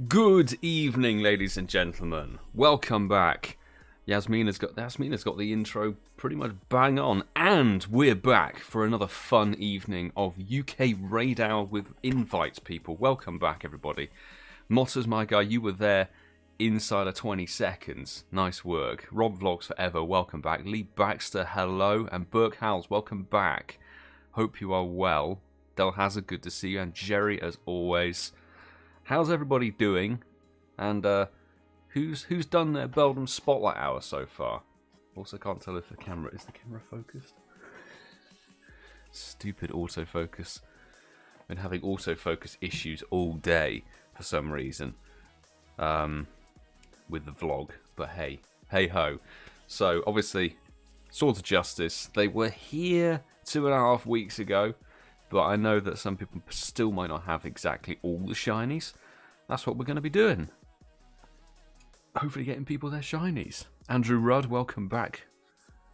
Good evening, ladies and gentlemen. Welcome back. Yasmina's got the intro pretty much bang on, and we're back for another fun evening of UK Raid Hour with invites. People, welcome back, everybody. Motters, my guy, you were there inside of 20 seconds. Nice work. Rob Vlogs Forever, welcome back. Lee Baxter, hello, and Burke Howells, welcome back. Hope you are well. DellHazardX, good to see you, and Jerry, as always. How's everybody doing? And who's done their Beldum Spotlight Hour so far? Also can't tell if the camera focused. Stupid autofocus. Been having autofocus issues all day for some reason. With the vlog, but hey ho. So obviously, Swords of Justice, they were here 2.5 weeks ago. But I know that some people still might not have exactly all the shinies. That's what we're going to be doing. Hopefully getting people their shinies. Andrew Rudd, welcome back.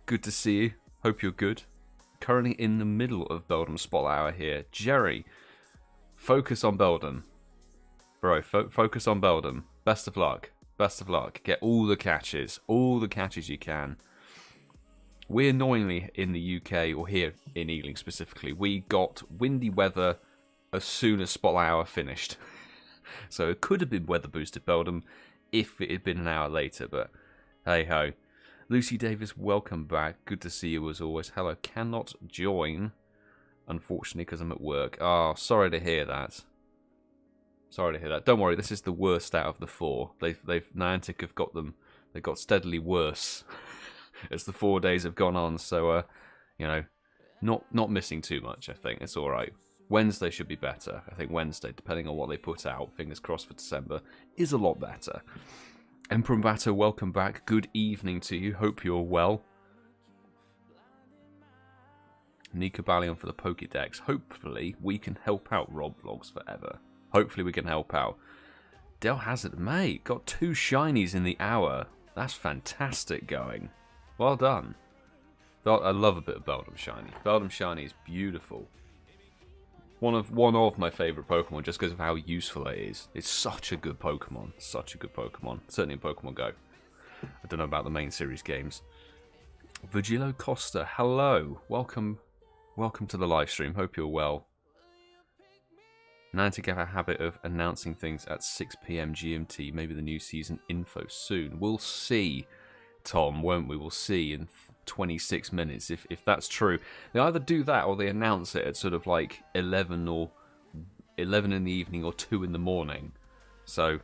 Good to see you. Hope you're good. Currently in the middle of Beldum Spotlight Hour here. Jerry, focus on Beldum. Bro, focus on Beldum. Best of luck. Best of luck. Get all the catches you can. We annoyingly in the UK, or here in Ealing specifically, we got windy weather as soon as Spotlight Hour finished. So it could have been weather boosted Beldum if it had been an hour later, but hey ho. Lucy Davis, welcome back. Good to see you as always. Hello, cannot join, unfortunately, because I'm at work. Oh, sorry to hear that. Sorry to hear that. Don't worry, this is the worst out of the four. Niantic have got them. They got steadily worse as the 4 days have gone on, so you know, not missing too much. I think it's all right. Wednesday should be better. I think Wednesday, depending on what they put out, fingers crossed for December, is a lot better. Emperor Mbato, welcome back. Good evening to you. Hope you're well. Shiny Cobalion for the Pokédex. Hopefully we can help out Rob Vlogs Forever. Hopefully we can help out. DellHazardX, mate, got 2 shinies in the hour. That's fantastic going. Well done. I love a bit of Beldum Shiny. Beldum Shiny is beautiful. One of my favourite Pokemon just because of how useful it is. It's such a good Pokemon. Such a good Pokemon. Certainly in Pokemon Go. I don't know about the main series games. Virgilio Costa, hello. Welcome to the live stream. Hope you're well. Niantic have a habit of announcing things at 6 PM GMT. Maybe the new season info soon. We'll see, Tom, won't we? We'll see in 26 minutes if that's true. They either do that or they announce it at sort of like 11 in the evening or 2 in the morning. So,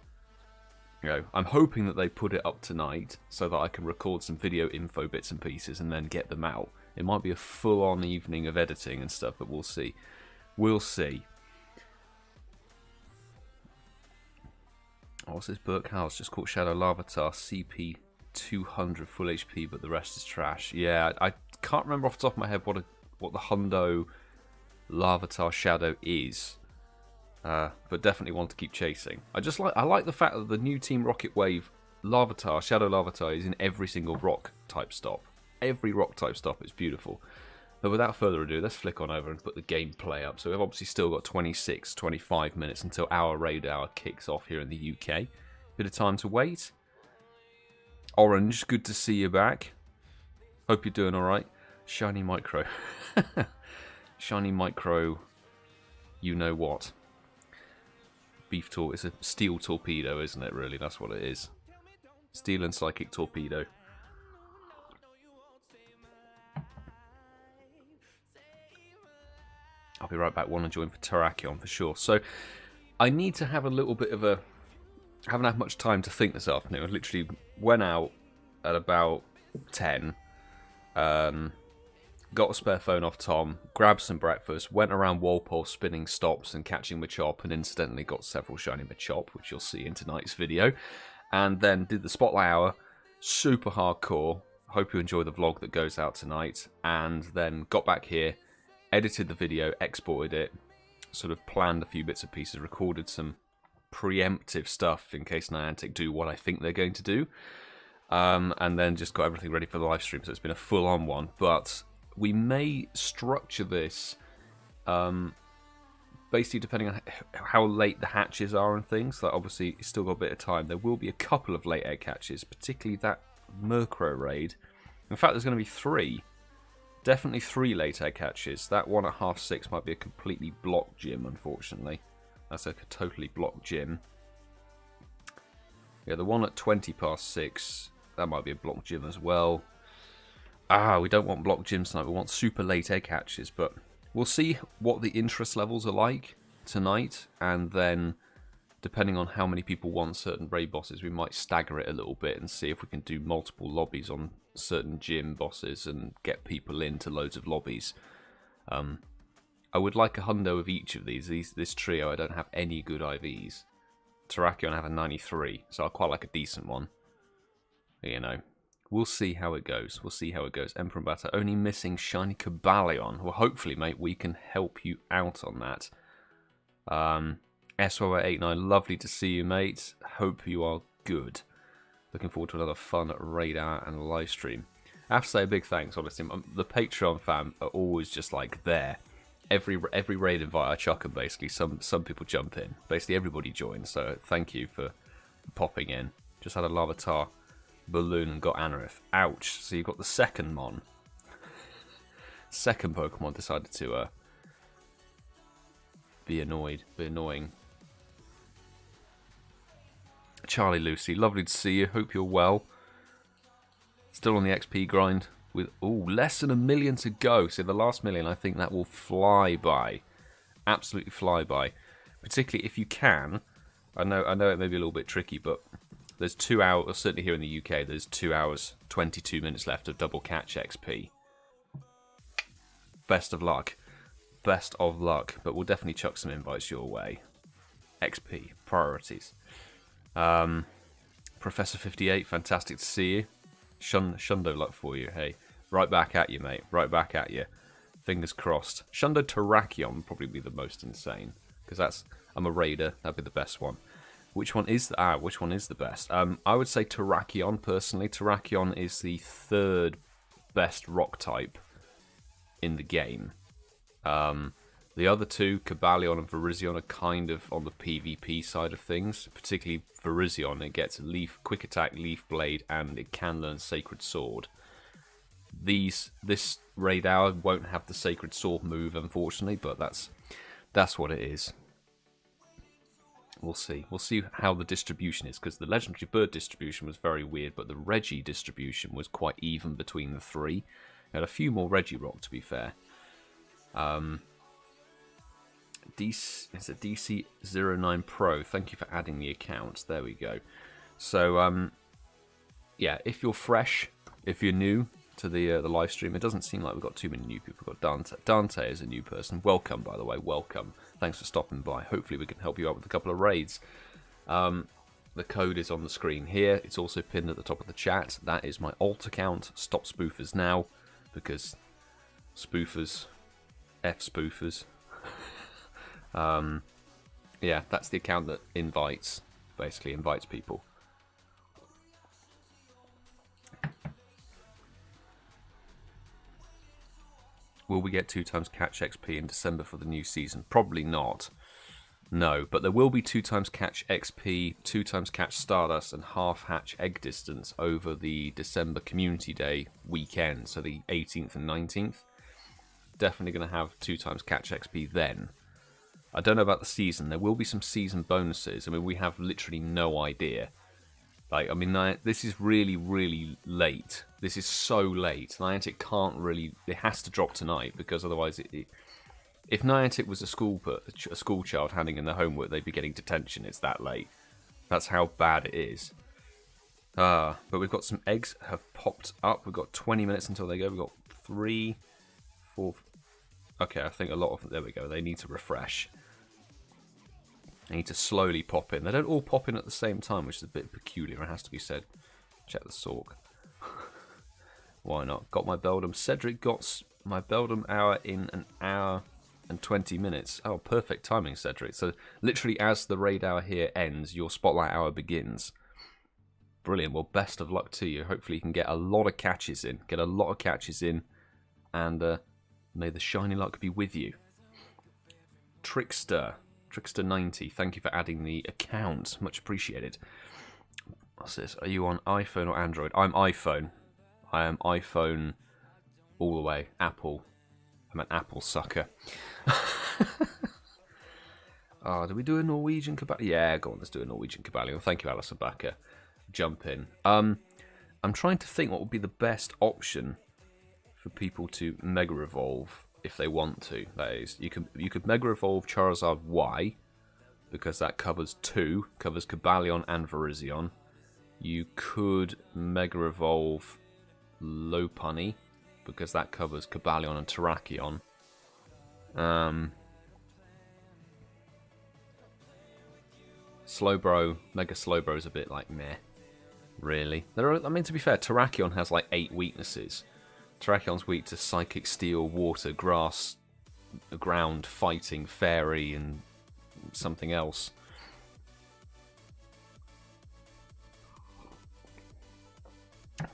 you know, I'm hoping that they put it up tonight so that I can record some video info bits and pieces and then get them out. It might be a full-on evening of editing and stuff, but we'll see. We'll see. Oh, what's this? Burke House just caught Shadow Larvitar CP 200 full HP, but the rest is trash. Yeah, I can't remember off the top of my head what the Hundo Larvitar Shadow is, but definitely want to keep chasing. I like the fact that the new Team Rocket Wave Larvitar, Shadow Larvitar, is in every single rock type stop. Every rock type stop. It's beautiful. But without further ado, let's flick on over and put the gameplay up. So we've obviously still got 25 minutes until our raid hour kicks off here in the UK. Bit of time to wait. Orange, good to see you back. Hope you're doing alright. Shiny Micro. Shiny Micro, you know what. It's a steel torpedo, isn't it, really? That's what it is. Steel and psychic torpedo. I'll be right back. Want to join for Terrakion for sure. So I need to have a little bit of a... I haven't had much time to think this afternoon. I literally went out at about 10. Got a spare phone off Tom. Grabbed some breakfast. Went around Walpole spinning stops and catching Machop. And incidentally got several shiny Machop, which you'll see in tonight's video. And then did the Spotlight Hour. Super hardcore. Hope you enjoy the vlog that goes out tonight. And then got back here. Edited the video, exported it, sort of planned a few bits and pieces, recorded some preemptive stuff in case Niantic do what I think they're going to do, and then just got everything ready for the live stream. So it's been a full-on one, but we may structure this basically depending on how late the hatches are and things, like obviously it's still got a bit of time, there will be a couple of late egg hatches, particularly that Murkrow raid. In fact, there's going to be 3. Definitely 3 late egg hatches. That one at 6:30 might be a completely blocked gym, unfortunately. That's like a totally blocked gym. Yeah, the one at 6:20, that might be a blocked gym as well. We don't want blocked gyms tonight, we want super late egg hatches, but we'll see what the interest levels are like tonight, and then depending on how many people want certain raid bosses, we might stagger it a little bit and see if we can do multiple lobbies on certain gym bosses and get people into loads of lobbies. I would like a hundo of each of these. This trio, I don't have any good IVs. Terrakion, I have a 93, so I quite like a decent one. You know, we'll see how it goes. We'll see how it goes. Emperor Batter only missing Shiny Cobalion. Well, hopefully, mate, we can help you out on that. SY89, lovely to see you, mate. Hope you are good. Looking forward to another fun raid hour and live stream. I have to say a big thanks, honestly. The Patreon fam are always just like there. Every raid invite I chuck them, basically. Some people jump in. Basically everybody joins, so thank you for popping in. Just had a Larvitar balloon and got Anorith. Ouch. So you've got the second Mon. Second Pokemon decided to be annoyed, be annoying. Charlie Lucy, lovely to see you. Hope you're well. Still on the XP grind with less than 1 million to go. So the last 1 million, I think that will fly by, absolutely fly by. Particularly if you can. I know it may be a little bit tricky, but there's 2 hours. Certainly here in the UK, there's 2 hours 22 minutes left of double catch XP. Best of luck. Best of luck. But we'll definitely chuck some invites your way. XP priorities. Professor 58, fantastic to see you. Shundo luck for you. Hey, right back at you, mate. Right back at you. Fingers crossed. Shundo Terrakion would probably be the most insane, because I'm a raider. That'd be the best one. Which one is the best? I would say Terrakion personally. Terrakion is the 3rd best rock type in the game. The other 2, Cobalion and Virizion, are kind of on the PvP side of things. Particularly Virizion, it gets quick attack, leaf blade, and it can learn Sacred Sword. This raid hour won't have the Sacred Sword move, unfortunately, but that's what it is. We'll see. We'll see how the distribution is, because the Legendary Bird distribution was very weird, but the Reggie distribution was quite even between the 3. We had a few more Regirock, to be fair. It's a DC09 Pro. Thank you for adding the account. There we go. So, yeah, if you're fresh, if you're new to the live stream, it doesn't seem like we've got too many new people. We've got Dante. Dante is a new person. Welcome, by the way. Welcome. Thanks for stopping by. Hopefully we can help you out with a couple of raids. The code is on the screen here. It's also pinned at the top of the chat. That is my alt account. StopSpoofersNow, because spoofers, F-spoofers. Yeah, that's the account that basically invites people. Will we get 2 times catch XP in December for the new season? Probably not. No, but there will be 2 times catch XP, 2 times catch Stardust, and half hatch egg distance over the December Community Day weekend, so the 18th and 19th. Definitely going to have 2 times catch XP then. I don't know about the season. There will be some season bonuses. I mean, we have literally no idea. Like, I mean, this is really, really late. This is so late. Niantic can't really... It has to drop tonight, because otherwise... If Niantic was a school child handing in their homework, they'd be getting detention. It's that late. That's how bad it is. But we've got some eggs have popped up. We've got 20 minutes until they go. We've got 3, 4... Okay, I think a lot of them... There we go. They need to refresh. They need to slowly pop in. They don't all pop in at the same time, which is a bit peculiar, it has to be said. Check the Sork. Why not? Got my Beldum. Cedric got my Beldum hour in 1 hour and 20 minutes. Oh, perfect timing, Cedric. So literally as the raid hour here ends, your spotlight hour begins. Brilliant. Well, best of luck to you. Hopefully you can get a lot of catches in. Get a lot of catches in. And may the shiny luck be with you. Trickster90, thank you for adding the account. Much appreciated. What's this? Are you on iPhone or Android? I'm iPhone. I am iPhone all the way. Apple. I'm an Apple sucker. Oh, do we do a Norwegian Cobalion? Yeah, go on, let's do a Norwegian Cobalion. Thank you, Alison Backer. Jump in. I'm trying to think what would be the best option for people to Mega Evolve if they want to. That is, you could Mega Evolve Charizard Y, because that covers Cobalion and Virizion. You could Mega Evolve Lopunny, because that covers Cobalion and Terrakion. Slowbro, Mega Slowbro is a bit like meh, really. I mean, to be fair, Terrakion has like 8 weaknesses. Terrakion's weak to Psychic, Steel, Water, Grass, Ground, Fighting, Fairy, and something else.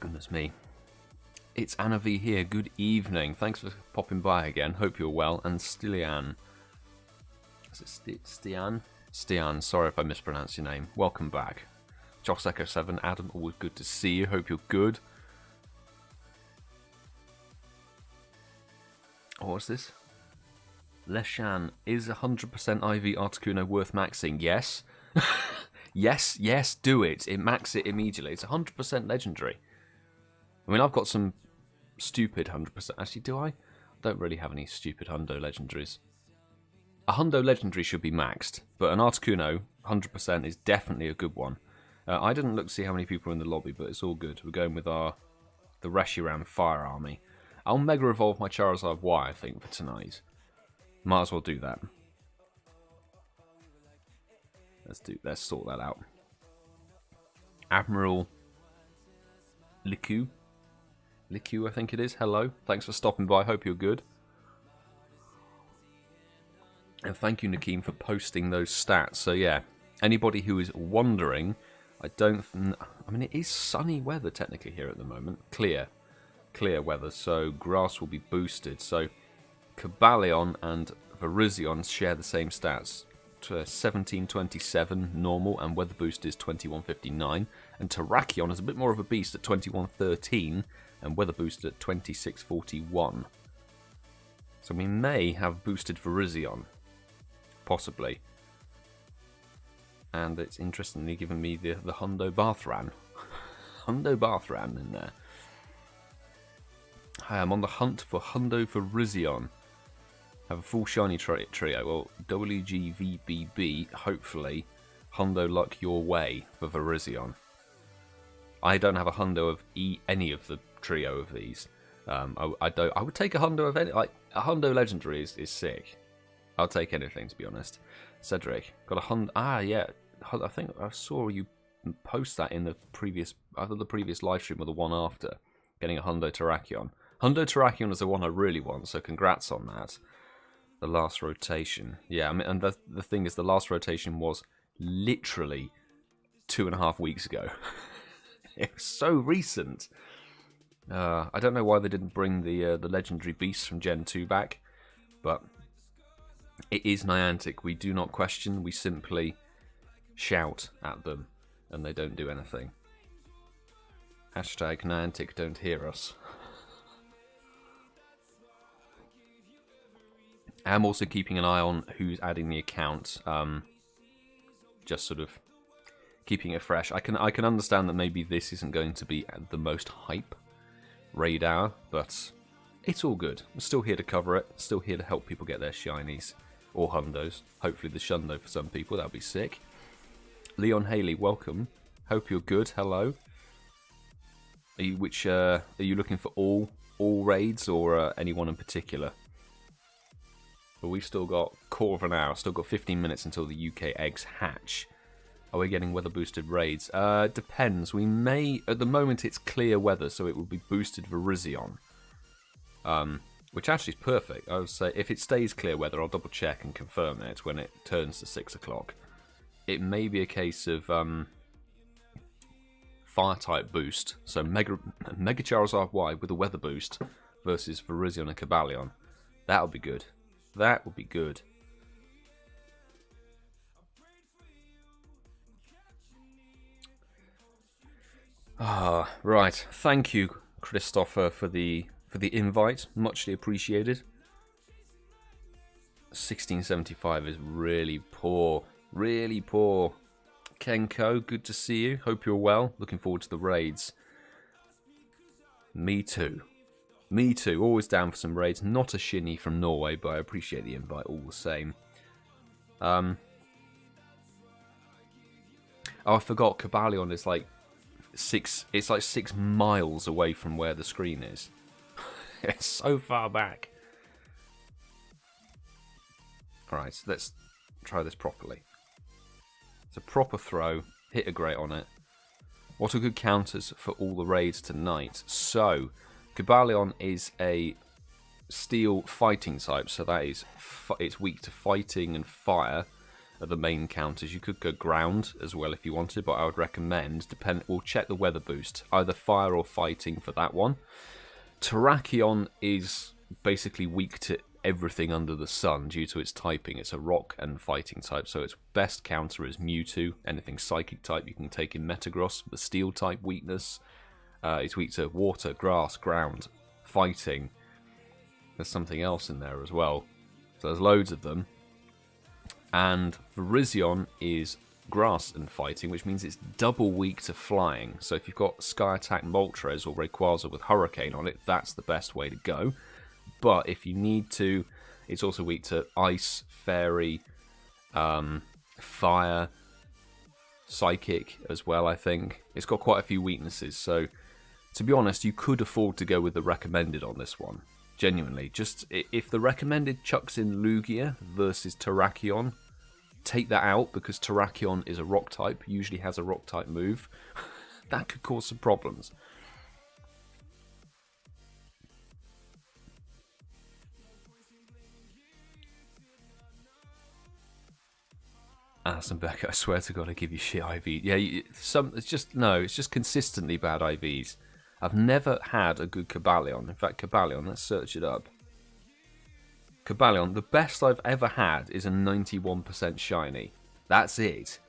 Goodness me. It's Anna V here. Good evening. Thanks for popping by again. Hope you're well. And Stilian. Is it Stian? Stian, sorry if I mispronounced your name. Welcome back. Joss Echo 7, Adam, always good to see you. Hope you're good. Oh, what's this? Leshan, is 100% IV Articuno worth maxing? Yes. yes, do it. Max it immediately. It's 100% legendary. I mean, I've got some stupid 100%. Actually, do I? I don't really have any stupid Hundo legendaries. A Hundo legendary should be maxed, but an Articuno 100% is definitely a good one. I didn't look to see how many people are in the lobby, but it's all good. We're going with the Reshiram Fire Army. I'll Mega Evolve my Charizard Y, I think, for tonight. Might as well do that. Let's sort that out. Admiral Liku, I think it is. Hello. Thanks for stopping by. Hope you're good. And thank you, Nakeem, for posting those stats. So yeah, anybody who is wondering, I mean, it is sunny weather technically here at the moment. Clear weather, so grass will be boosted. So Cobalion and Virizion share the same stats. 1727 normal, and weather boost is 2159. And Terrakion is a bit more of a beast at 2113, and weather boost at 2641. So we may have boosted Virizion. Possibly. And it's interestingly given me the Hundo Bathran. Hundo Bathran in there. I am on the hunt for Hundo Virizion. Have a full shiny trio. Well, WGVBB, hopefully, Hundo luck your way for Virizion. I don't have a Hundo of any of the trio of these. I would take a Hundo of any. Like, a Hundo legendary is sick. I'll take anything, to be honest. Cedric, got a Hundo. Ah, yeah. I think I saw you post that in the previous, either the previous live stream or the one after, getting a Hundo Terrakion. Hundo Terrakion is the one I really want, so congrats on that. The last rotation. Yeah, I mean, and the thing is, the last rotation was literally 2.5 weeks ago. It was so recent. I don't know why they didn't bring the legendary beasts from Gen 2 back, but it is Niantic. We do not question, we simply shout at them, and they don't do anything. Hashtag Niantic don't hear us. I'm also keeping an eye on who's adding the account, just sort of keeping it fresh. I can understand that maybe this isn't going to be the most hype raid hour, but it's all good. I'm still here to cover it, still here to help people get their shinies, or hundos. Hopefully the shundo for some people, that'll be sick. Leon Haley, welcome. Hope you're good, hello. Are you looking for all raids, or anyone in particular? But we've still got a quarter of an hour, still got 15 minutes until the UK eggs hatch. Are we getting weather boosted raids? Depends. We may, at the moment it's clear weather, so it will be boosted Virizion. Which actually is perfect. I would say if it stays clear weather, I'll double check and confirm it when it turns to 6 o'clock. It may be a case of fire type boost, so Mega Charizard Y with a weather boost versus Virizion and Cobalion. That would be good. That would be good. Ah, right. Thank you, Christopher, for the invite. Muchly appreciated. 1675 is really poor. Really poor. Kenko, good to see you. Hope you're well. Looking forward to the raids. Me too. Me too. Always down for some raids. Not a shinny from Norway, but I appreciate the invite all the same. Oh, I forgot. Cobalion is like 6. It's like 6 miles away from where the screen is. It's so far back. All right, so let's try this properly. It's a proper throw. Hit a great on it. What are good counters for all the raids tonight? So, Cobalion is a steel fighting type, so that is it's weak to fighting and fire are the main counters. You could go ground as well if you wanted, but I would recommend, we'll check the weather boost, either fire or fighting for that one. Terrakion is basically weak to everything under the sun due to its typing. It's a rock and fighting type, so its best counter is Mewtwo. Anything psychic type you can take in Metagross. The steel type weakness, it's weak to water, grass, ground, fighting. There's something else in there as well, so there's loads of them. And Virizion is grass and fighting, which means it's double weak to flying. So if you've got Sky Attack Moltres or Rayquaza with Hurricane on it, that's the best way to go. But if you need to, it's also weak to Ice, Fairy, Fire, Psychic as well, I think. It's got quite a few weaknesses, so to be honest, you could afford to go with the recommended on this one. Genuinely, just if the recommended chucks in Lugia versus Terrakion, take that out because Terrakion is a rock type, usually has a rock type move. That could cause some problems. Alison Becker, I swear to God, I give you shit IV. Yeah, it's just consistently bad IVs. I've never had a good Cobalion. In fact, Cobalion, let's search it up. Cobalion, the best I've ever had is a 91% shiny. That's it.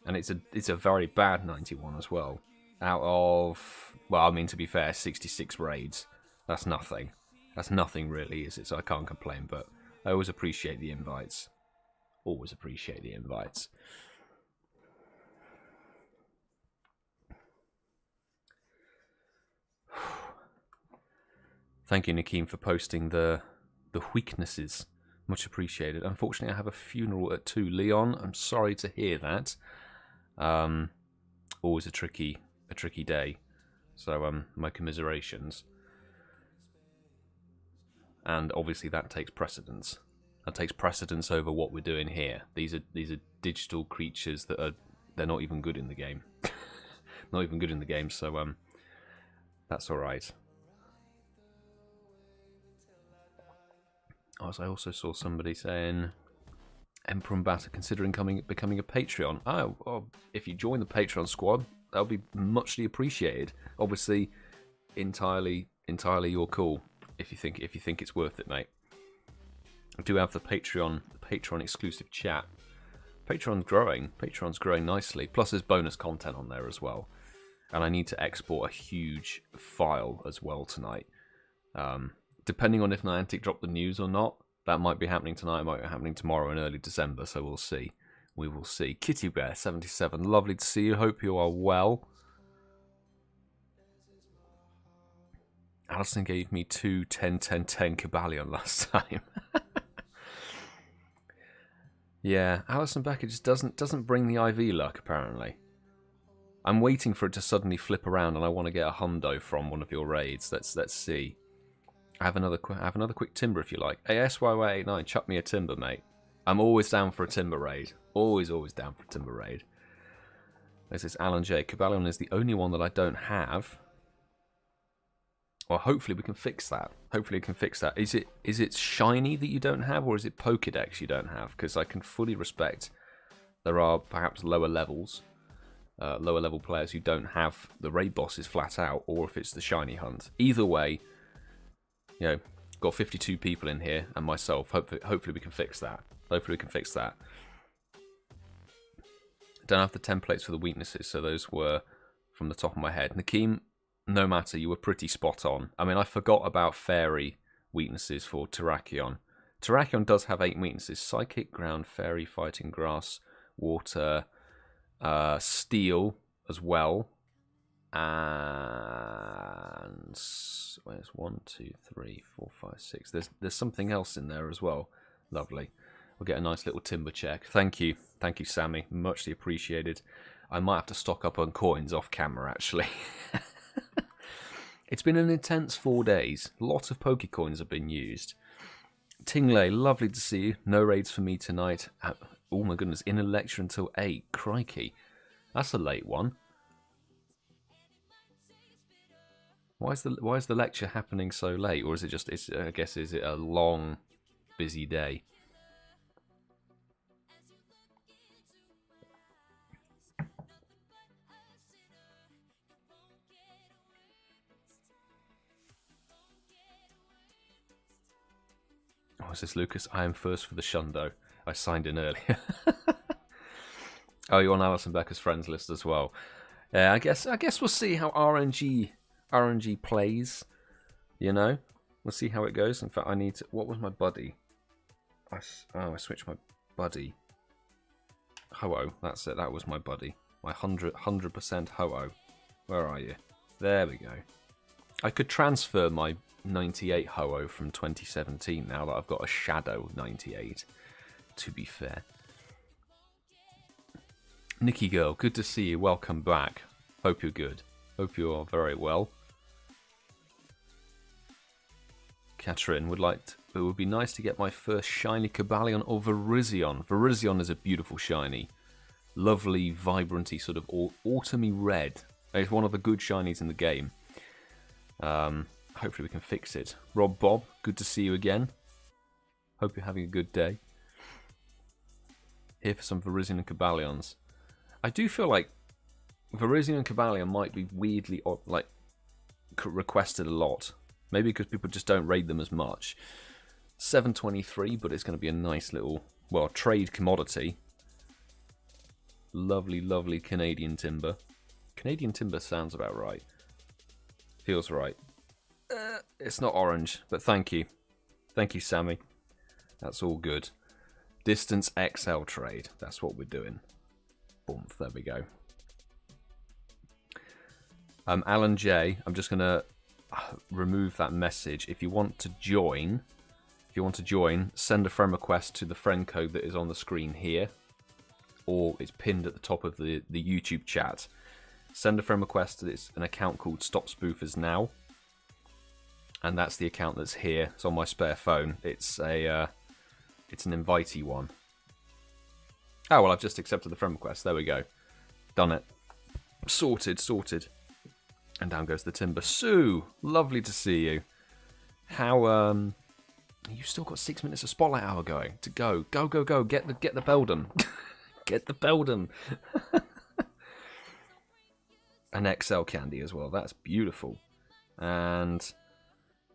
And it's a very bad 91 as well. Out of, well, I mean, to be fair, 66 raids. That's nothing. That's nothing really, is it? So I can't complain, but I always appreciate the invites. Always appreciate the invites. Thank you, Nakeem, for posting the weaknesses. Much appreciated. Unfortunately, I have a funeral at 2. Leon, I'm sorry to hear that. Always a tricky day. So my commiserations. And obviously that takes precedence. That takes precedence over what we're doing here. These are digital creatures that they're not even good in the game. Not even good in the game, so that's alright. As I also saw somebody saying Emperor and Bat are considering becoming a Patreon. Oh, well, if you join the Patreon squad, that'll be muchly appreciated. Obviously, entirely your call if you think it's worth it, mate. I do have the Patreon exclusive chat. Patreon's growing nicely. Plus there's bonus content on there as well. And I need to export a huge file as well tonight. Depending on if Niantic drop the news or not, that might be happening tonight, might be happening tomorrow in early December, so we'll see. We will see. KittieBear 77, lovely to see you. Hope you are well. Alison gave me 2 10-10-10 Cobalion last time. Yeah, Alison Becker just doesn't bring the IV luck, apparently. I'm waiting for it to suddenly flip around and I want to get a hundo from one of your raids. Let's see. I have another quick timber if you like. Hey, SYY89, chuck me a timber, mate. I'm always down for a timber raid. Always down for a timber raid. This is Alan J. Cobalion is the only one that I don't have. Well, hopefully we can fix that. Is it shiny that you don't have, or is it Pokédex you don't have? Because I can fully respect there are perhaps lower level players who don't have the raid bosses flat out, or if it's the shiny hunt. Either way, you know, got 52 people in here and myself. Hopefully we can fix that. Don't have the templates for the weaknesses, so those were from the top of my head. Nakeem, no matter, you were pretty spot on. I mean, I forgot about fairy weaknesses for Terrakion. Terrakion does have 8 weaknesses. Psychic, ground, fairy, fighting, grass, water, steel as well. And where's 1, 2, 3, 4, 5, 6. There's something else in there as well. Lovely. We'll get a nice little timber check. Thank you, Sammy. Muchly appreciated. I might have to stock up on coins off camera actually. It's been an intense 4 days. Lots of Pokecoins have been used. Tingley, lovely to see you. No raids for me tonight. Oh my goodness, in a lecture until 8. Crikey, that's a late one. Why is the lecture happening so late, or is it just? I guess is it a long, busy day? Oh, is this Lucas? I am first for the Shundo. I signed in earlier. Oh, you're on Alison Becker's friends list as well. Yeah, I guess we'll see how RNG plays. You know, we'll see how it goes. In fact, I need to. What was my buddy? I switched my buddy. Ho-Oh, that's it. That was my buddy. My 100% Ho-Oh. Where are you? There we go. I could transfer my 98 Ho-Oh from 2017 now that I've got a Shadow 98, to be fair. Nikki girl, good to see you. Welcome back. Hope you're good. Hope you are very well. Catherine it would be nice to get my first Shiny Cobalion or Virizion. Virizion is a beautiful shiny. Lovely, vibranty, sort of autumny red. It's one of the good shinies in the game. Hopefully we can fix it. Rob Bob, good to see you again. Hope you're having a good day. Here for some Virizion and Cobalions. I do feel like Virizion and Cobalion might be weirdly requested a lot. Maybe because people just don't raid them as much. 723, but it's going to be a nice little, well, trade commodity. Lovely, lovely Canadian timber. Canadian timber sounds about right. Feels right. It's not orange, but thank you. Thank you, Sammy. That's all good. Distance XL trade. That's what we're doing. Boom, there we go. Alan J, I'm just going to remove that message. If you want to join, send a friend request to the friend code that is on the screen here, or it's pinned at the top of the YouTube chat. Send a friend request. It's an account called StopSpoofersNow, and that's the account that's here. It's on my spare phone. It's an invitee one. Oh well, I've just accepted the friend request. There we go. Done it. Sorted. And down goes the timber. Sue, lovely to see you. How you've still got 6 minutes of spotlight hour going to go. Go. Get the Beldum. Get the Beldum. An XL candy as well. That's beautiful. And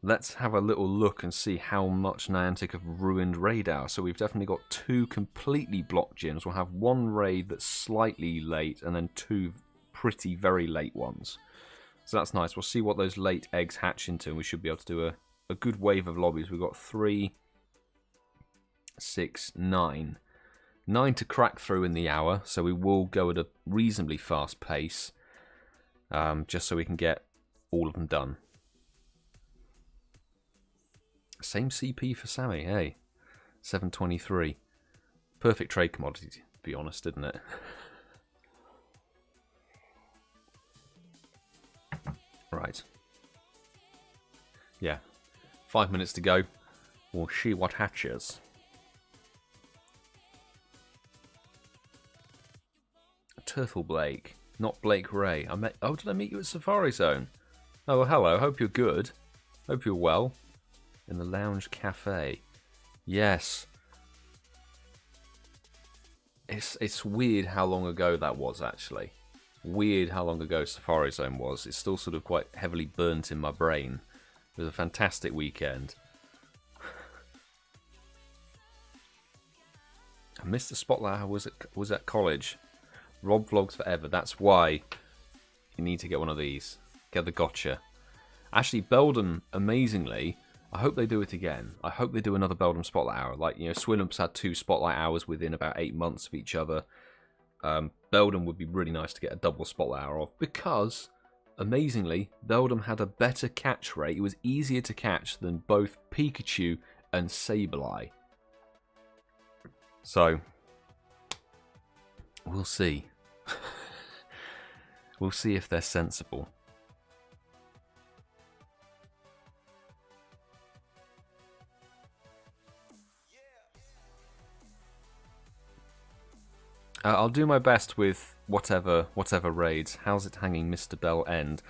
let's have a little look and see how much Niantic have ruined Raid Hour. So we've definitely got 2 completely blocked gyms. We'll have 1 raid that's slightly late and then 2 pretty very late ones. So that's nice. We'll see what those late eggs hatch into, and we should be able to do a good wave of lobbies. We've got 3, 6, 9. 9 to crack through in the hour, so we will go at a reasonably fast pace, just so we can get all of them done. Same CP for Sammy, hey. 723. Perfect trade commodity, to be honest, isn't it? Right. Yeah. 5 minutes to go. We'll see what hatches. Turtle Blake. Not Blake Ray. Oh, did I meet you at Safari Zone? Oh, well, hello. Hope you're good. Hope you're well. In the Lounge Cafe. Yes. It's weird how long ago that was, actually. Weird how long ago Safari Zone was. It's still sort of quite heavily burnt in my brain. It was a fantastic weekend. I missed the spotlight. I was at college. Rob vlogs forever. That's why You need to get one of these. Get the gotcha. Actually, Beldum, amazingly, I hope they do it again. I hope they do another Beldum Spotlight Hour. Like, you know, Swinumps had 2 Spotlight Hours within about 8 months of each other. Beldum would be really nice to get a double Spotlight Hour of, because, amazingly, Beldum had a better catch rate. It was easier to catch than both Pikachu and Sableye. So, we'll see. We'll see if they're sensible. I'll do my best with whatever raids. How's it hanging, Mr. Bell End?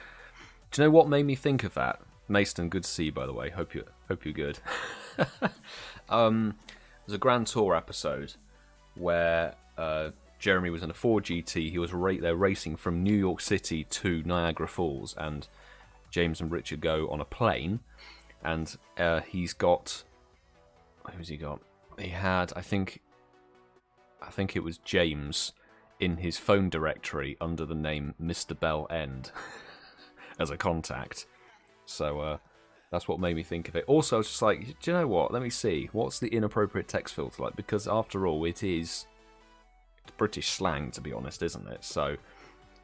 Do you know what made me think of that? Mason, good to see you, by the way. Hope you're good. There's a Grand Tour episode where Jeremy was in a Ford GT. He was they're racing from New York City to Niagara Falls, and James and Richard go on a plane, and he's got... Who's he got? He had, I think it was James in his phone directory under the name Mr. Bell End as a contact. So that's what made me think of it. Also, I was just like, do you know what? Let me see. What's the inappropriate text filter like? Because after all, it's British slang, to be honest, isn't it? So,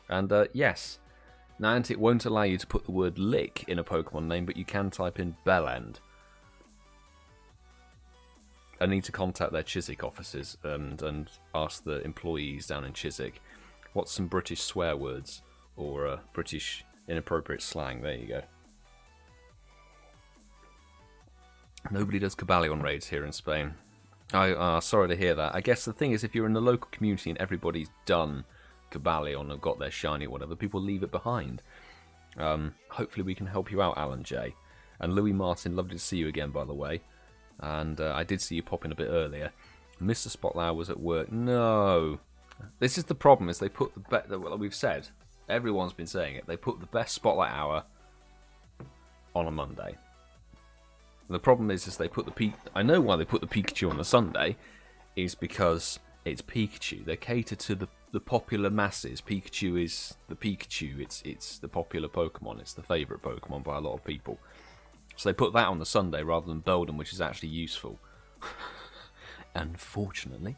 and yes, Niantic won't allow you to put the word lick in a Pokemon name, but you can type in Bellend. I need to contact their Chiswick offices and ask the employees down in Chiswick what's some British swear words or British inappropriate slang. There you go. Nobody does Cobalion raids here in Spain. Sorry to hear that. I guess the thing is, if you're in the local community and everybody's done Cobalion and got their shiny or whatever, people leave it behind. Hopefully we can help you out, Alan J. And Louis Martin, lovely to see you again, by the way. And I did see you pop in a bit earlier. Mr. Spotlight was at work. No. This is the problem, is they put the well, we've said, everyone's been saying it, they put the best Spotlight Hour on a Monday. The problem is they put the I know why they put the Pikachu on the Sunday, is because it's Pikachu. They cater to the popular masses. Pikachu is the Pikachu. It's the popular Pokemon. It's the favourite Pokemon by a lot of people. So they put that on the Sunday rather than Beldum, which is actually useful. Unfortunately.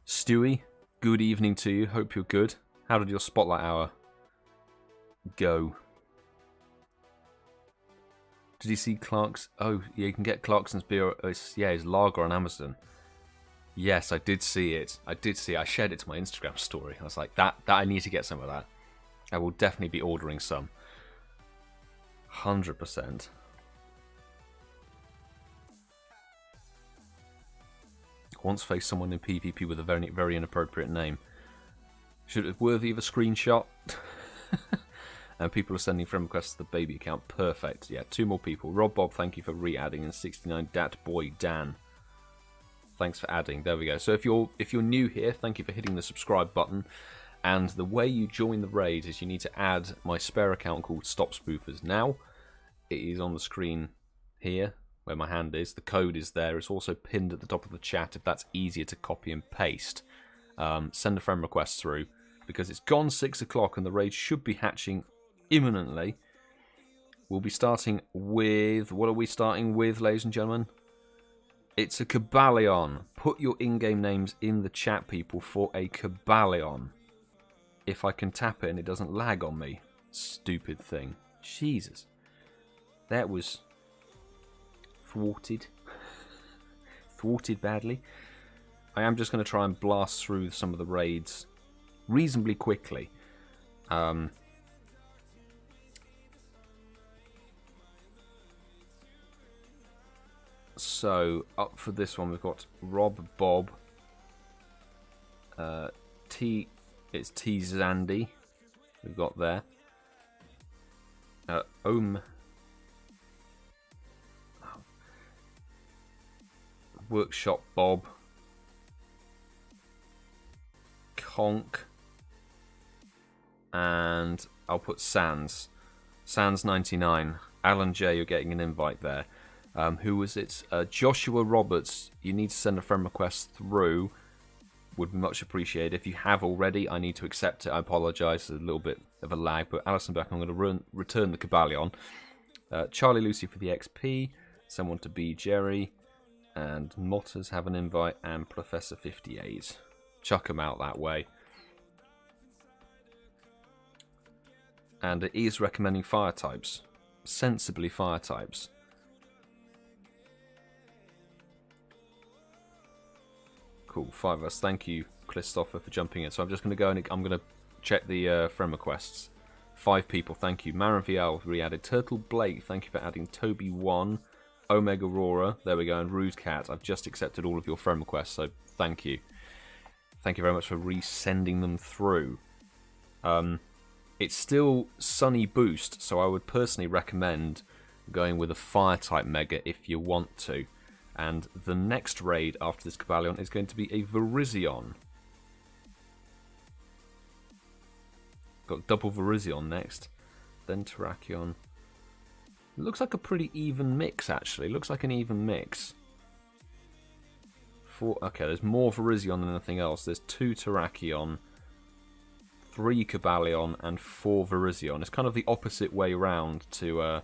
Stewie, good evening to you. Hope you're good. How did your Spotlight Hour go? Did you see Clark's? Oh, yeah, you can get Clarkson's beer. His lager on Amazon. Yes, I did see it. I shared it to my Instagram story. I was like, that I need to get some of that. I will definitely be ordering some. 100%. Once faced someone in PvP with a very, very inappropriate name. Should it be worthy of a screenshot? And people are sending friend requests to the baby account. Perfect. Yeah, 2 more people. Rob Bob, thank you for re-adding, and 69 Dat Boy Dan. Thanks for adding. There we go. So if you're new here, thank you for hitting the subscribe button. And the way you join the raid is you need to add my spare account called StopSpoofersNow. It is on the screen here, where my hand is. The code is there. It's also pinned at the top of the chat if that's easier to copy and paste. Send a friend request through, because it's gone 6 o'clock and the raid should be hatching imminently. We'll be starting with... What are we starting with, ladies and gentlemen? It's a Cobalion. Put your in-game names in the chat, people, for a Cobalion. If I can tap it and it doesn't lag on me. Stupid thing. Jesus. That was thwarted. Thwarted badly. I am just going to try and blast through some of the raids reasonably quickly. So, up for this one, we've got Rob Bob. It's T Zandy. We've got there. Workshop Bob. Conk. And I'll put Sans. Sans99. Alan J, you're getting an invite there. Who was it? Joshua Roberts. You need to send a friend request through. would be much appreciated. If you have already, I need to accept it. I apologise, there's a little bit of a lag, but Alison Beck, I'm going to return the Cobalion. Charlie Lucy for the XP, someone to BGerry, and Motters have an invite, and Professor 58. Chuck them out that way. And it is recommending fire types. Sensibly fire types. Cool, 5 of us. Thank you, Christopher, for jumping in. So I'm just going to go and I'm going to check the friend requests. 5 people, thank you. Marin VL re-added. Turtle Blake, thank you for adding. Toby1, Omega Aurora, there we go, and Rude Cat. I've just accepted all of your friend requests, so thank you. Thank you very much for resending them through. It's still Sunny Boost, so I would personally recommend going with a Fire-type Mega if you want to. And the next raid after this Cobalion is going to be a Virizion. Got double Virizion next, then Terrakion. It looks like a pretty even mix, actually. It looks like an even mix. Okay, there's more Virizion than anything else. There's 2 Terrakion, 3 Cobalion, and 4 Virizion. It's kind of the opposite way round to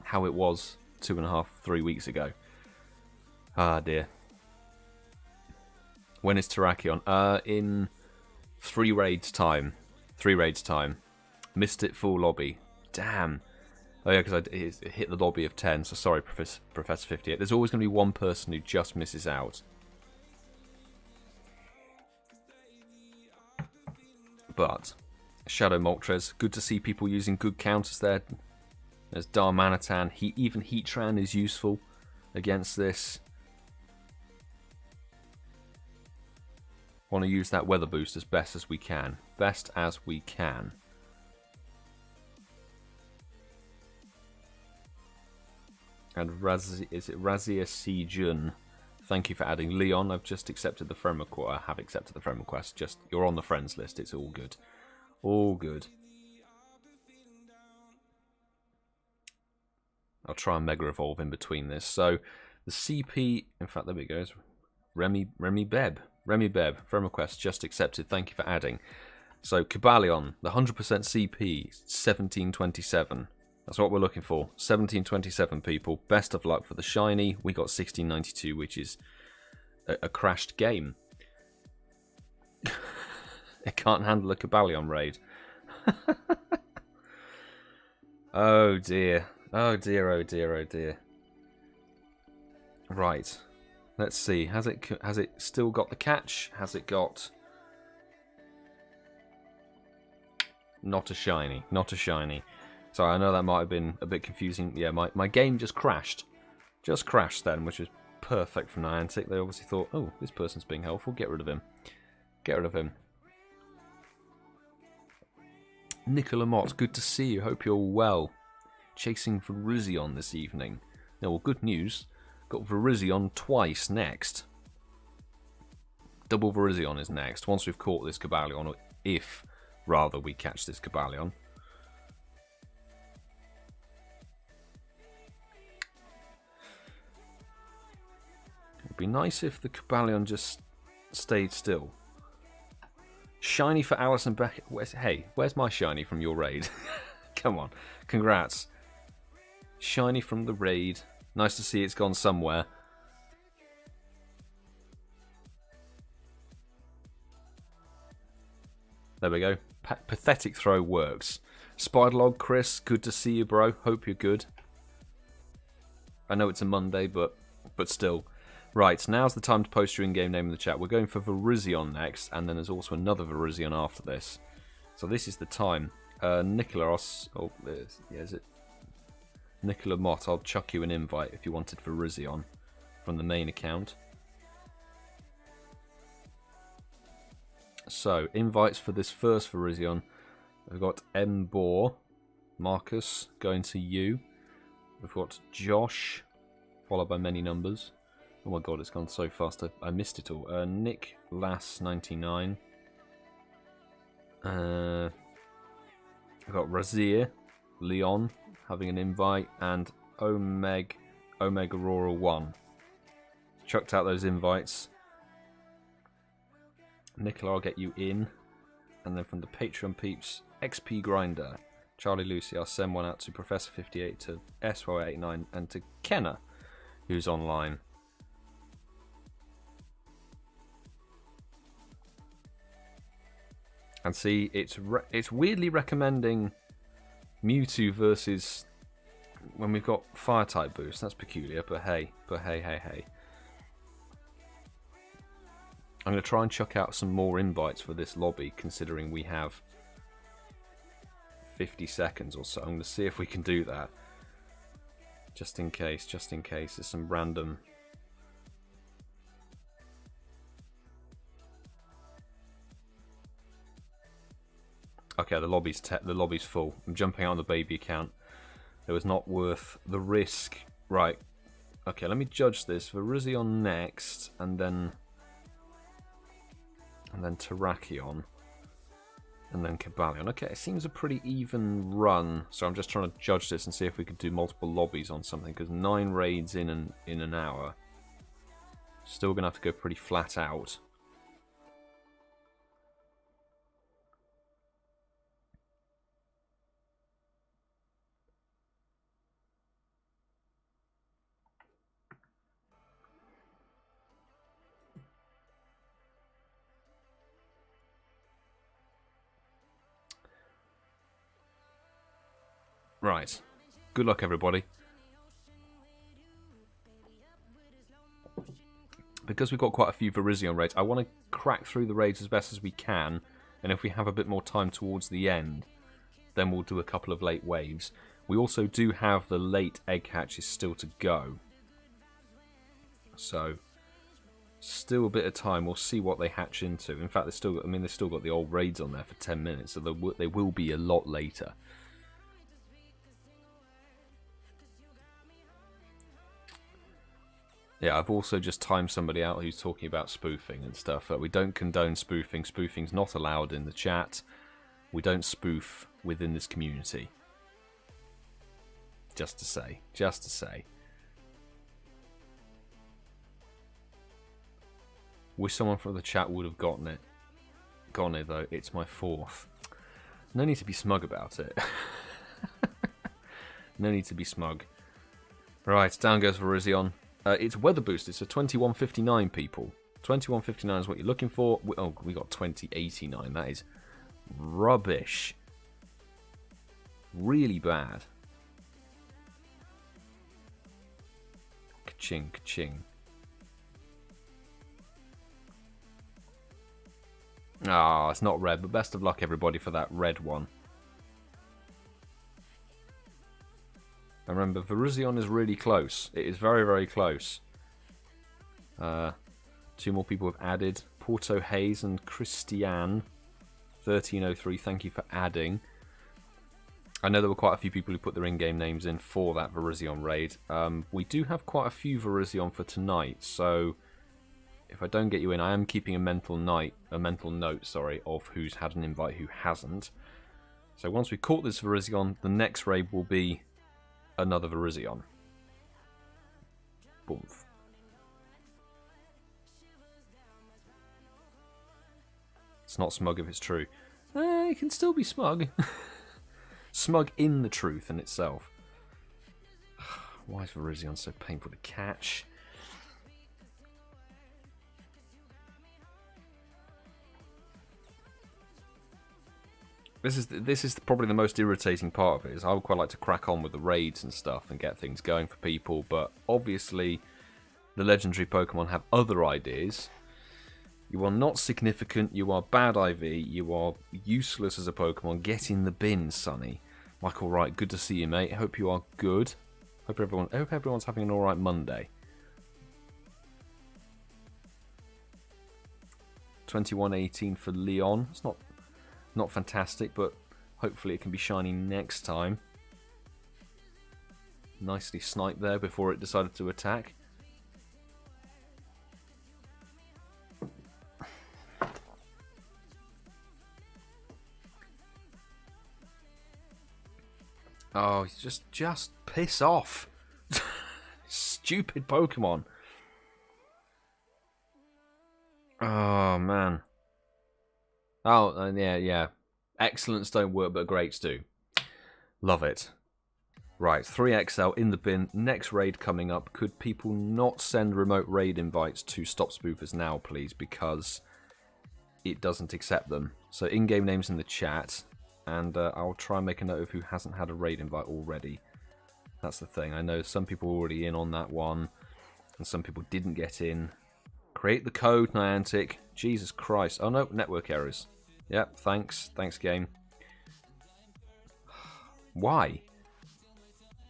how it was 2.5, 3 weeks ago. Ah, dear. When is Terrakion? In 3 raids time. 3 raids time. Missed it full lobby. Damn. Oh yeah, because I hit the lobby of 10, so sorry, Professor 58. There's always going to be one person who just misses out. But, Shadow Moltres, good to see people using good counters there. There's Darmanitan. Even Heatran is useful against this. Want to use that weather boost as best as we can. Best as we can. And is it Razia C. Jun? Thank you for adding. Leon, I've just accepted the friend request. I have accepted the friend request. Just, you're on the friends list. It's all good. All good. I'll try and Mega Evolve in between this. So, the CP... In fact, there we go. Remy Beb. Remy Beb, friend request just accepted. Thank you for adding. So, Cobalion, the 100% CP, 1727. That's what we're looking for. 1727, people. Best of luck for the shiny. We got 1692, which is a crashed game. It can't handle a Cobalion raid. Oh dear. Oh dear, oh dear, oh dear. Right. Let's see. Has it still got the catch? Has it got... Not a shiny. Not a shiny. Sorry, I know that might have been a bit confusing. Yeah, my game just crashed. Just crashed then, which was perfect for Niantic. They obviously thought, oh, this person's being helpful. Get rid of him. Get rid of him. Nicola Mott, good to see you. Hope you're well. Chasing Virizion this evening. Now, well, good news. Got Virizion twice next. Double Virizion is next. Once we've caught this Cobalion, or if, rather, we catch this Cobalion. It'd be nice if the Cobalion just stayed still. Shiny for Alison Beckett. Where's my shiny from your raid? Come on. Congrats. Shiny from the raid. Nice to see it's gone somewhere. There we go. Pathetic throw works. SpydaLog, Chris, good to see you, bro. Hope you're good. I know it's a Monday, but still. Right, now's the time to post your in-game name in the chat. We're going for Virizion next, and then there's also another Virizion after this. So this is the time. Nicola, is it? Nicola Mott, I'll chuck you an invite if you wanted Virizion from the main account. So, invites for this first Virizion. We've got M. Boar, Marcus, going to you. We've got Josh, followed by many numbers. Oh my god, it's gone so fast, I missed it all. Nick Lass 99. I've got Razir, Leon, having an invite, and Omega Aurora 1. Chucked out those invites. Nicola, I'll get you in. And then from the Patreon peeps, XP Grinder, Charlie Lucy, I'll send one out to Professor58, to SY89, and to Kenna, who's online. And see, it's weirdly recommending Mewtwo versus when we've got Fire type boost. That's peculiar, but hey. I'm going to try and chuck out some more invites for this lobby, considering we have 50 seconds or so. I'm going to see if we can do that. Just in case there's some random... Okay, the lobby's full. I'm jumping out on the baby account. It was not worth the risk. Right. Okay, let me judge this. Virizion next, and then Terrakion, and then Cobalion. Okay, it seems a pretty even run. So I'm just trying to judge this and see if we could do multiple lobbies on something, because 9 raids in an hour. Still gonna have to go pretty flat out. Right. Good luck, everybody. Because we've got quite a few Virizion raids, I want to crack through the raids as best as we can, and if we have a bit more time towards the end, then we'll do a couple of late waves. We also do have the late egg hatches still to go. So, still a bit of time. We'll see what they hatch into. In fact, they've still got the old raids on there for 10 minutes, so they will be a lot later. Yeah, I've also just timed somebody out who's talking about spoofing and stuff. We don't condone spoofing. Spoofing's not allowed in the chat. We don't spoof within this community. Just to say. Just to say. Wish someone from the chat would have gotten it. Gone it, though. It's my 4th. No need to be smug about it. No need to be smug. Right, down goes Virizion. It's weather boosted, so 2159 people. 2159 is what you're looking for. Oh, we got 2089. That is rubbish. Really bad. Ka-ching, ka-ching. Ah, it's not red, but best of luck, everybody, for that red one. And remember, Virizion is really close. It is very, very close. 2 more people have added. Porto Hayes and Christiane. 1303, thank you for adding. I know there were quite a few people who put their in-game names in for that Virizion raid. We do have quite a few Virizion for tonight, so if I don't get you in, I am keeping a mental note, of who's had an invite, who hasn't. So once we caught this Virizion, the next raid will be another Virizion. Boomf. It's not smug if it's true. It can still be smug. Smug in the truth in itself. Why is Virizion so painful to catch? This is probably the most irritating part of it. Is I would quite like to crack on with the raids and stuff and get things going for people, but obviously the legendary Pokemon have other ideas. You are not significant. You are bad IV. You are useless as a Pokemon. Get in the bin, Sonny. Michael Wright, good to see you, mate. Hope you are good. Hope everyone's having an alright Monday. 2118 for Leon. It's not fantastic, but hopefully it can be shiny next time. Nicely sniped there before it decided to attack. Oh, just piss off. Stupid Pokemon. Oh, man. Oh, and yeah. Excellents don't work, but greats do. Love it. Right, 3XL in the bin. Next raid coming up. Could people not send remote raid invites to StopSpoofersNow, please? Because it doesn't accept them. So in-game names in the chat, and I'll try and make a note of who hasn't had a raid invite already. That's the thing. I know some people were already in on that one, and some people didn't get in. Create the code, Niantic. Jesus Christ. Oh no, network errors. Yep, thanks. Thanks, game. Why?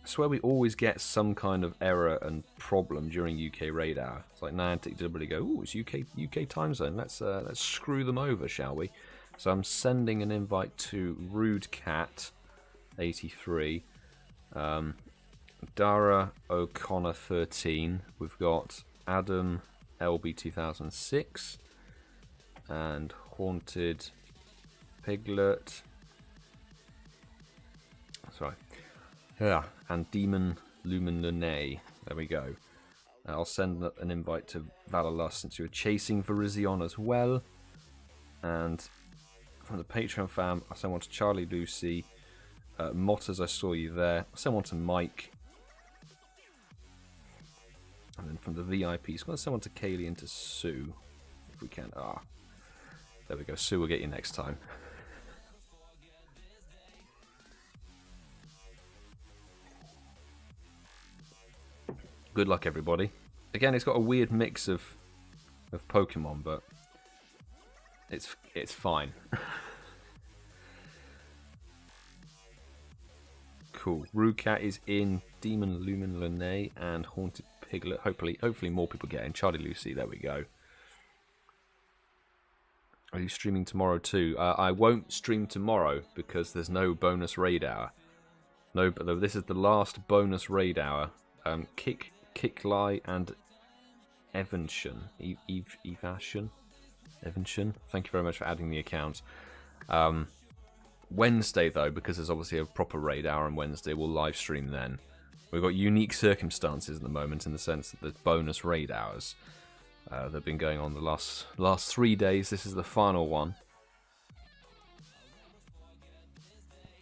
I swear we always get some kind of error and problem during UK Raid Hour. It's like Niantic deliberately go, ooh, it's UK time zone. Let's screw them over, shall we? So I'm sending an invite to RudeCat83, Dara O'Connor 13. We've got Adam LB 2006 and Haunted Piglet. Sorry. Yeah, and Demon Lumen Lunae. There we go. I'll send an invite to Valorlust since you're chasing Virizion as well. And from the Patreon fam, I send one to Charlie Lucy. Motters, I saw you there. I send one to Mike. And then from the VIPs, I'm going to send one to Kayleigh and to Sue. If we can. Ah, there we go. Sue will get you next time. Good luck, everybody. Again, it's got a weird mix of Pokemon, but it's fine. Cool. Rukat is in, Demon Lumen Lunae and Haunted Piglet. Hopefully more people get in. Charlie Lucy, there we go. Are you streaming tomorrow too? I won't stream tomorrow because there's no bonus raid hour. No, but this is the last bonus raid hour. Kickley and Evanshun. Evanshun. Thank you very much for adding the account. Wednesday, though, because there's obviously a proper raid hour on Wednesday, we'll live stream then. We've got unique circumstances at the moment in the sense that the bonus raid hours that have been going on the last 3 days. This is the final one.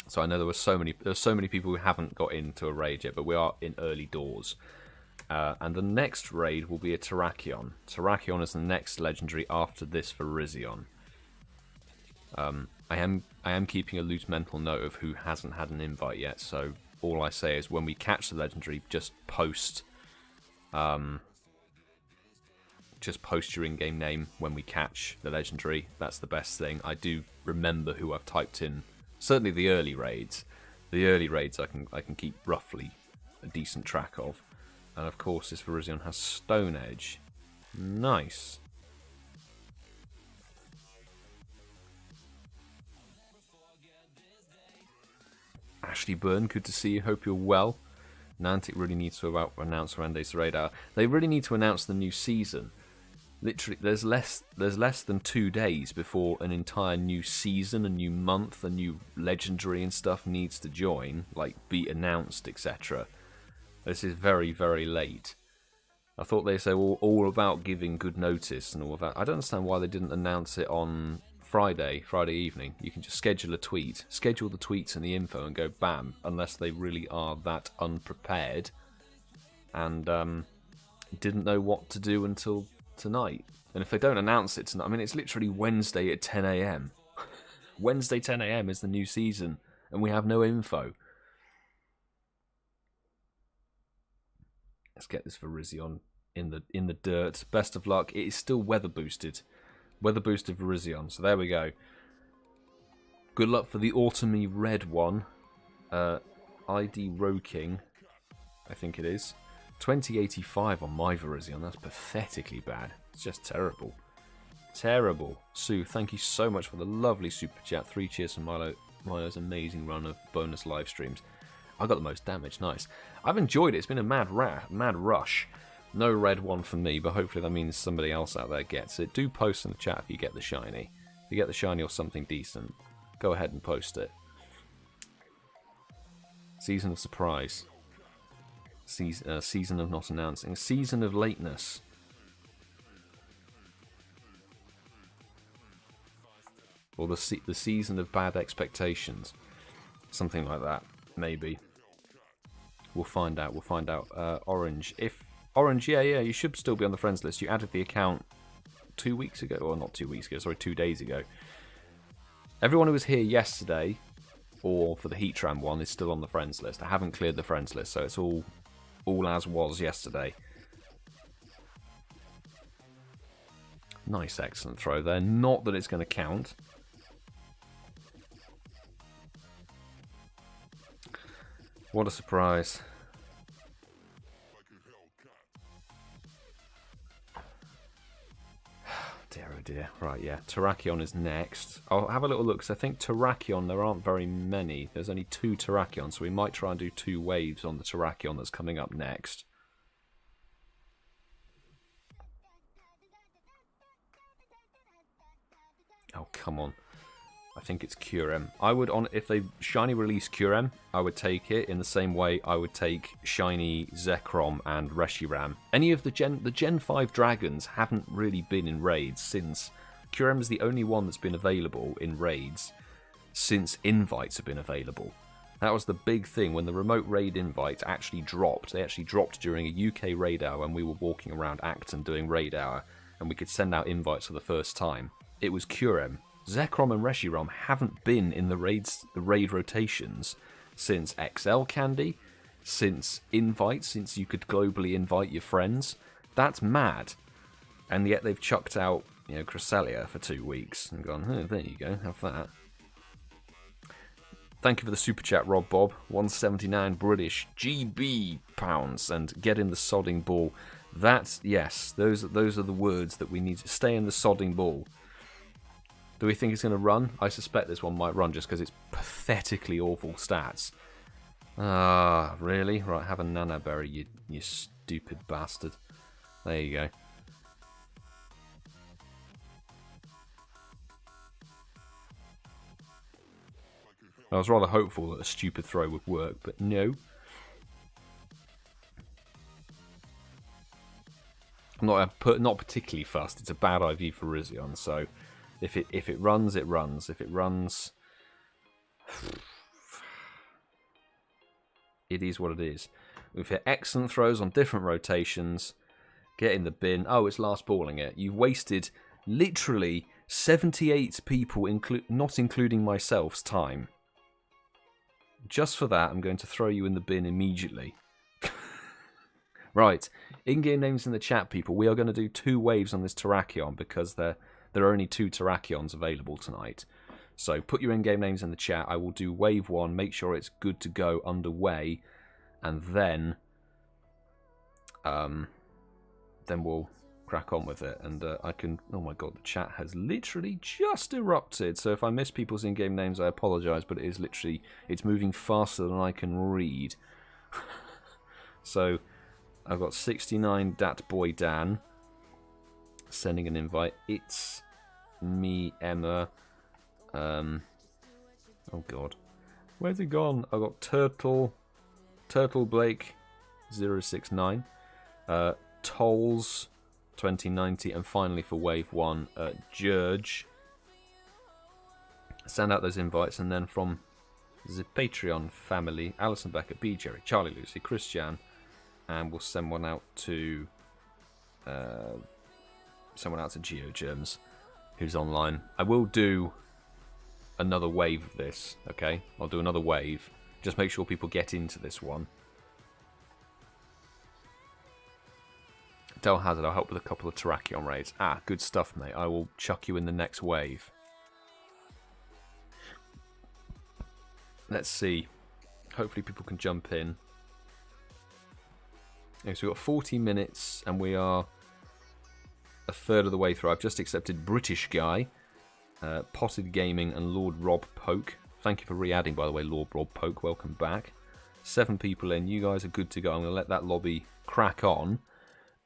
So I know there's so many people who haven't got into a raid yet, but we are in early doors. And the next raid will be a Terrakion. Terrakion is the next legendary after this for Virizion. I am keeping a loose mental note of who hasn't had an invite yet, so all I say is when we catch the legendary, just post your in-game name when we catch the legendary. That's the best thing. I do remember who I've typed in. Certainly the early raids. The early raids I can keep roughly a decent track of. And of course this Virizion has Stone Edge. Nice. Ashley Byrne, good to see you. Hope you're well. Niantic really needs to announce Randa's Radar. They really need to announce the new season. Literally, there's less than 2 days before an entire new season, a new month, a new legendary and stuff needs to join, like be announced, etc. This is very, very late. I thought they say all about giving good notice and all of that. I don't understand why they didn't announce it on Friday evening. You can just schedule a tweet, schedule the tweets and the info and go bam, unless they really are that unprepared and didn't know what to do until tonight. And if they don't announce it tonight, I mean, it's literally Wednesday at 10 AM. Wednesday 10 AM is the new season, and we have no info. Let's get this Virizion in the dirt. Best of luck. It is still weather boosted. Weather boosted Virizion. So there we go. Good luck for the autumny red one. ID Roking, I think it is. 2085 on my Virizion. That's pathetically bad. It's just terrible. Terrible. Sue, thank you so much for the lovely super chat. 3 cheers for Milo's amazing run of bonus live streams. I got the most damage. Nice. I've enjoyed it. It's been a mad rush. No red one for me, but hopefully that means somebody else out there gets it. Do post in the chat if you get the shiny. If you get the shiny or something decent, go ahead and post it. Season of surprise. Season of not announcing. Season of lateness. or the season of bad expectations, something like that, maybe. We'll find out. We'll find out. Orange, yeah, you should still be on the friends list. You added the account 2 weeks ago, or not 2 weeks ago, sorry, 2 days ago. Everyone who was here yesterday, or for the Heatran one, is still on the friends list. I haven't cleared the friends list, so it's all as was yesterday. Nice, excellent throw there. Not that it's going to count. What a surprise. Dear, oh dear. Right, yeah. Terrakion is next. I'll have a little look, because I think Terrakion, there aren't very many. There's only 2 Terrakions, so we might try and do 2 waves on the Terrakion that's coming up next. Oh, come on. I think it's Curem. I would, if they shiny release Curem, I would take it in the same way I would take shiny Zekrom and Reshiram. Any of the Gen 5 dragons haven't really been in raids since Curem is the only one that's been available in raids since invites have been available. That was the big thing when the remote raid invites actually dropped. They actually dropped during a UK raid hour when we were walking around Acton doing raid hour and we could send out invites for the first time. It was Curem. Zekrom and Reshiram haven't been in the raid rotations since XL Candy, since invites, since you could globally invite your friends. That's mad. And yet they've chucked out, you know, Cresselia for 2 weeks and gone, oh, there you go, have that. Thank you for the super chat, Rob Bob. 179 British GB pounds and get in the sodding ball. That's, yes, those are the words that we need to stay in the sodding ball. Do we think it's going to run? I suspect this one might run just because it's pathetically awful stats. Ah, really? Right, have a Nana Berry, you stupid bastard. There you go. I was rather hopeful that a stupid throw would work, but no. I'm not particularly fussed. It's a bad IV for Virizion, so if it runs, it runs. If it runs, it is what it is. We've hit excellent throws on different rotations. Get in the bin. Oh, it's last balling it. You've wasted literally 78 people, not including myself's time. Just for that, I'm going to throw you in the bin immediately. Right, in-game names in the chat, people. We are going to do 2 waves on this Terrakion because there are only 2 Terrakions available tonight. So put your in-game names in the chat. I will do wave 1, make sure it's good to go underway, and then we'll crack on with it. And I can... Oh my god, the chat has literally just erupted. So if I miss people's in-game names, I apologise, but it is literally... It's moving faster than I can read. So I've got 69 Dat Boy Dan sending an invite. It's me, Emma. Oh god, where's it gone? I've got Turtle Blake 069, Tolls 2090, and finally for wave 1, George. Send out those invites, and then from the Patreon family, Alison Becker, BGerry, Charlie Lucy, ChrisJahn, and we'll send one out to GeoGerms, who's online. I will do another wave of this, okay? I'll do another wave. Just make sure people get into this one. DellHazard, I'll help with a couple of Terrakion raids. Ah, good stuff, mate. I will chuck you in the next wave. Let's see. Hopefully people can jump in. Okay, so we've got 40 minutes, and we are a third of the way through. I've just accepted British Guy, Potted Gaming, and Lord Rob Poke. Thank you for re-adding, by the way, Lord Rob Poke. Welcome back. 7 people in. You guys are good to go. I'm going to let that lobby crack on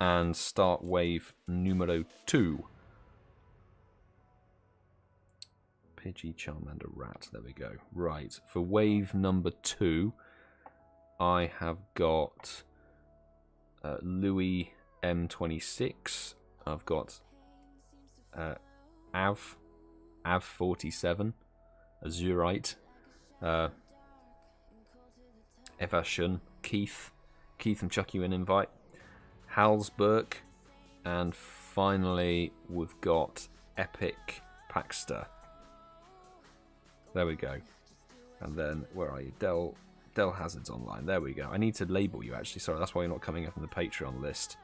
and start wave numero 2. Pidgey, Charmander, Rat. There we go. Right. For wave number 2, I have got Louis M26. I've got Av Av47, Azurite, Evashun, Keith, and chuck you an invite, Halsberg, and finally we've got Epic Paxter. There we go. And then, where are you? DellHazard's online. There we go. I need to label you, actually. Sorry, that's why you're not coming up on the Patreon list.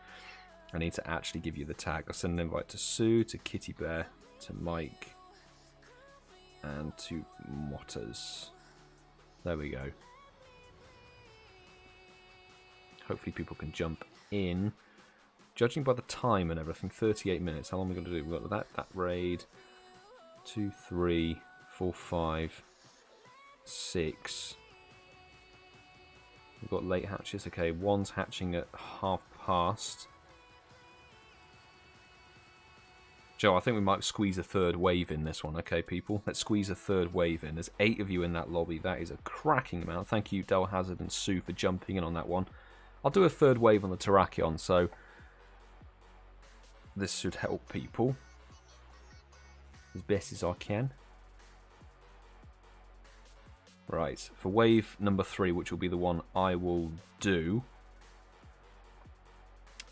I need to actually give you the tag. I'll send an invite to Sue, to KittieBear, to Mike, and to Motters. There we go. Hopefully people can jump in. Judging by the time and everything, 38 minutes. How long are we going to do? We've got that raid. 2, 3, 4, 5, 6. We've got late hatches. Okay, one's hatching at past. Joe, I think we might squeeze a third wave in this one. Okay, people, let's squeeze a third wave in. There's 8 of you in that lobby. That is a cracking amount. Thank you, DellHazard and Sue, for jumping in on that one. I'll do a third wave on the Terrakion, so this should help people as best as I can. Right, for wave number 3, which will be the one I will do,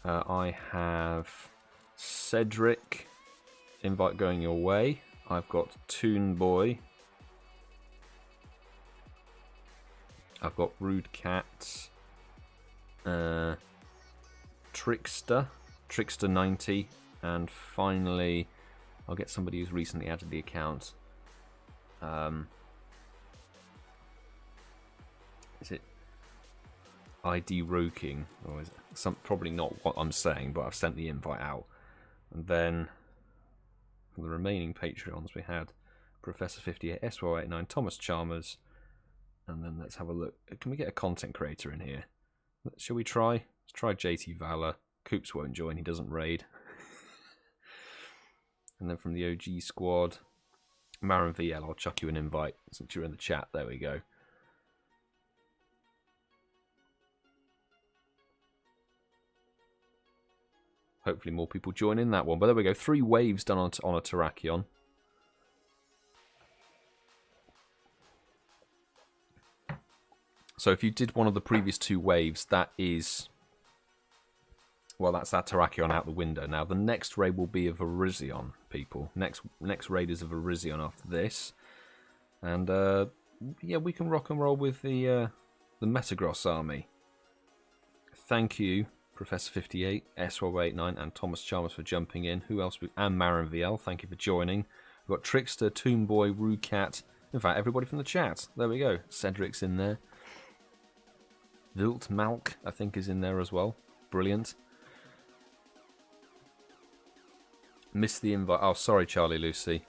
I have Cedric, invite going your way. I've got Toon Boy. I've got Rude Cat. Trickster 90, and finally I'll get somebody who's recently added the account. Is it ID Roking, or is it probably not what I'm saying, but I've sent the invite out. And then for the remaining Patreons we had Professor 58, SY89, ThomasChalmers, and then let's have a look. Can we get a content creator in here? Shall we try? Let's try JT Valor. Coops won't join, he doesn't raid. And then from the OG squad, Marin VL, I'll chuck you an invite since you're in the chat. There we go. Hopefully more people join in that one. But there we go, 3 waves done on a Terrakion. So if you did one of the previous 2 waves, that is, well, that's that Terrakion out the window. Now the next raid will be a Virizion, people. Next raid is a Virizion after this, and yeah, we can rock and roll with the Metagross army. Thank you, Professor 58, SY89, and ThomasChalmers for jumping in. Who else? And Marin VL, thank you for joining. We've got Trickster, Toonboy, Rucat. In fact, everybody from the chat. There we go. Cedric's in there. Vilt Malk, I think, is in there as well. Brilliant. Missed the invite. Oh, sorry, Charlie Lucy.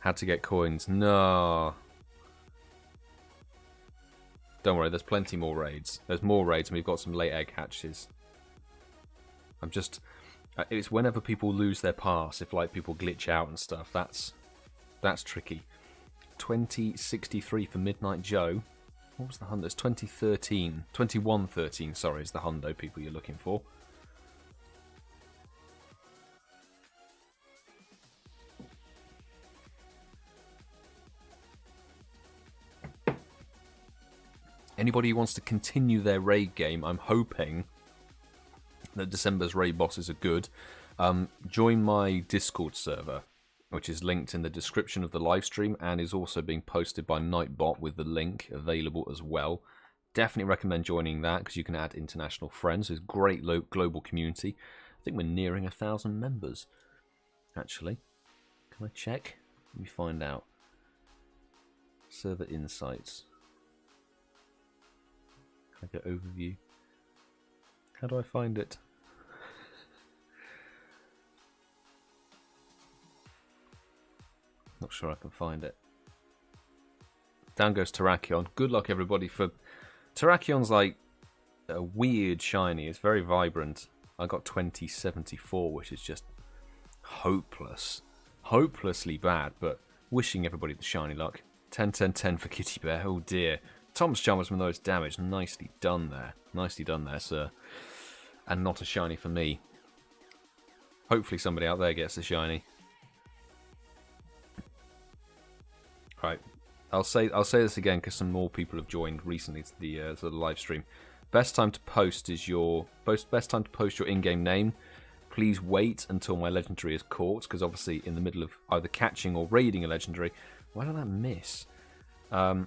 Had to get coins. No. Don't worry, there's plenty more raids. There's more raids, and we've got some late egg hatches. I'm just... it's whenever people lose their pass, if like people glitch out and stuff. That's tricky. 2063 for Midnight Joe. What was the hundo? It's 2013. 2113, sorry, is the hundo people you're looking for. Anybody who wants to continue their raid game, I'm hoping that December's raid bosses are good. Join my Discord server, which is linked in the description of the live stream and is also being posted by Nightbot with the link available as well. Definitely recommend joining that because you can add international friends. There's a great global community. I think we're nearing 1,000 members, actually. Can I check? Let me find out. Server insights. Can I get overview? How do I find it? Not sure I can find it. Down goes Terrakion. Good luck, everybody. For Terrakion's like a weird shiny. It's very vibrant. I got 2074, which is just hopeless. Hopelessly bad, but wishing everybody the shiny luck. 10, 10, 10 for KittieBear. Oh dear. ThomasChalmers with those damage. Nicely done there. Nicely done there, sir. And not a shiny for me. Hopefully somebody out there gets a shiny. Right. I'll say this again because some more people have joined recently to the live stream. Best time to post is your best time to post your in-game name. Please wait until my legendary is caught, because obviously in the middle of either catching or raiding a legendary. Why did I miss? While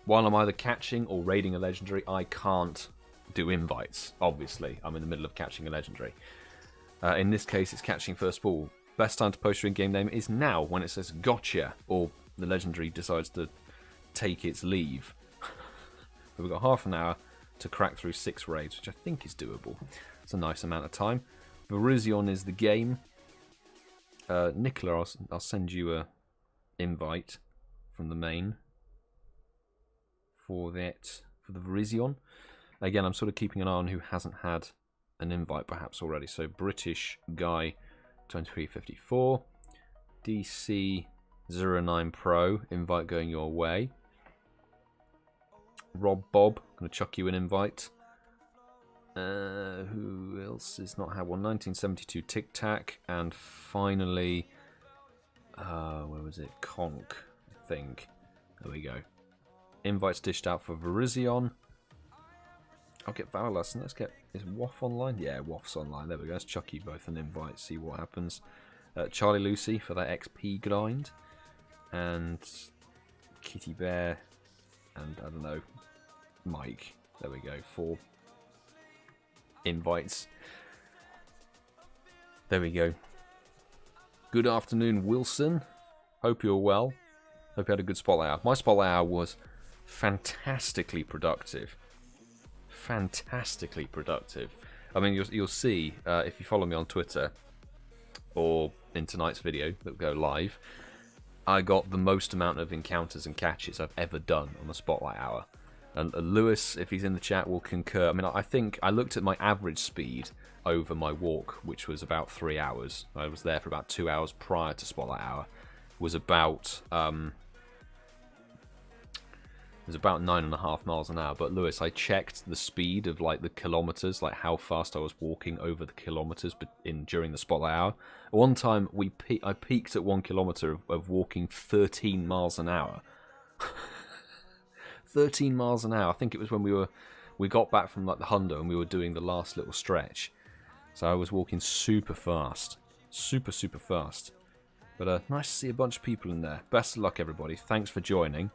I'm either catching or raiding a legendary, I can't do invites. Obviously, I'm in the middle of catching a legendary. In this case, it's catching first of all. Best time to post your in-game name is now, when it says gotcha, or the legendary decides to take its leave. We've got half an hour to crack through 6 raids, which I think is doable. It's a nice amount of time. Virizon is the game. Nicola, I'll send you a invite from the main for the Virizon. Again, I'm sort of keeping an eye on who hasn't had an invite perhaps already. So British Guy 2354, DC09 Pro, invite going your way. Rob Bob, gonna chuck you an invite. Who else has not had one? 1972 Tic Tac, and finally, where was it? Conk, I think. There we go. Invites dished out for Virizon. I'll get Valalas, and let's get, is Waff online? Yeah, Waff's online. There we go. Let's chuck you both an invite, see what happens. Charlie Lucy for that XP grind, and KittieBear, and I don't know, Mike. There we go. 4 invites. There we go. Good afternoon, Wilson. Hope you're well. Hope you had a good spotlight hour. My spotlight hour was fantastically productive. Fantastically productive. I mean, you'll see if you follow me on Twitter or in tonight's video that will go live, I got the most amount of encounters and catches I've ever done on the spotlight hour. And Lewis, if he's in the chat, will concur. I mean, I think I looked at my average speed over my walk, which was about 3 hours. I was there for about 2 hours prior to Spotlight Hour. Was about 9.5 miles an hour. But Lewis, I checked the speed of like the kilometers, like how fast I was walking over the kilometers during the Spotlight Hour. One time I peaked at 1 kilometer of walking 13 miles an hour. 13 miles an hour. I think it was when we got back from like the Hundo and we were doing the last little stretch. So I was walking super fast. Super fast. But nice to see a bunch of people in there. Best of luck, everybody. Thanks for joining.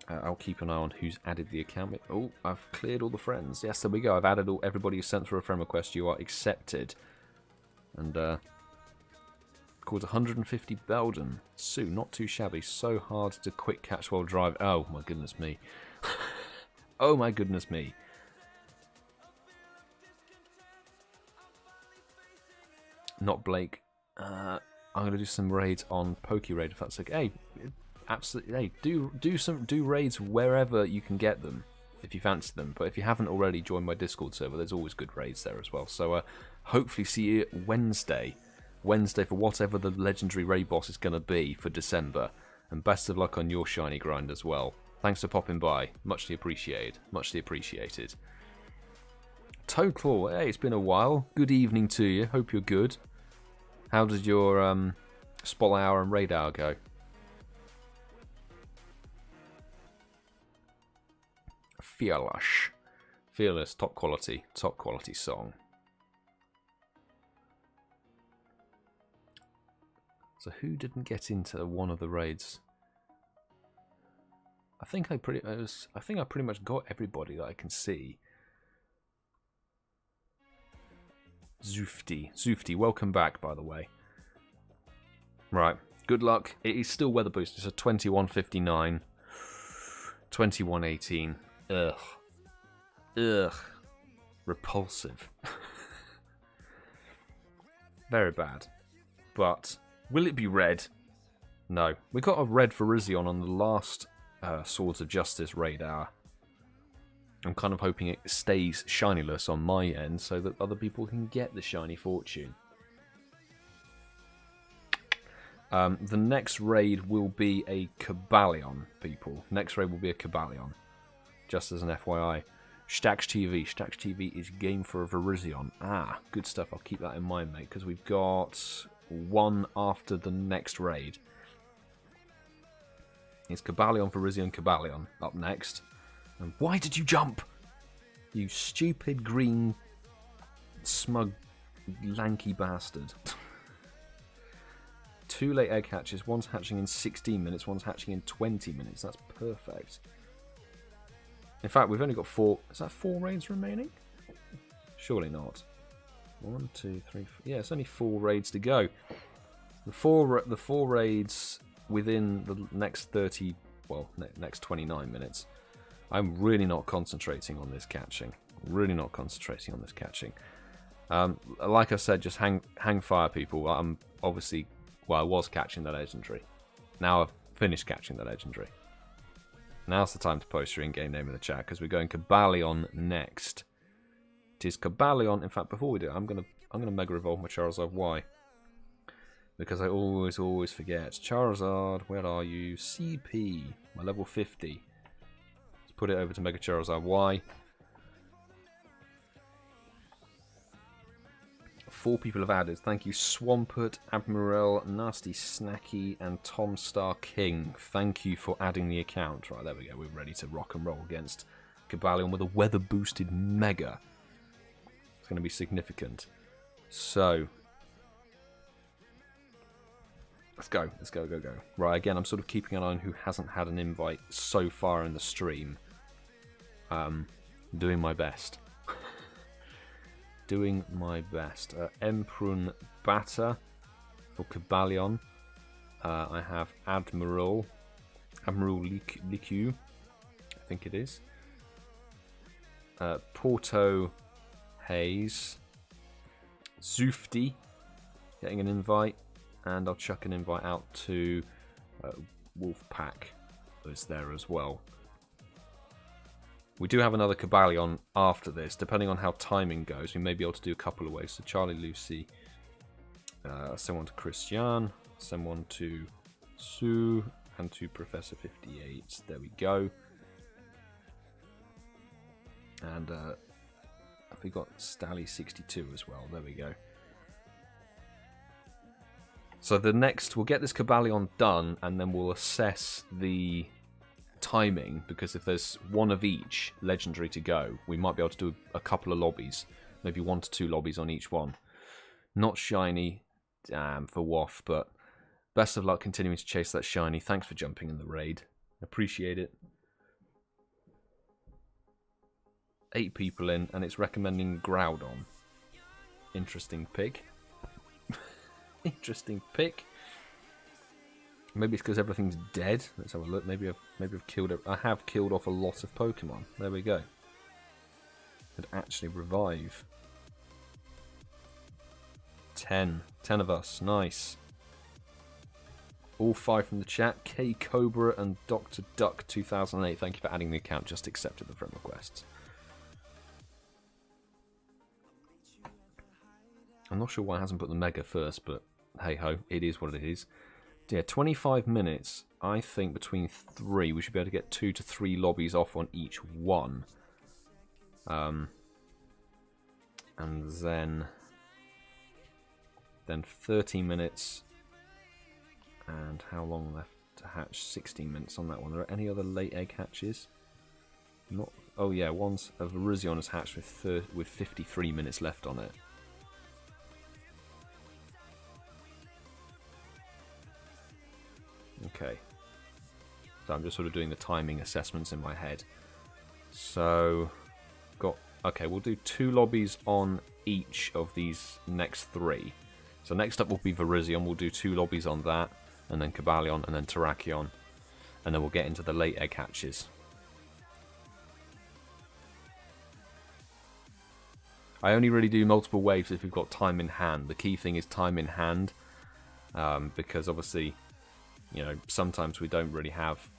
I'll keep an eye on who's added the account. Oh, I've cleared all the friends. Yes, there we go. I've added everybody who sent through a friend request. You are accepted. And called 150 Beldum. Sue, not too shabby. So hard to quick catch while driving. Oh my goodness me. Oh my goodness me. Not Blake. I'm gonna do some raids on PokeRaid if that's okay. Hey, absolutely. Hey, do raids wherever you can get them if you fancy them. But if you haven't already joined my Discord server, there's always good raids there as well. So hopefully see you Wednesday for whatever the legendary raid boss is going to be for December. And best of luck on your shiny grind as well. Thanks for popping by. Muchly appreciated. Muchly appreciated. Toadclaw, hey, it's been a while. Good evening to you. Hope you're good. How did your Spotlight Hour and Raid Hour go? Fearless, top quality song. So who didn't get into one of the raids? I think I pretty much got everybody that I can see. Zoofty, welcome back, by the way. Right, good luck. It is still weather boost. It's a 2159, 2118. Ugh, repulsive. Very bad. But will it be red? No. We got a red Virizon on the last Swords of Justice raid hour. I'm kind of hoping it stays shinyless on my end so that other people can get the shiny fortune. The next raid will be a Cobalion, people. Next raid will be a Cobalion. Just as an FYI. Stax TV is game for a Virizon. Ah, good stuff. I'll keep that in mind, mate, because we've got one after the next raid. is Cobalion Virizon Cobalion up next. And why did you jump? You stupid green smug lanky bastard. 2 late egg hatches, one's hatching in 16 minutes, one's hatching in 20 minutes. That's perfect. In fact, we've only got 4. Is that 4 raids remaining? Surely not. 1, 2, 3, 4. Yeah, it's only 4 raids to go. The four raids within the next 30, well, next 29 minutes. I'm really not concentrating on this catching. Really not concentrating on this catching. Like I said, just hang fire, people. I'm obviously, well, I was catching the legendary. Now I've finished catching the legendary. Now's the time to post your in-game name in the chat because we're going Cobalion next. It is Cobalion. In fact, before we do it, I'm gonna Mega Evolve my Charizard Y because I always forget. Charizard, where are you? CP, my level 50. Let's put it over to Mega Charizard Y. 4 people have added. Thank you, Swampert, Admiral, Nasty Snacky, and Tom Star King. Thank you for adding the account. Right, there we go. We're ready to rock and roll against Cobalion with a weather-boosted Mega. It's going to be significant. So, let's go. Let's go. Right, again, I'm sort of keeping an eye on who hasn't had an invite so far in the stream. Doing my best. Doing my best. Emprun Bata for Cobalion. I have Admiral Liku, I think it is. Porto Hayes. Zufti getting an invite, and I'll chuck an invite out to Wolfpack, who's there as well. We do have another Cobalion after this. Depending on how timing goes, we may be able to do a couple of ways. So Charlie Lucy, send one to ChrisJahn, send one to Sue, and to Professor 58. There we go. And we got Stally 62 as well. There we go. So the next, we'll get this Cobalion done, and then we'll assess the timing, because if there's one of each legendary to go, we might be able to do a couple of lobbies, maybe 1 to 2 lobbies on each one. Not shiny, damn, for Waff, but best of luck continuing to chase that shiny. Thanks for jumping in the raid, appreciate it. 8 people in, and it's recommending Groudon. Interesting pick. Interesting pick. Maybe it's because everything's dead. Let's have a look. Maybe I've killed it. I have killed off a lot of Pokemon. There we go. Could actually revive. 10 of us. Nice. All 5 from the chat. K Cobra and Dr. Duck 2008. Thank you for adding the account. Just accepted the friend requests. I'm not sure why it hasn't put the Mega first, but hey ho, it is what it is. Yeah, 25 minutes. I think between 3, we should be able to get 2 to 3 lobbies off on each one. And then 30 minutes. And how long left to hatch? 16 minutes on that one. Are there any other late egg hatches? Not. Oh yeah, one's a Virizion has hatched with 53 minutes left on it. Okay, so I'm just sort of doing the timing assessments in my head. So, okay, we'll do 2 lobbies on each of these next 3. So next up will be Virizion, we'll do 2 lobbies on that, and then Cobalion, and then Terrakion, and then we'll get into the late egg hatches. I only really do multiple waves if we've got time in hand. The key thing is time in hand, because obviously, you know, sometimes we don't really have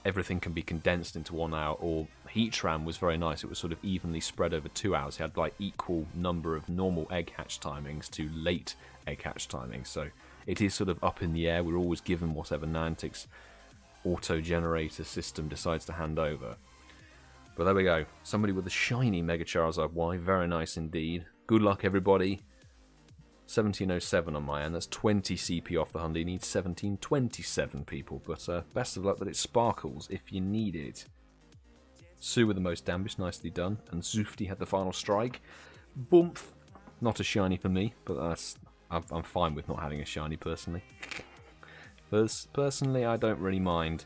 everything can be condensed into 1 hour. Or Heatran was very nice. It was sort of evenly spread over 2 hours. It had like equal number of normal egg hatch timings to late egg hatch timings. So it is sort of up in the air. We're always given whatever Niantic's auto-generator system decides to hand over. But there we go. Somebody with a shiny Mega Charizard Y. Very nice indeed. Good luck, everybody. 1707 on my end. That's 20 CP off the Hyundai. You need 1727 people. But best of luck that it sparkles if you need it. Sue with the most damage. Nicely done. And Zoofty had the final strike. Boomf. Not a shiny for me, but I'm fine with not having a shiny personally. Personally, I don't really mind.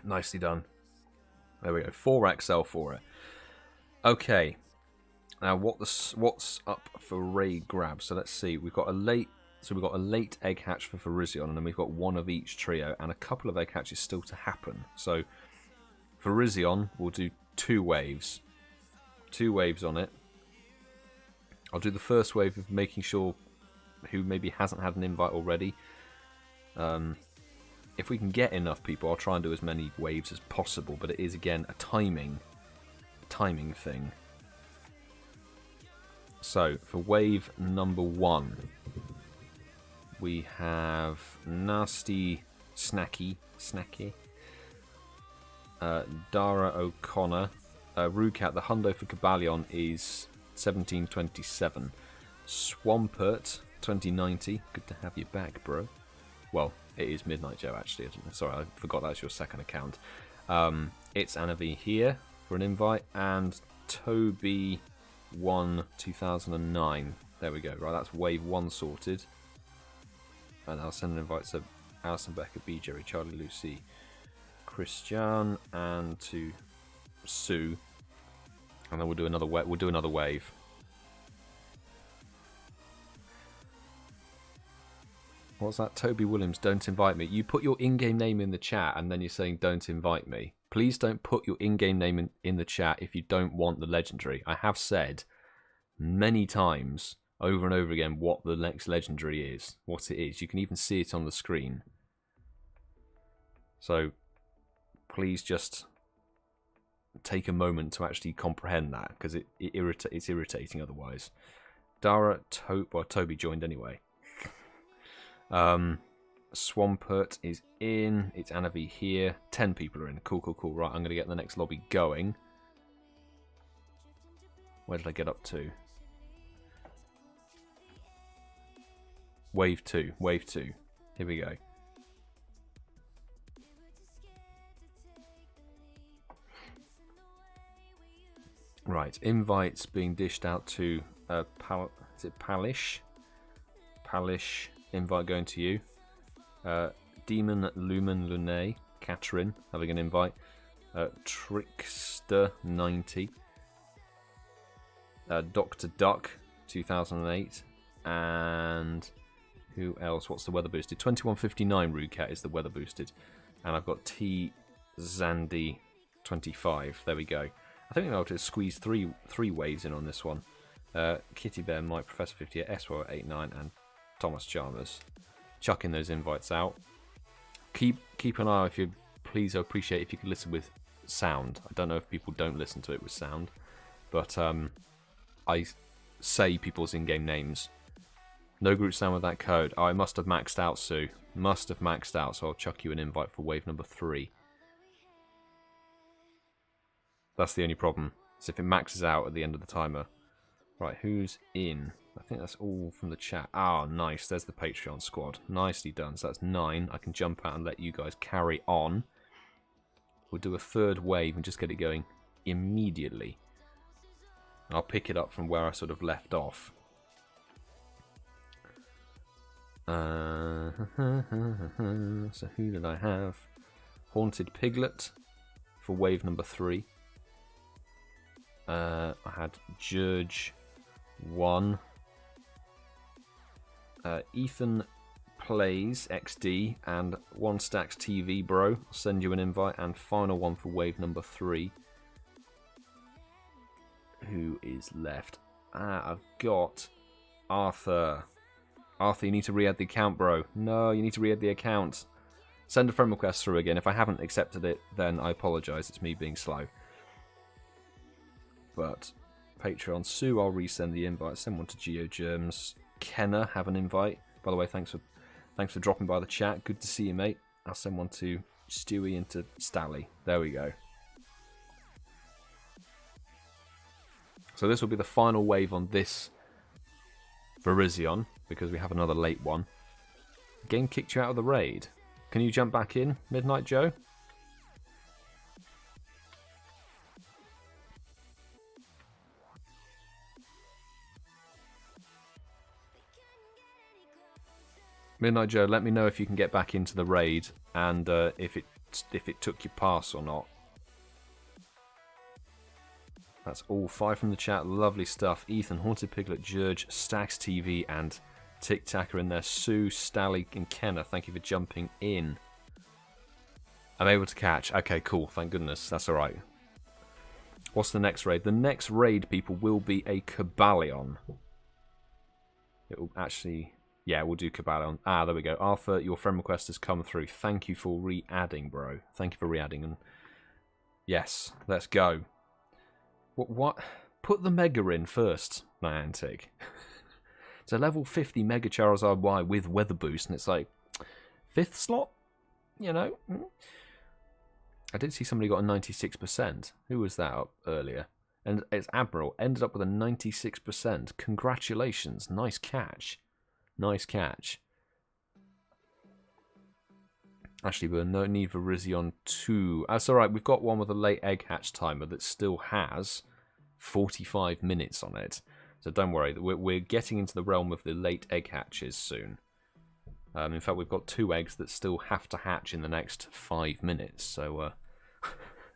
Nicely done. There we go. 4XL for it. Okay. Now what's up for raid grab? So let's see. We've got a late egg hatch for Virizion, and then we've got one of each trio, and a couple of egg hatches still to happen. So Virizion, we'll do 2 waves. 2 waves on it. I'll do the first wave of making sure who maybe hasn't had an invite already. If we can get enough people, I'll try and do as many waves as possible, but it is, again, a timing thing. So, for wave number 1, we have Nasty Snacky, Dara O'Connor, Rukat. The hundo for Cobalion is 1727. Swampert 2090. Good to have you back, bro. Well, it is Midnight Joe, actually. Sorry, I forgot that's your second account. It's Anavi here for an invite, and Toby1 2009. There we go. Right, that's wave 1 sorted. And I'll send an invite to Alison, Becca, BGerry, Charlie, Lucy, ChrisJahn, and to Sue. And then we'll do another wave. What's that? Toby Williams, don't invite me. You put your in-game name in the chat and then you're saying don't invite me. Please don't put your in-game name in the chat if you don't want the legendary. I have said many times, over and over again, what the next legendary is. What it is. You can even see it on the screen. So, please just take a moment to actually comprehend that, because it's irritating otherwise. Toby joined anyway. Swampert is in. It's Anavi here. 10 people are in. Cool. Right, I'm going to get the next lobby going. Where did I get up to? Wave 2. Here we go. Right, invites being dished out to is it Palish? Palish, invite going to you. Demon Lumen Lune, Catherine, having an invite. Trickster 90. Dr. Duck 2008. And who else? What's the weather boosted? 2159 Rukat is the weather boosted. And I've got T Zandy 25. There we go. I think I'll just squeeze three waves in on this one. KittieBear, Mike, Professor 58, SY89, and ThomasChalmers. Chucking those invites out. Keep an eye if you please. I appreciate if you could listen with sound. I don't know if people don't listen to it with sound, but I say people's in-game names. No group sound with that code. Oh, I must have maxed out, Sue. Must have maxed out, so I'll chuck you an invite for wave number 3. That's the only problem. So if it maxes out at the end of the timer. Right, who's in? I think that's all from the chat. Ah, nice. There's the Patreon squad. Nicely done. So that's 9. I can jump out and let you guys carry on. We'll do a third wave and just get it going immediately. I'll pick it up from where I sort of left off. So who did I have? Haunted Piglet for wave number 3. I had Jurge 1. Ethan Plays XD and One Stacks TV, bro. I'll send you an invite. And final one for wave number 3. Who is left? I've got Arthur. Arthur, you need to re-add the account, bro. No, you need to re-add the account. Send a friend request through again. If I haven't accepted it, then I apologise. It's me being slow. But Patreon, Sue, I'll resend the invite. Send one to GeoGerms. Kenner, have an invite. By the way, thanks for dropping by the chat. Good to see you, mate. I'll send one to Stewie and to Stally. There we go. So this will be the final wave on this Virizion, because we have another late one. The game kicked you out of the raid. Can you jump back in, Midnight Joe? Midnight Joe, let me know if you can get back into the raid and if it took your pass or not. That's all 5 from the chat. Lovely stuff. Ethan, Haunted Piglet, George, Stacks TV, and Tic Tac are in there. Sue, Stally, and Kenna, thank you for jumping in. I'm able to catch. Okay, cool. Thank goodness. That's alright. What's the next raid? The next raid, people, will be a Cobalion. It will actually... Yeah, we'll do Cobalion. Ah, there we go. Arthur, your friend request has come through. Thank you for re-adding, bro. Thank you for re-adding. And yes, let's go. What? Put the Mega in first, Niantic. It's a level 50 Mega Charizard Y with Weather Boost, and it's like, 5th slot? You know? I did see somebody got a 96%. Who was that up earlier? And it's Admiral. Ended up with a 96%. Congratulations. Nice catch. Nice catch. Actually, we'll no need for Virizion 2. That's alright, we've got one with a late egg hatch timer that still has 45 minutes on it. So don't worry, we're getting into the realm of the late egg hatches soon. In fact, we've got 2 eggs that still have to hatch in the next 5 minutes. So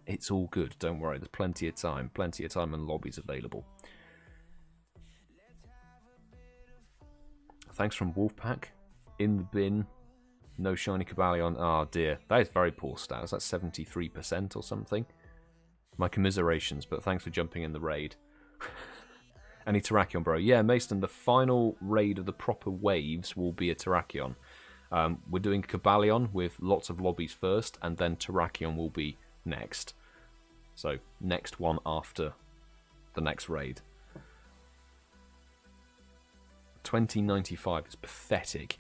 it's all good, don't worry, there's plenty of time. Plenty of time and lobbies available. Thanks from Wolfpack. In the bin. No Shiny Cobalion. Oh dear. That is very poor stats. That's 73% or something. My commiserations, but thanks for jumping in the raid. Any Terrakion, bro? Yeah, Mason, the final raid of the proper waves will be a Terrakion. We're doing Cobalion with lots of lobbies first, and then Terrakion will be next. So, next one after the next raid. 2095 is pathetic.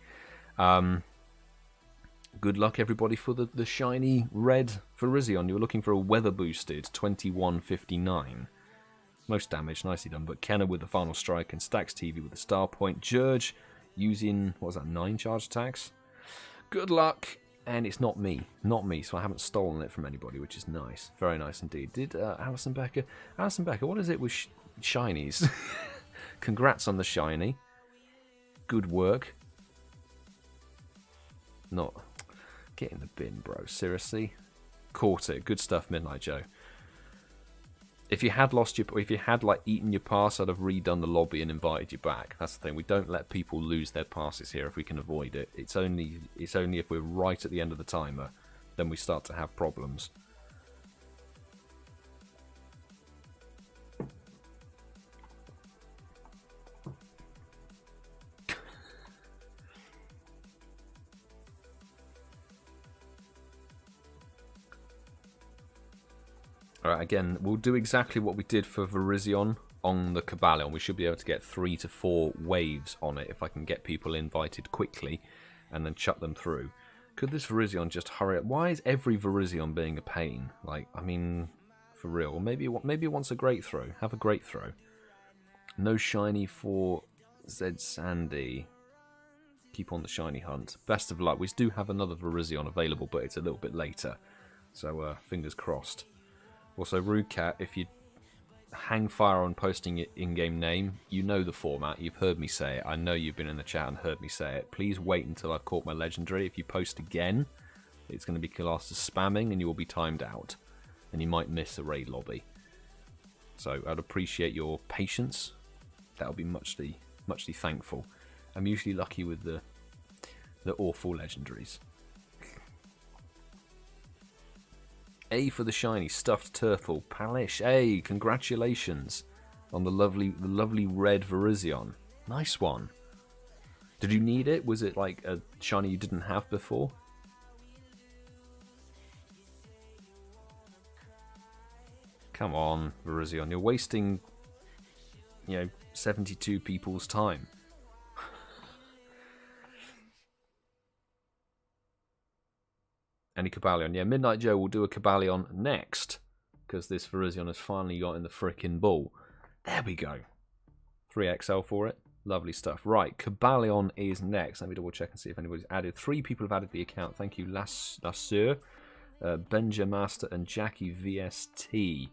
Good luck, everybody, for the shiny red Virizion. You were looking for a weather boosted 2159. Most damage, nicely done. But Kenna with the final strike and Stacks TV with the star point. George using, what was that, 9 charge attacks? Good luck. And it's not me. Not me, so I haven't stolen it from anybody, which is nice. Very nice indeed. Did Alison Becker... Alison Becker, what is it with shinies? Congrats on the shiny. Good work. Not... Get in the bin, bro. Seriously? Caught it. Good stuff, Midnight Joe. If you had lost your... If you had, like, eaten your pass, I'd have redone the lobby and invited you back. That's the thing. We don't let people lose their passes here if we can avoid it. It's only if we're right at the end of the timer, then we start to have problems. Alright, again, we'll do exactly what we did for Virizion on the Cobalion. We should be able to get 3 to 4 waves on it if I can get people invited quickly and then chuck them through. Could this Virizion just hurry up? Why is every Virizion being a pain? Like, I mean, for real. Maybe it wants a great throw. Have a great throw. No shiny for Zed Sandy. Keep on the shiny hunt. Best of luck. We do have another Virizion available, but it's a little bit later. So, fingers crossed. Also, Rude Cat, if you hang fire on posting your in-game name, you know the format. You've heard me say it. I know you've been in the chat and heard me say it. Please wait until I've caught my legendary. If you post again, it's going to be classed as spamming and you will be timed out. And you might miss a raid lobby. So I'd appreciate your patience. That would be muchly thankful. I'm usually lucky with the awful legendaries. A for the shiny stuffed turtle, Palish. A, congratulations on the lovely red Virizion. Nice one. Did you need it? Was it like a shiny you didn't have before? Come on, Virizion, you're wasting, 72 people's time. Any Cobalion? Yeah, Midnight Joe will do a Cobalion next, because this Virizion has finally got in the frickin' ball. There we go. 3XL for it. Lovely stuff. Right, Cobalion is next. Let me double check and see if anybody's added. 3 people have added the account. Thank you, Lasseur, Benjamaster, and Jackie VST.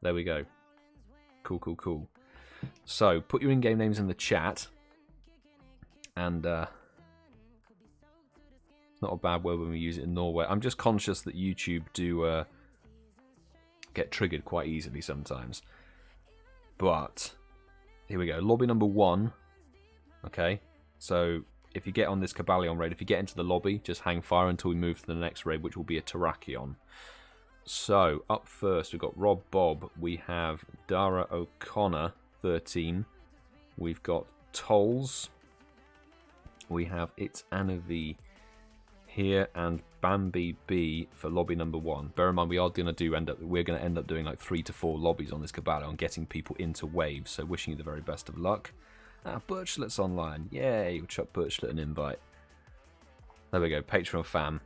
There we go. Cool, cool, cool. So, put your in-game names in the chat. And, it's not a bad word when we use it in Norway. I'm just conscious that YouTube do get triggered quite easily sometimes. But here we go. Lobby number 1. Okay. So if you get on this Cobalion raid, if you get into the lobby, just hang fire until we move to the next raid, which will be a Terrakion. So up first, we've got Rob Bob. We have Dara O'Connor, 13. We've got Tolls. We have It's Anavi here and Bambi B for lobby number 1. Bear in mind, we're going to end up doing like 3 to 4 lobbies on this Cobalion, getting people into waves. So wishing you the very best of luck. Birchlet's online. Yay, we'll chuck Birchlet an invite. There we go, Patreon fam.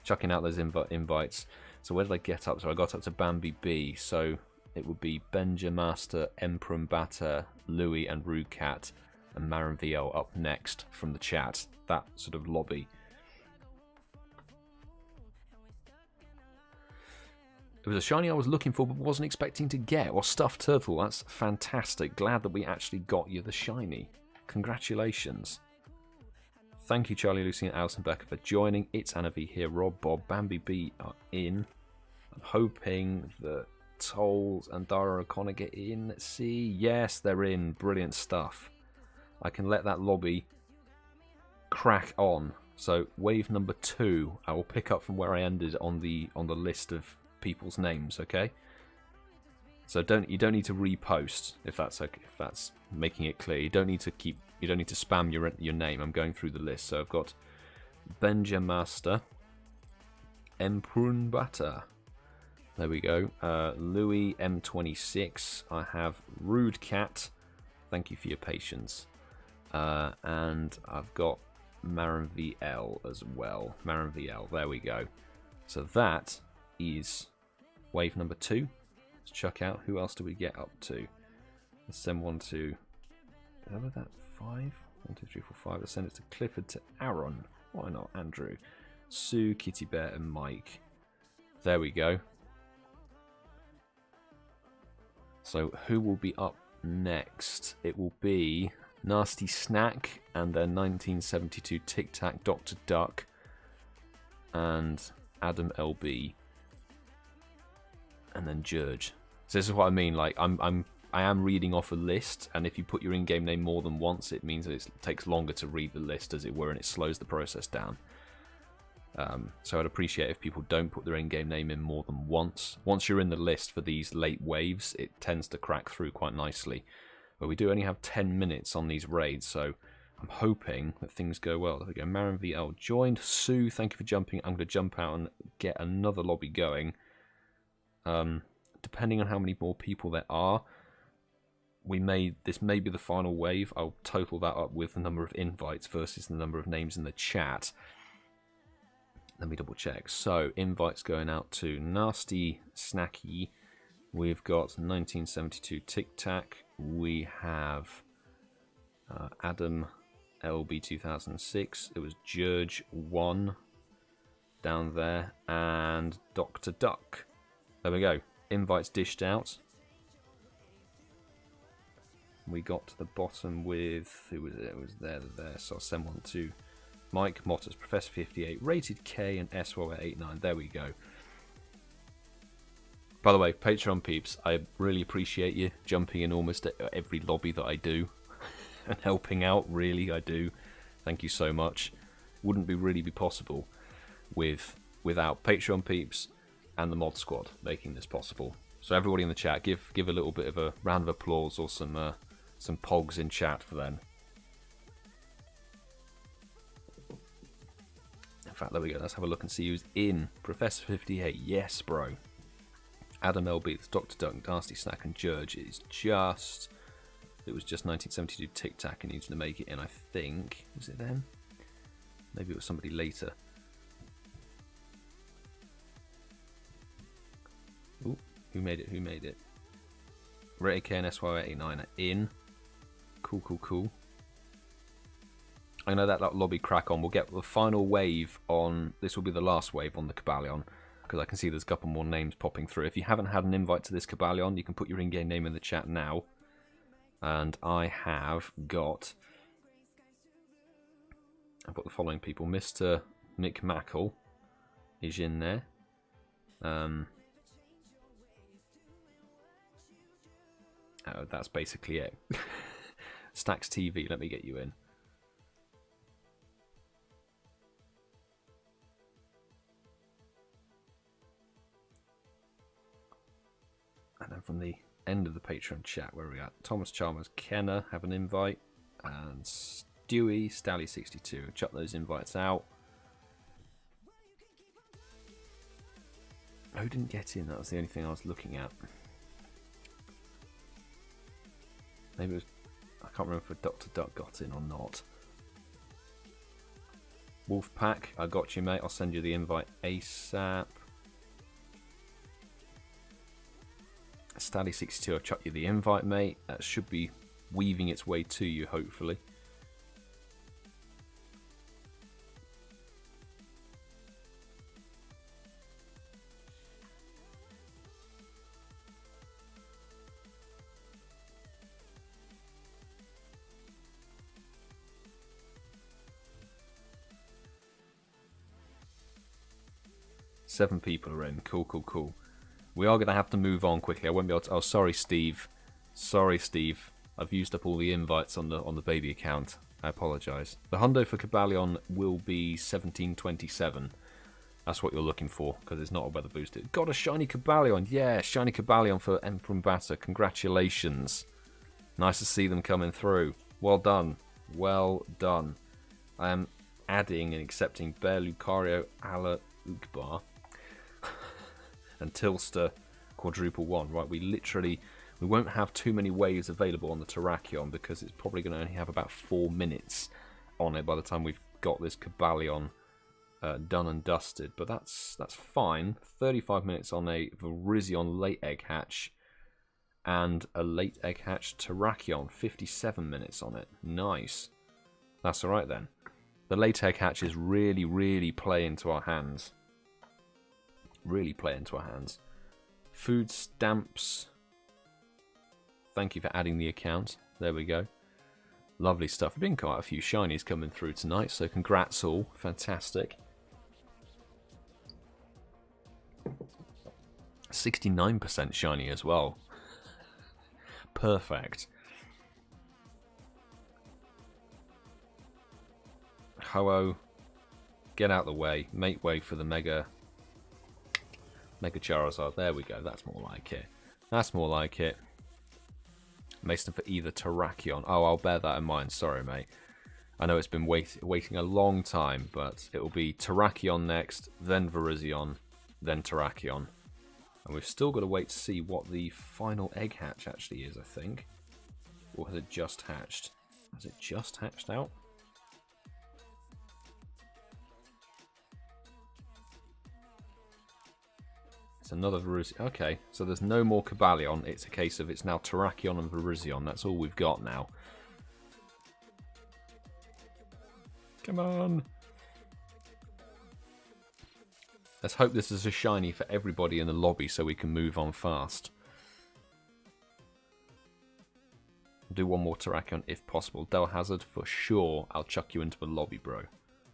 Chucking out those invites. So where did I get up? So I got up to Bambi B. So it would be Benjamaster, Emperor Batter, Louis and Rudecat and Marin VL up next from the chat. That sort of lobby. It was a shiny I was looking for but wasn't expecting to get. Or Stuffed Turtle, that's fantastic. Glad that we actually got you the shiny. Congratulations. Thank you Charlie, Lucy and Alison Becker for joining. It's Anavi here, Rob, Bob, Bambi B are in. I'm hoping that Tolls and Dara O'Connor get in. Let's see. Yes, they're in. Brilliant stuff. I can let that lobby crack on. So wave number 2, I will pick up from where I ended on the list of people's names, okay? So you don't need to repost if that's okay, if that's making it clear. You don't need to spam your name. I'm going through the list. So I've got Benjamaster, Emprunbata. There we go. Louis M26. I have Rudecat. Thank you for your patience. And I've got Marin VL as well. Marin VL. There we go. So that is wave number 2. Let's check out who else do we get up to. Let's send one to that 5. 1, 2, 3, 4, 5. Let's send it to Clifford, to Aaron. Why not Andrew, Sue, KittieBear, and Mike. There we go. So who will be up next? It will be Nasty Snack and then 1972 Tic Tac, Dr. Duck, and Adam LB. And then George. So this is what I mean. Like I am reading off a list, and if you put your in-game name more than once, it means that it takes longer to read the list, as it were, and it slows the process down. So I'd appreciate if people don't put their in-game name in more than once. Once you're in the list for these late waves, it tends to crack through quite nicely. But we do only have 10 minutes on these raids, so I'm hoping that things go well. There we go. Marin VL joined. Sue, thank you for jumping. I'm going to jump out and get another lobby going. Depending on how many more people there are, this may be the final wave. I'll total that up with the number of invites versus the number of names in the chat. Let me double check. So invites going out to Nasty Snacky. We've got 1972 Tic Tac. We have Adam LB 2006. It was George 1 down there, and Dr. Duck. There we go. Invites dished out. We got to the bottom with, who was it? It was there. So I'll send one to Mike, Mottas, Professor 58, RatedK, and SWOA89. There we go. By the way, Patreon peeps, I really appreciate you jumping in almost every lobby that I do and helping out. Really, I do. Thank you so much. Wouldn't really be possible without Patreon peeps and the mod squad making this possible. So everybody in the chat, give a little bit of a round of applause or some pogs in chat for them. In fact, there we go. Let's have a look and see who's in. Professor 58, yes, bro. Adam LB, Dr. Duck, Nasty Snack, and George. It was just 1972 Tic Tac and needed to make it in, I think. Was it them? Maybe it was somebody later. Ooh, who made it? Who made it? RatedK and SY89 are in. Cool, cool, cool. I know that lobby crack on. We'll get the final wave on. This will be the last wave on the Cobalion, because I can see there's a couple more names popping through. If you haven't had an invite to this Cobalion, you can put your in-game name in the chat now. And I've got the following people. Mr. Mick Mackle is in there. Oh, that's basically it. Stacks TV, let me get you in. And then from the end of the Patreon chat, where are we at? ThomasChalmers, Kenner have an invite, and Stewie, Stally62. Chuck those invites out. Who didn't get in? That was the only thing I was looking at. Maybe it was, I can't remember if Dr. Duck got in or not. Wolfpack, I got you, mate. I'll send you the invite ASAP. Stally62, I've chucked you the invite, mate. That should be weaving its way to you, hopefully. Seven people are in. Cool, cool, cool. We are going to have to move on quickly. I won't be able to... Oh, sorry, Steve. Sorry, Steve. I've used up all the invites on the baby account. I apologise. The hundo for Cobalion will be 1727. That's what you're looking for, because it's not a weather boosted. Got a Shiny Cobalion. Yeah, Shiny Cobalion for Emperor Batter. Congratulations. Nice to see them coming through. Well done. Well done. I am adding and accepting Bear Lucario Ala Ukbar and Tilster quadruple one. Right, we won't have too many waves available on the Terrakion, because it's probably going to only have about 4 minutes on it by the time we've got this Cobalion done and dusted. But that's fine. 35 minutes on a Virizion late egg hatch and a late egg hatch Terrakion. 57 minutes on it. Nice. That's all right then. The late egg hatches really, really play into our hands. Really play into our hands. Food stamps. Thank you for adding the account. There we go. Lovely stuff. We've been quite a few shinies coming through tonight, so congrats all. Fantastic. 69% shiny as well. Perfect. Ho-Oh, get out the way. Make way for the Mega Charizard. There we go. That's more like it. That's more like it. Mason for either Terrakion. Oh, I'll bear that in mind. Sorry, mate. I know it's been waiting a long time, but it will be Terrakion next, then Virizion, then Terrakion. And we've still got to wait to see what the final egg hatch actually is, I think. Or has it just hatched? Has it just hatched out? It's another Virizion. Okay, so there's no more Cobalion. It's a case of it's now Terrakion and Virizion. That's all we've got now. Come on. Let's hope this is a shiny for everybody in the lobby so we can move on fast. Do one more Terrakion if possible. DellHazard, for sure. I'll chuck you into a lobby, bro.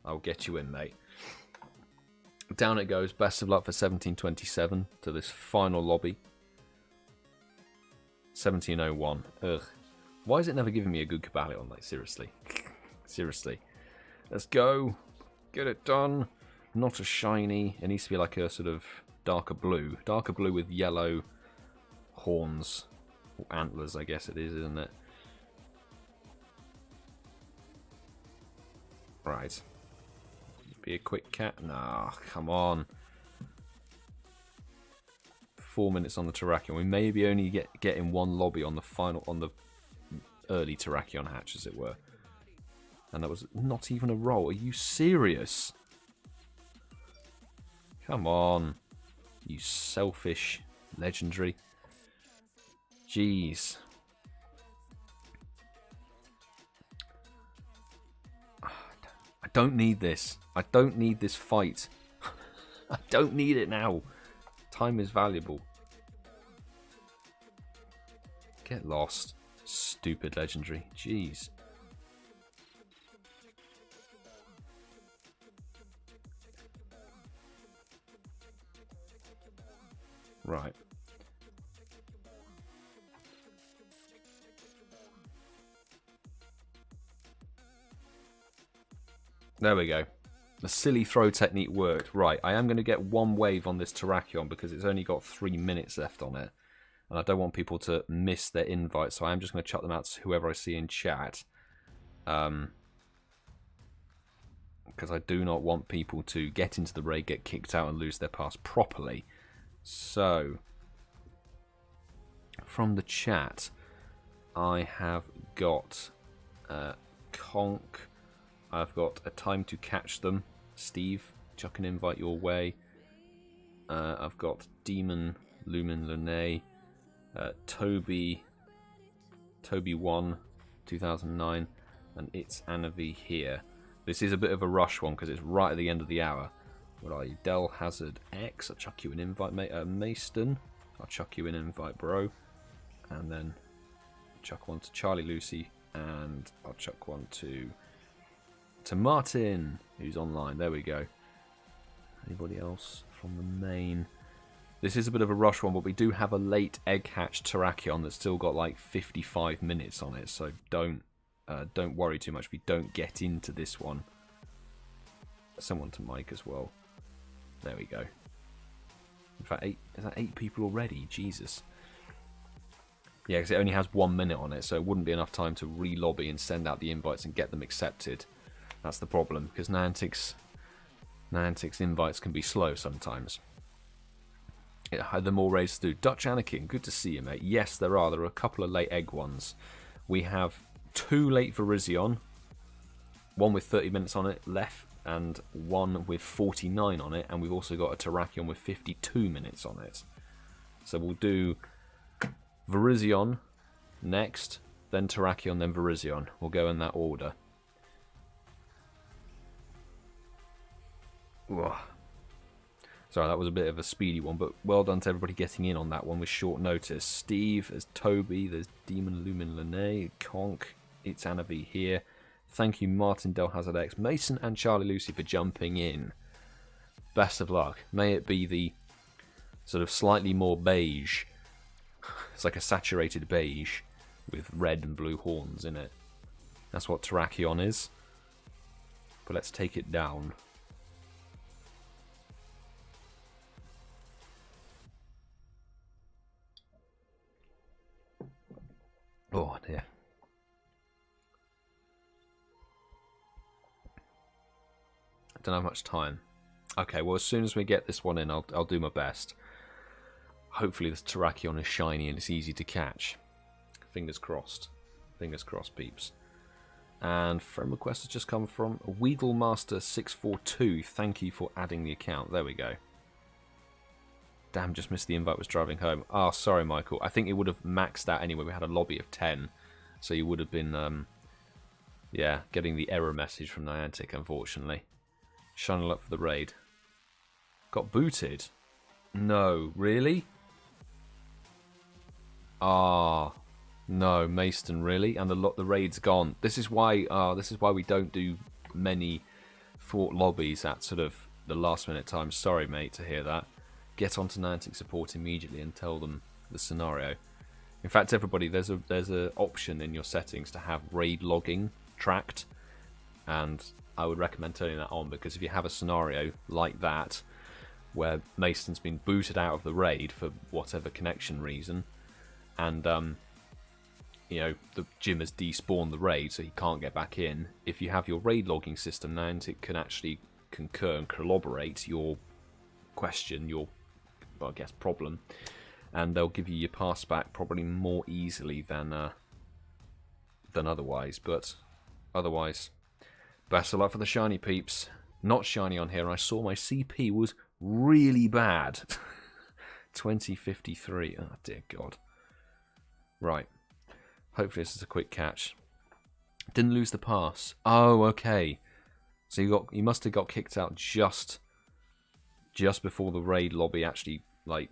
I'll get you in, mate. Down it goes. Best of luck for 1727 to this final lobby. 1701. Ugh. Why is it never giving me a good Cobalion? Like, seriously. Seriously. Let's go. Get it done. Not a shiny. It needs to be like a sort of darker blue. Darker blue with yellow horns. Or antlers, I guess it is, isn't it? Right. Be a quick cat. Nah, come on. 4 minutes on the Terrakion. We maybe only getting one lobby on the early Terrakion hatch, as it were. And that was not even a roll. Are you serious? Come on. You selfish legendary. Jeez. I don't need this. I don't need this fight. I don't need it now. Time is valuable. Get lost. Stupid legendary. Jeez. Right. There we go. The silly throw technique worked. Right, I am going to get one wave on this Terrakion because it's only got 3 minutes left on it. And I don't want people to miss their invite, so I'm just going to chuck them out to whoever I see in chat. Because I do not want people to get into the raid, get kicked out and lose their pass properly. So, from the chat, I have got Conk. I've got a time to catch them. Steve, chuck an invite your way. I've got Demon, Lumen, Lene, Toby1, 2009, and It's Anavi here. This is a bit of a rush one because it's right at the end of the hour. What are you? DellHazardX, I'll chuck you an invite, mate. Maston, I'll chuck you an invite, bro. And then chuck one to Charlie Lucy, and I'll chuck one to Martin, who's online. There we go. Anybody else from the main? This is a bit of a rush one, but we do have a late egg hatch Terrakion that's still got like 55 minutes on it, so don't worry too much if we don't get into this one. Someone to Mike as well. There we go. In fact, is that 8 people already? Jesus. Yeah, because it only has 1 minute on it, so it wouldn't be enough time to re-lobby and send out the invites and get them accepted. That's the problem, because Niantic's invites can be slow sometimes. Yeah, the more raids to do. Dutch Anakin, good to see you, mate. Yes, there are. There are a couple of late egg ones. We have 2 late Virizion, one with 30 minutes on it left, and one with 49 on it, and we've also got a Terrakion with 52 minutes on it. So we'll do Virizion next, then Terrakion, then Virizion. We'll go in that order. Ugh. Sorry, that was a bit of a speedy one, but well done to everybody getting in on that one with short notice. Steve, there's Toby, there's Demon Lumen Lene, Conk, It's Anavi here. Thank you, Martin, DellHazardX, Mason, and Charlie Lucy for jumping in. Best of luck. May it be the sort of slightly more beige. It's like a saturated beige with red and blue horns in it. That's what Terrakion is. But let's take it down. Oh dear. I don't have much time. Okay, well, as soon as we get this one in, I'll do my best. Hopefully this Terrakion is shiny and it's easy to catch. Fingers crossed. Fingers crossed, peeps. And friend request has just come from Weedlemaster642. Thank you for adding the account. There we go. Damn, just missed the invite, was driving home. Ah, oh, sorry, Michael. I think it would have maxed out anyway. We had a lobby of 10. So you would have been, yeah, getting the error message from Niantic, unfortunately. Shiny up for the raid. Got booted? No, really? Ah, no, Mason, really? And the raid's gone. This is why we don't do many fort lobbies at sort of the last minute time. Sorry, mate, to hear that. Get onto Niantic support immediately and tell them the scenario. In fact, everybody, there's a option in your settings to have raid logging tracked, and I would recommend turning that on, because if you have a scenario like that where Mason's been booted out of the raid for whatever connection reason, and you know, the gym has despawned the raid so he can't get back in, if you have your raid logging system, Niantic can actually concur and corroborate your question, your, well, I guess, problem, and they'll give you your pass back probably more easily than otherwise. But otherwise, best of luck for the shiny peeps. Not shiny on here. I saw my CP was really bad. 2053. Oh, dear God. Right. Hopefully this is a quick catch. Didn't lose the pass. Oh, okay. So you must have got kicked out just before the raid lobby actually like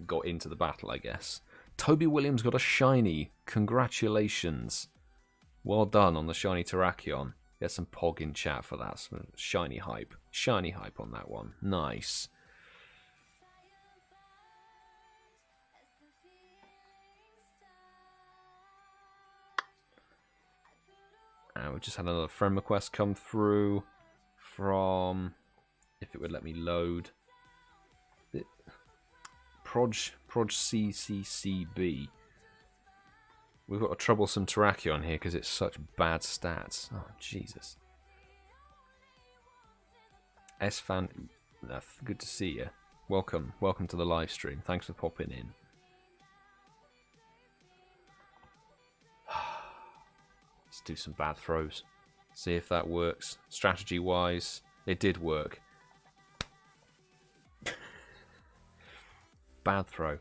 got into the battle, I guess. Toby Williams got a shiny. Congratulations. Well done on the shiny Terrakion. Get some pog in chat for that. Some shiny hype. Shiny hype on that one. Nice. And we just had another friend request come through from, if it would let me load, Proj CCCB. We've got a troublesome Terrakion here because it's such bad stats. Oh, Jesus. S-Fan, good to see you. Welcome to the live stream. Thanks for popping in. Let's do some bad throws. See if that works. Strategy-wise, it did work. Bad throw.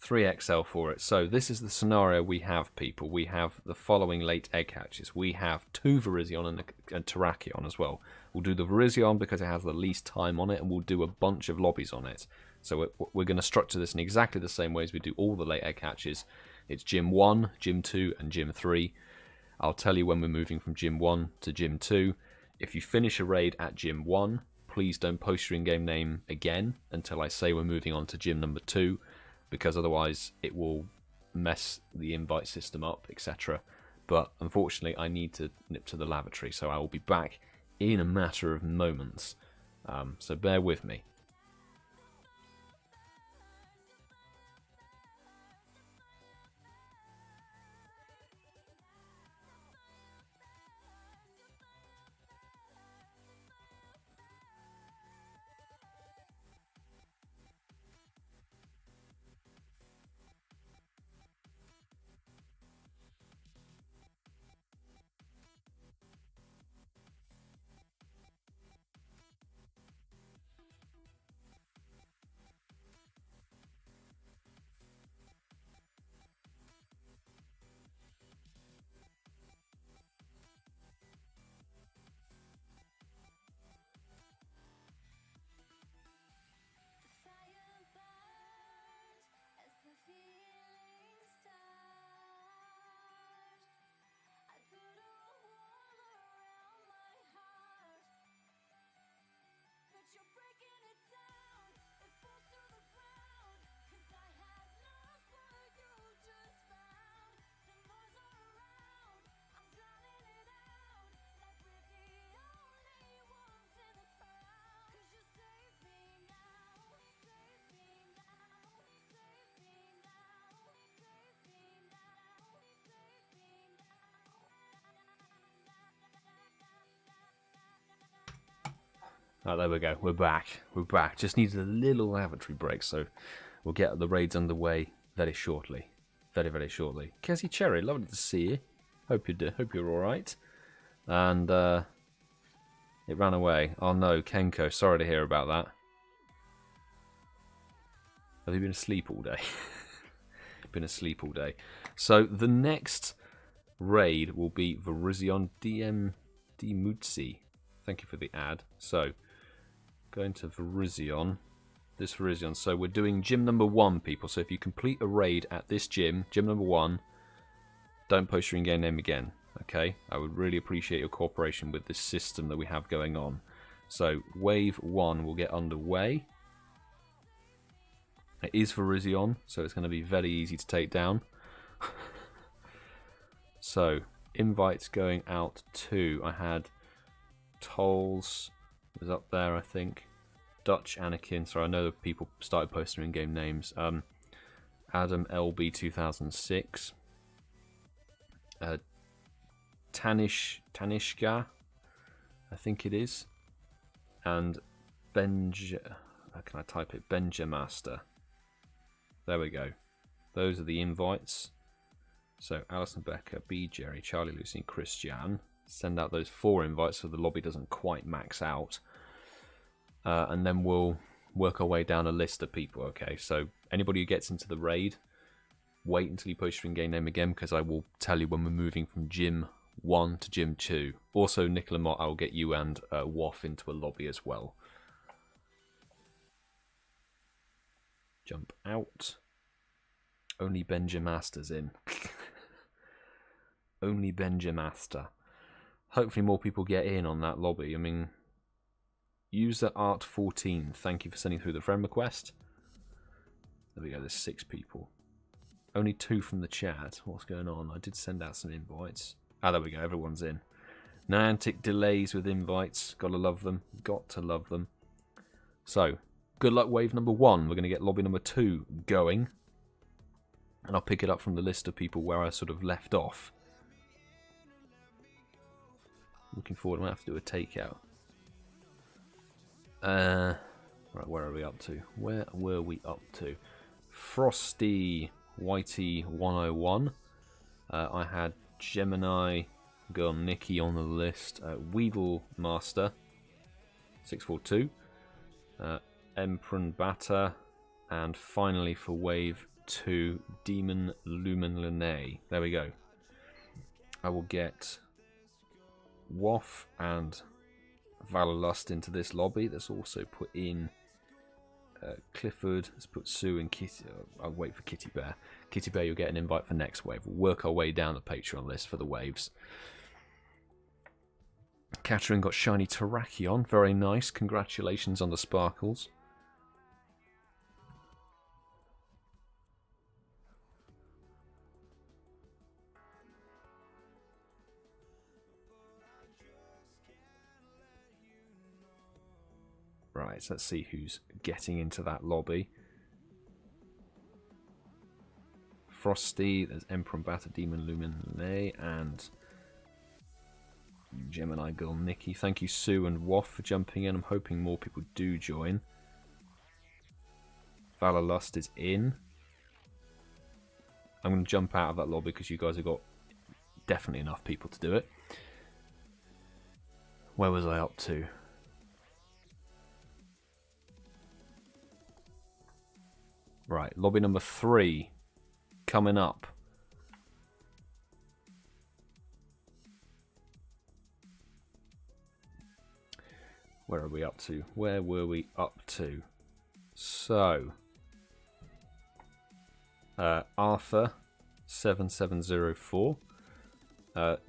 3XL for it. So this is the scenario we have, people. We have the following late egg hatches. We have 2 Virizion and a Terrakion as well. We'll do the Virizion because it has the least time on it, and we'll do a bunch of lobbies on it. So we're going to structure this in exactly the same way as we do all the late egg hatches. It's Gym 1, Gym 2, and Gym 3. I'll tell you when we're moving from Gym 1 to Gym 2. If you finish a raid at Gym 1, please don't post your in-game name again until I say we're moving on to Gym number 2, because otherwise it will mess the invite system up, etc. But unfortunately, I need to nip to the lavatory, so I will be back in a matter of moments. So bear with me. Oh, there we go. We're back. We're back. Just needed a little lavatory break, so we'll get the raids underway very shortly. Very, very shortly. Cassie Cherry, lovely to see you. Hope you're all right. And it ran away. Oh no, Kenko. Sorry to hear about that. Have you been asleep all day? Been asleep all day. So the next raid will be Virizion DM Mutsi. Thank you for the ad. So going to Virizion. This Virizion. So we're doing gym number 1, people. So if you complete a raid at this gym, gym number 1, don't post your in-game name again. Okay? I would really appreciate your cooperation with this system that we have going on. So wave 1 will get underway. It is Virizion, so it's going to be very easy to take down. So invites going out to, I had Tolls was up there, I think. Dutch Anakin. So I know that people started posting in-game names. Adam LB 2006. Tanishka, I think it is. And how can I type it? Benjamaster. There we go. Those are the invites. So Alison Becker, BGerry, Charlie Lucy, and ChrisJahn. Send out those 4 invites so the lobby doesn't quite max out. And then we'll work our way down a list of people. Okay, so anybody who gets into the raid, wait until you post your in-game name again, because I will tell you when we're moving from Gym 1 to Gym 2. Also, Nicola Mott, I will get you and Waff into a lobby as well. Jump out. Only Benjamaster's in. Only Benjamaster. Hopefully more people get in on that lobby. I mean, user Art14, thank you for sending through the friend request. There we go, there's 6 people. Only 2 from the chat. What's going on? I did send out some invites. Ah, there we go, everyone's in. Niantic delays with invites. Gotta love them. Got to love them. So, good luck wave number 1. We're going to get lobby number 2 going. And I'll pick it up from the list of people where I sort of left off. Looking forward, I might have to do a takeout. Right, where are we up to? Where were we up to? Frosty Whitey 101. I had Gemini Girl Nikki on the list. Weedle Master 642. Emperor Batter. And finally for wave 2, Demon Lumen Lene. There we go. I will get Waff and Valorlust into this lobby. Let's also put in Clifford. Let's put Sue and Kitty. I'll wait for KittieBear. KittieBear, you'll get an invite for next wave. We'll work our way down the Patreon list for the waves. Catherine got Shiny Terrakion. Very nice. Congratulations on the sparkles. Right, so let's see who's getting into that lobby. Frosty, there's Emperor Batter, Demon Lumen Lene, and Gemini Girl Nikki. Thank you, Sue and Waff, for jumping in. I'm hoping more people do join. Valorlust is in. I'm going to jump out of that lobby because you guys have got definitely enough people to do it. Where was I up to? Right, lobby number 3 coming up. Where are we up to? Where were we up to? So, Arthur 7704,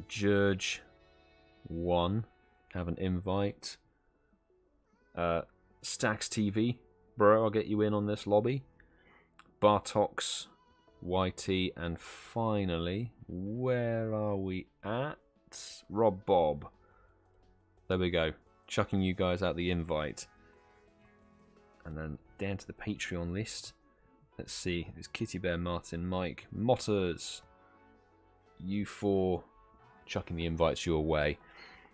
George 1, have an invite. Stacks TV, bro, I'll get you in on this lobby. Bartox, YT, and finally, where are we at? Rob Bob. There we go. Chucking you guys out the invite. And then down to the Patreon list. Let's see. There's KittieBear, Martin, Mike, Motters, U4, chucking the invites your way.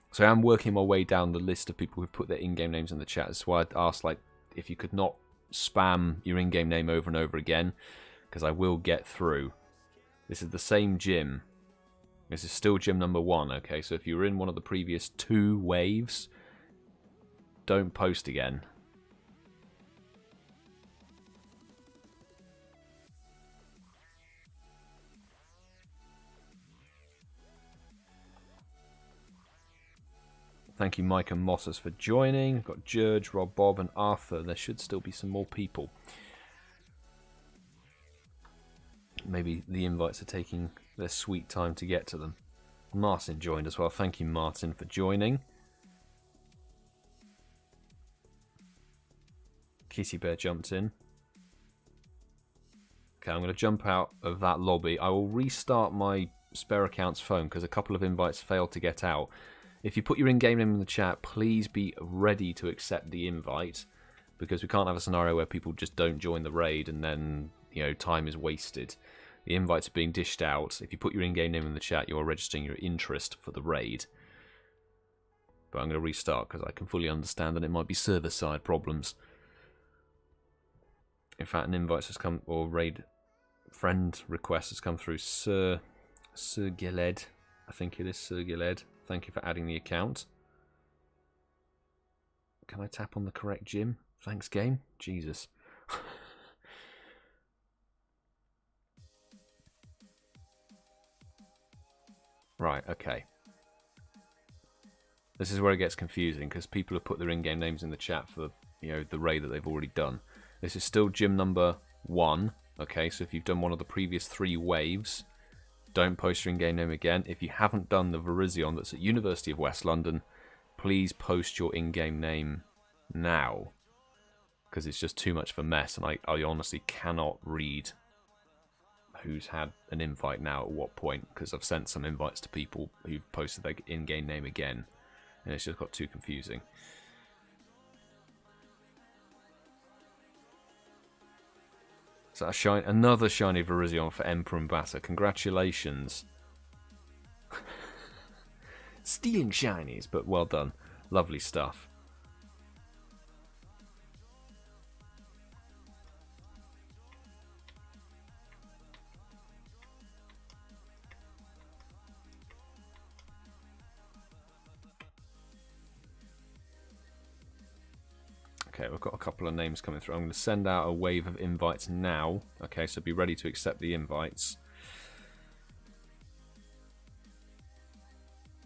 So I'm working my way down the list of people who've put their in-game names in the chat. That's why I'd asked, like, if you could not spam your in-game name over and over again, because I will get through. This is the same gym. This is still gym number 1, okay? So if you were in one of the previous 2 waves, don't post again. Thank you, Mike and Motters, for joining. We've got George, Rob, Bob, and Arthur. There should still be some more people. Maybe the invites are taking their sweet time to get to them. Martin joined as well. Thank you, Martin, for joining. KittieBear jumped in. Okay, I'm going to jump out of that lobby. I will restart my spare account's phone because a couple of invites failed to get out. If you put your in-game name in the chat, please be ready to accept the invite, because we can't have a scenario where people just don't join the raid and then, you know, time is wasted. The invites are being dished out. If you put your in-game name in the chat, you're registering your interest for the raid. But I'm going to restart because I can fully understand that it might be server-side problems. In fact, an invite has come, or raid friend request has come through. Sir Gilled, I think it is Sir Gilled. Thank you for adding the account. Can I tap on the correct gym? Thanks, game. Jesus. Right, okay. This is where it gets confusing because people have put their in-game names in the chat for, you know, the raid that they've already done. This is still gym number 1. Okay, so if you've done one of the previous 3 waves, don't post your in-game name again. If you haven't done the Virizon that's at University of West London, please post your in-game name now, because it's just too much of a mess, and I honestly cannot read who's had an invite now at what point, because I've sent some invites to people who've posted their in-game name again, and it's just got too confusing. So another shiny Virizon for Emperor and Bassa. Congratulations. Stealing shinies, but well done. Lovely stuff. Okay, we've got a couple of names coming through. I'm going to send out a wave of invites now. Okay, so be ready to accept the invites.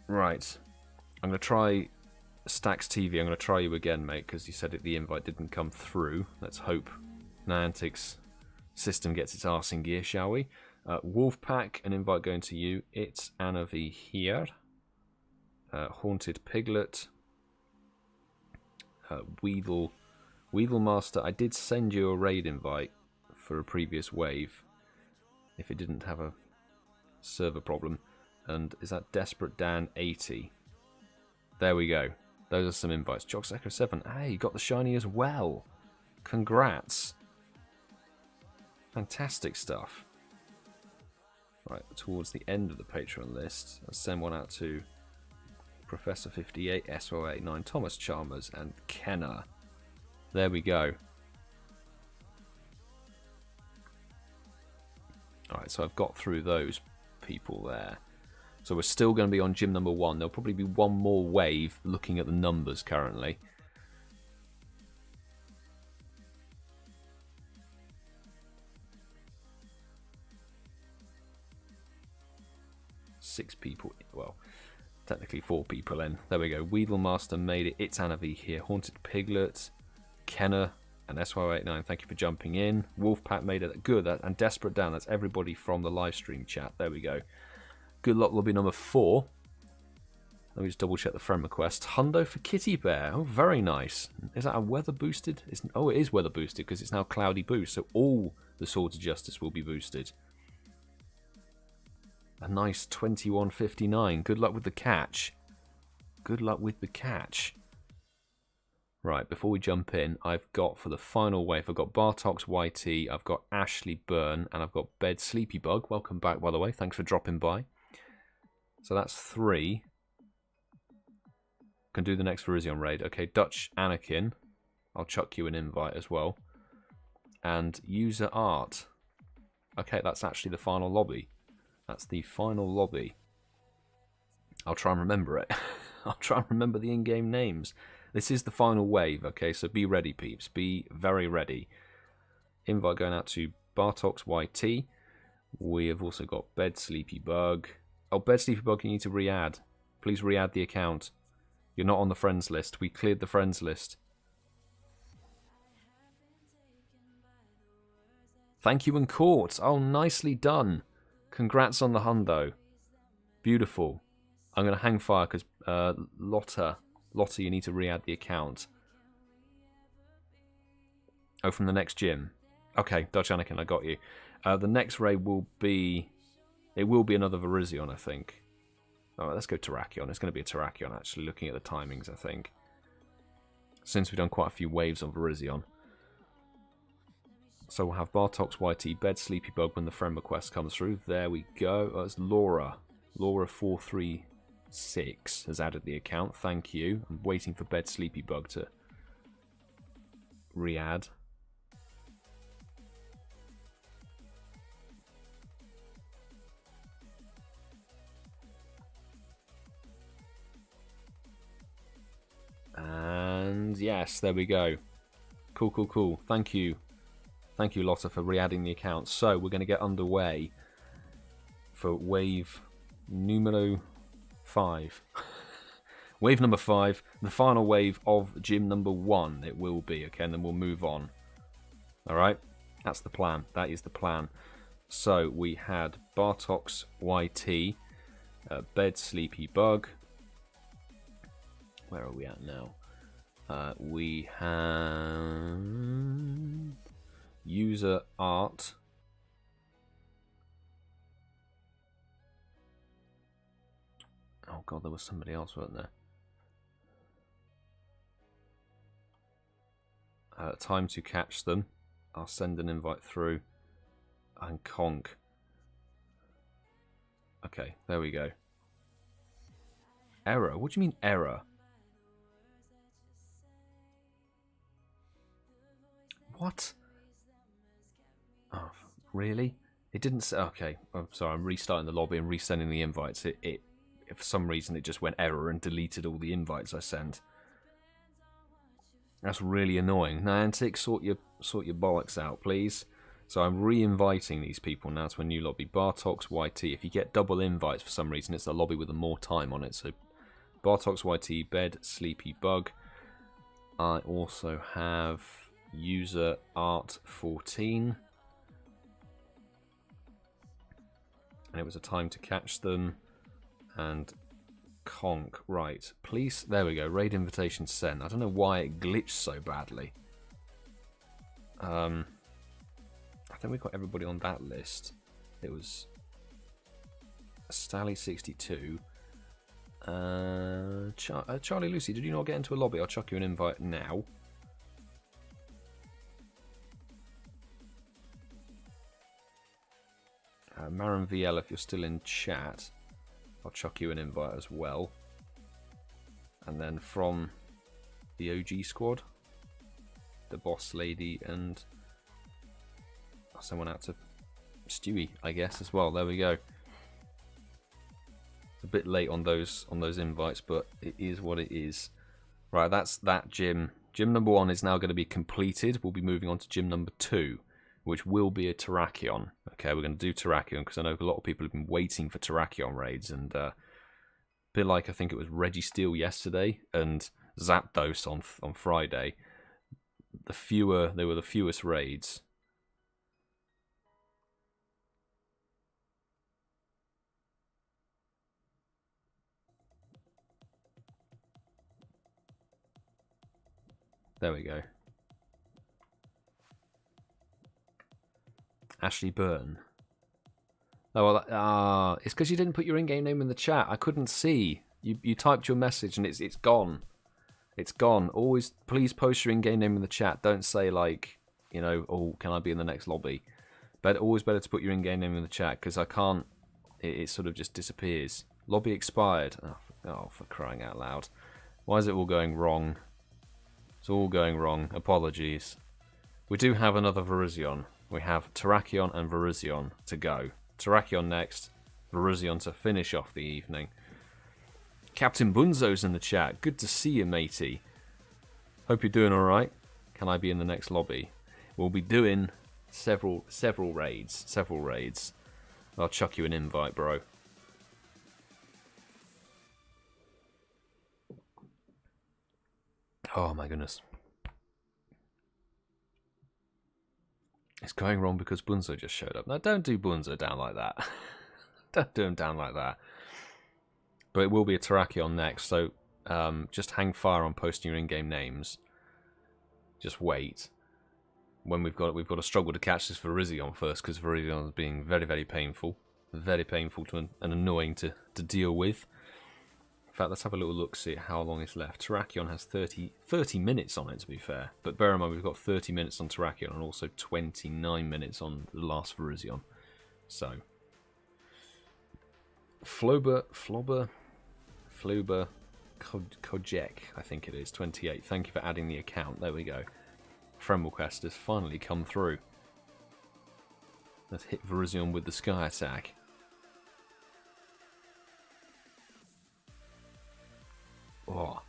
Right. I'm going to try Stacks TV. I'm going to try you again, mate, because you said the invite didn't come through. Let's hope Niantic's system gets its arse in gear, shall we? Wolfpack, an invite going to you. It's Anna V here. Haunted Piglet. Weedle Master, I did send you a raid invite for a previous wave, if it didn't have a server problem. And is that Desperate Dan 80? There we go. Those are some invites. Jox Echo 7, hey, you got the shiny as well. Congrats. Fantastic stuff. Right, towards the end of the Patreon list, I'll send one out to Professor 58, SO89, ThomasChalmers, and Kenner. There we go. Alright, so I've got through those people there. So we're still going to be on gym number 1. There'll probably be one more wave looking at the numbers currently. Six people, well, technically 4 people in. There we go. Weedlemaster made it. It's Anna V here. Haunted Piglet, Kenner, and SY89. Thank you for jumping in. Wolfpack made it. Good. And Desperate Dan. That's everybody from the live stream chat. There we go. Good luck lobby number 4. Let me just double check the friend request. Hundo for KittieBear. Oh, very nice. Is that a weather boosted? Oh, it is weather boosted because it's now cloudy boost. So all the Swords of Justice will be boosted. A nice 2159. Good luck with the catch. Good luck with the catch. Right, before we jump in, I've got for the final wave, I've got Bartox YT, I've got Ashley Byrne, and I've got Bed Sleepybug. Welcome back, by the way. Thanks for dropping by. So that's 3. Can do the next Virizon raid. Okay, Dutch Anakin. I'll chuck you an invite as well. And User Art. Okay, that's actually the final lobby. That's the final lobby. I'll try and remember it. I'll try and remember the in-game names. This is the final wave, okay? So be ready, peeps. Be very ready. Invite going out to Bartox YT. We have also got Bed Sleepybug. Oh, Bed Sleepybug, you need to re-add. Please re-add the account. You're not on the friends list. We cleared the friends list. Thank you and court. Oh, nicely done. Congrats on the hundo. Beautiful. I'm going to hang fire because Lotta, you need to re-add the account. Oh, from the next gym. Okay, Dutch Anakin, I got you. The next raid will be... It will be another Virizon, I think. Alright, let's go Terrakion. It's going to be a Terrakion, actually, looking at the timings, I think. Since we've done quite a few waves on Virizon. So we'll have Bartox YT, Bed Sleepybug when the friend request comes through. There we go. That's Laura. Laura436 has added the account. Thank you. I'm waiting for Bed Sleepybug to re-add. And yes, there we go. Cool, cool, cool. Thank you. Thank you, Lotta, for re-adding the account. So, we're going to get underway for wave numero 5. Wave number 5, the final wave of gym number 1 it will be, okay, and then we'll move on. Alright, that's the plan. That is the plan. So, we had Bartox YT, Bed Sleepy Bug. Where are we at now? We have User Art. Oh god, there was somebody else, wasn't there? Time to catch them. I'll send an invite through. And Conk. Okay, there we go. Error? What do you mean error? What? Oh, really? It didn't say. Okay, I'm sorry. I'm restarting the lobby and resending the invites. It for some reason it just went error and deleted all the invites I sent. That's really annoying. Niantic, sort your bollocks out, please. So I'm re-inviting these people now to a new lobby. Bartox YT. If you get double invites for some reason, it's a lobby with more time on it. So Bartox YT, Bed Sleepy Bug. I also have User Art 14. And it was a time to catch them. And Conk, right. Please, there we go. Raid invitation sent. I don't know why it glitched so badly. I think we got everybody on that list. It was Stally62. Charlie Lucy, did you not get into a lobby? I'll chuck you an invite now. Marin VL, if you're still in chat, I'll chuck you an invite as well. And then from the OG squad, the boss lady, and I'll send one out to Stewie, I guess, as well. There we go. It's a bit late on those invites, but it is what it is. Right, that's that gym. Gym number 1 is now going to be completed. We'll be moving on to gym number 2, which will be a Terrakion. Okay, we're going to do Terrakion because I know a lot of people have been waiting for Terrakion raids, and a bit like I think it was Registeel yesterday and Zapdos on Friday. They were the fewest raids. There we go. Ashley Byrne. Oh, well, it's because you didn't put your in-game name in the chat. I couldn't see. You typed your message and it's gone. It's gone. Always, please post your in-game name in the chat. Don't say like, you know, oh, can I be in the next lobby? But always better to put your in-game name in the chat because I can't. It sort of just disappears. Lobby expired. Oh, for crying out loud! Why is it all going wrong? It's all going wrong. Apologies. We do have another Virizion. We have Terrakion and Virizion to go. Terrakion next, Virizion to finish off the evening. Captain Bunzo's in the chat. Good to see you, matey. Hope you're doing alright. Can I be in the next lobby? We'll be doing several raids. I'll chuck you an invite, bro. Oh my goodness. It's going wrong because Bunzo just showed up. Now don't do Bunzo down like that. Don't do him down like that. But it will be a Terrakion next, so just hang fire on posting your in-game names. Just wait. When we've got to struggle to catch this Virizion first, because Virizion is being very, very painful. Very painful to and annoying to deal with. In fact, let's have a little look, see how long is left. Terrakion has 30 minutes on it, to be fair. But bear in mind, we've got 30 minutes on Terrakion and also 29 minutes on the last Virizion. So, Flobber, Kojek, I think it is, 28. Thank you for adding the account. There we go. Friend request has finally come through. Let's hit Virizion with the Sky Attack. Oh,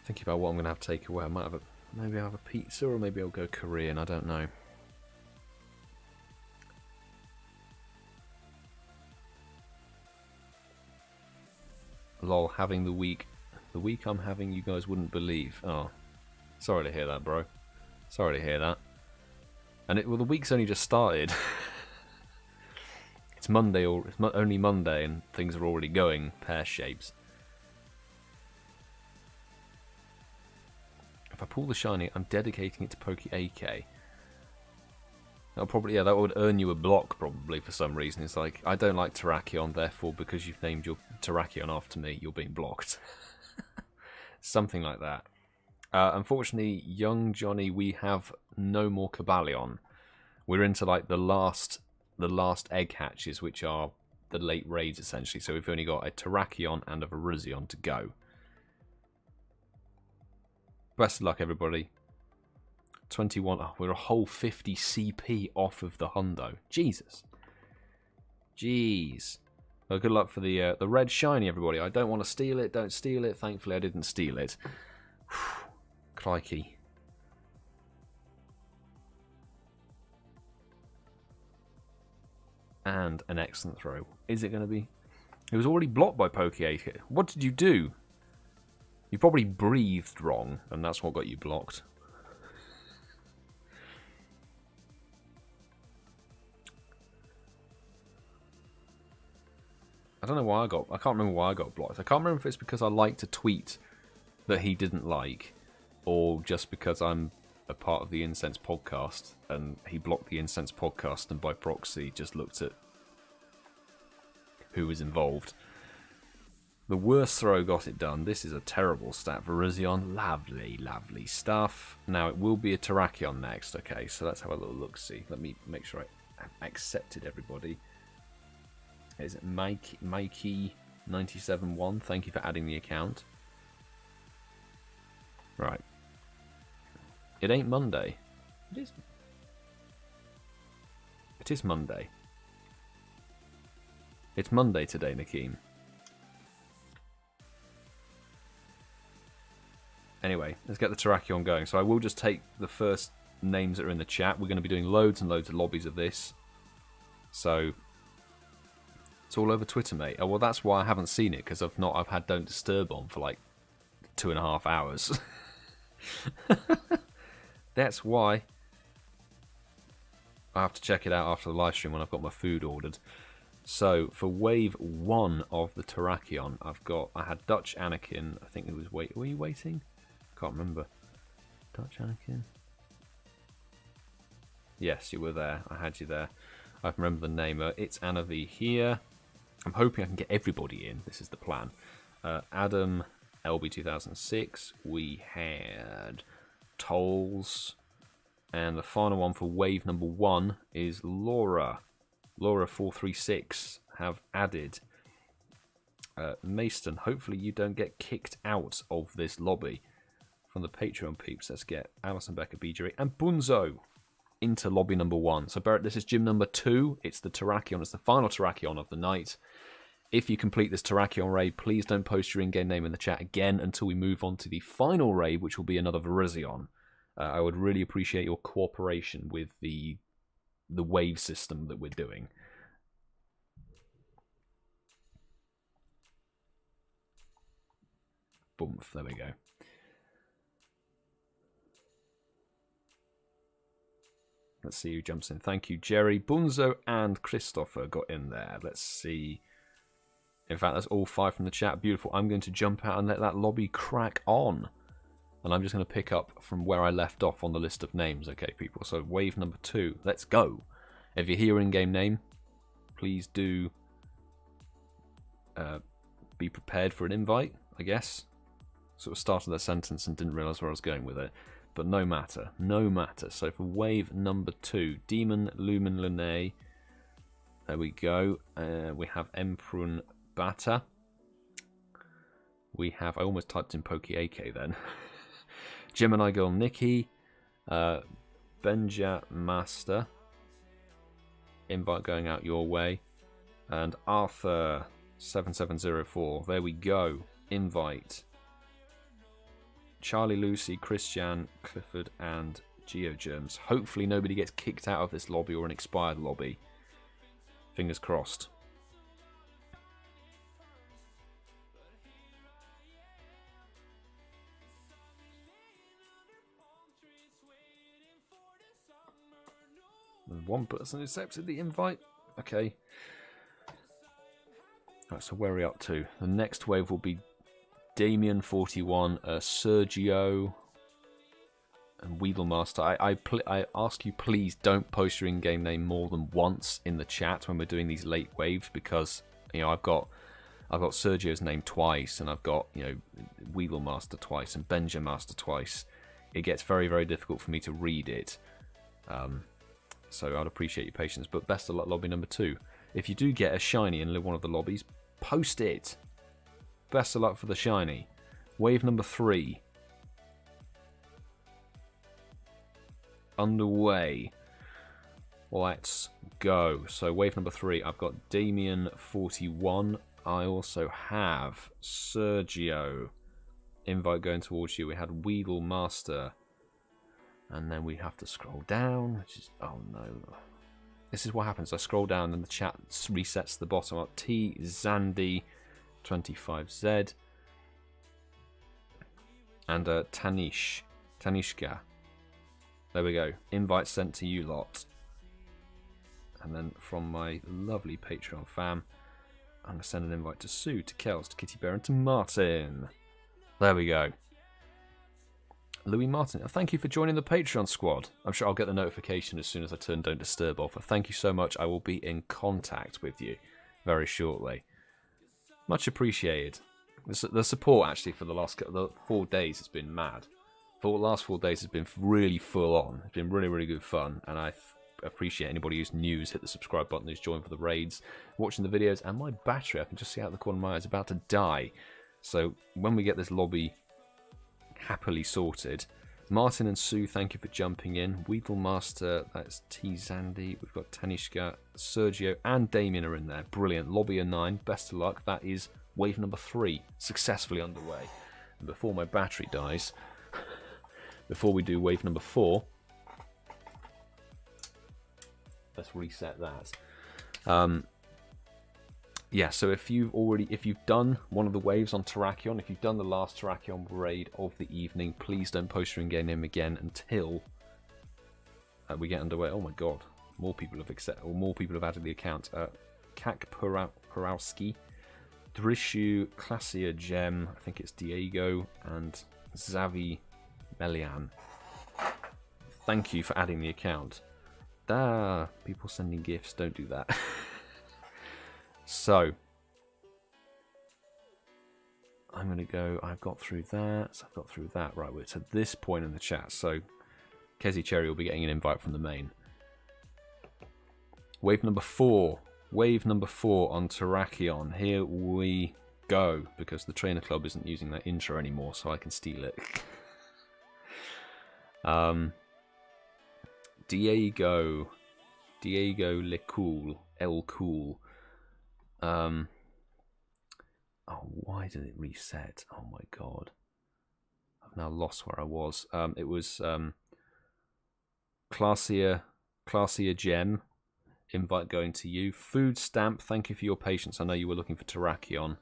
thinking about what I'm going to have to take away. I might have Maybe I'll have a pizza, or maybe I'll go Korean. I don't know. Lol, having the week I'm having, you guys wouldn't believe. Oh, sorry to hear that, bro. Sorry to hear that. And well, the week's only just started. It's Monday, or it's only Monday, and things are already going pear shapes. If I pull the shiny, I'm dedicating it to PokeAK. That'll probably, yeah, that would earn you a block probably for some reason. It's like, I don't like Terrakion, therefore because you've named your Terrakion after me, you're being blocked. Something like that. Unfortunately, young Johnny, we have no more Cobalion. We're into like the last egg hatches, which are the late raids essentially. So we've only got a Terrakion and a Virizon to go. Best of luck, everybody. 21. Oh, we're a whole 50 CP off of the hundo. Jesus. Jeez. Well, good luck for the red shiny, everybody. I don't want to steal it. Don't steal it. Thankfully, I didn't steal it. Crikey. And an excellent throw. Is it going to be? It was already blocked by PokeAK. What did you do? You probably breathed wrong, and that's what got you blocked. I don't know why I can't remember why I got blocked. I can't remember if it's because I liked a tweet that he didn't like, or just because I'm a part of the Incense podcast, and he blocked the Incense podcast, and by proxy just looked at who was involved. The worst throw got it done. This is a terrible stat. Virizon, lovely, lovely stuff. Now, it will be a Terrakion next. Okay, so let's have a little look-see. Let me make sure I accepted everybody. Is it Mikey971? Thank you for adding the account. Right. It ain't Monday. It is. It is Monday. It's Monday today, Nakeem. Anyway, let's get the Terrakion going. So I will just take the first names that are in the chat. We're going to be doing loads and loads of lobbies of this. So it's all over Twitter, mate. Oh, well, that's why I haven't seen it, because I've had Don't Disturb on for like 2.5 hours. That's why. I have to check it out after the live stream when I've got my food ordered. So for wave 1 of the Terrakion, I had Dutch Anakin. I think it was were you waiting? Can't remember. Dutch Anakin. Yes, you were there. I had you there. I remember the name. It's Anna V here. I'm hoping I can get everybody in. This is the plan. Adam, LB 2006. We had Tolls. And the final one for wave number 1 is Laura. Laura436 have added. Mason, hopefully you don't get kicked out of this lobby. From the Patreon peeps, let's get Alison Becker, BGerry, and Bunzo into lobby number 1. So Barrett, this is gym number 2. It's the Terrakion. It's the final Terrakion of the night. If you complete this Terrakion raid, please don't post your in-game name in the chat again until we move on to the final raid, which will be another Virizon. I would really appreciate your cooperation with the wave system that we're doing. Boom, there we go. Let's see who jumps in. Thank you, Jerry. Bunzo and Christopher got in there. Let's see. In fact, that's all 5 from the chat. Beautiful. I'm going to jump out and let that lobby crack on. And I'm just going to pick up from where I left off on the list of names. Okay, people. So wave number 2. Let's go. If you hear your in-game name, please do be prepared for an invite, I guess. Sort of started that sentence and didn't realise where I was going with it. But no matter. No matter. So for wave number 2, Demon Lumen Lune. There we go. We have Emprun Bata. We have, I almost typed in PokeAK then. Gemini Girl Nikki. Benja Master. Invite going out your way. And Arthur7704. There we go. Invite. Charlie, Lucy, Christian, Clifford, and GeoGerms. Hopefully nobody gets kicked out of this lobby or an expired lobby. Fingers crossed. And one person accepted the invite. Okay. Right, so where are we up to? The next wave will be Damien41, Sergio, and Weedlemaster. I ask you, please don't post your in-game name more than once in the chat when we're doing these late waves, because you know I've got Sergio's name twice, and I've got, you know, Weedlemaster twice and Benjamaster twice. It gets very, very difficult for me to read it. So I'd appreciate your patience. But best of luck, lobby number 2. If you do get a shiny in one of the lobbies, post it. Best of luck for the shiny. Wave number 3. Underway. Let's go. So wave number 3, I've got Damien41. I also have Sergio. Invite going towards you. We had Weedlemaster. And then we have to scroll down, which is... oh no. This is what happens. I scroll down and the chat resets the bottom up. Zandy25Z. And Tanishka. There we go. Invite sent to you lot. And then from my lovely Patreon fam, I'm going to send an invite to Sue, to Kels, to KittieBear, and to Martin. There we go. Louis Martin, thank you for joining the Patreon squad. I'm sure I'll get the notification as soon as I turn Don't Disturb off. But thank you so much. I will be in contact with you very shortly. Much appreciated. The support actually for the 4 days has been mad. The last 4 days has been really full on. It's been really, really good fun, and I appreciate anybody who's new, who's hit the subscribe button, who's joined for the raids, watching the videos. And my battery, I can just see out the corner of my eye, is about to die. So when we get this lobby happily sorted, Martin and Sue, thank you for jumping in. Weedlemaster, that's T Zandy. We've got Tanishka, Sergio, and Damien are in there. Brilliant. Lobby of 9. Best of luck. That is wave number 3 successfully underway. And before my battery dies, before we do wave number 4, let's reset that. Yeah, so if you've done one of the waves on Terrakion, if you've done the last Terrakion raid of the evening, please don't post your in-game name again until we get underway. Oh my god, more people have added the account. Kak Porowski, Drishu, Classier Gem, I think it's Diego, and Zavi Melian. Thank you for adding the account. People sending gifts, don't do that. So, I'm going to go, I've got through that, right, we're to this point in the chat, so Kezi Cherry will be getting an invite from the main. Wave number 4 on Terrakion, here we go, because the Trainer Club isn't using that intro anymore, so I can steal it. Diego El Cool. Oh, why did it reset? Oh my god. I've now lost where I was. It was Classier Gem. Invite going to you. Food Stamp, thank you for your patience. I know you were looking for Terrakion.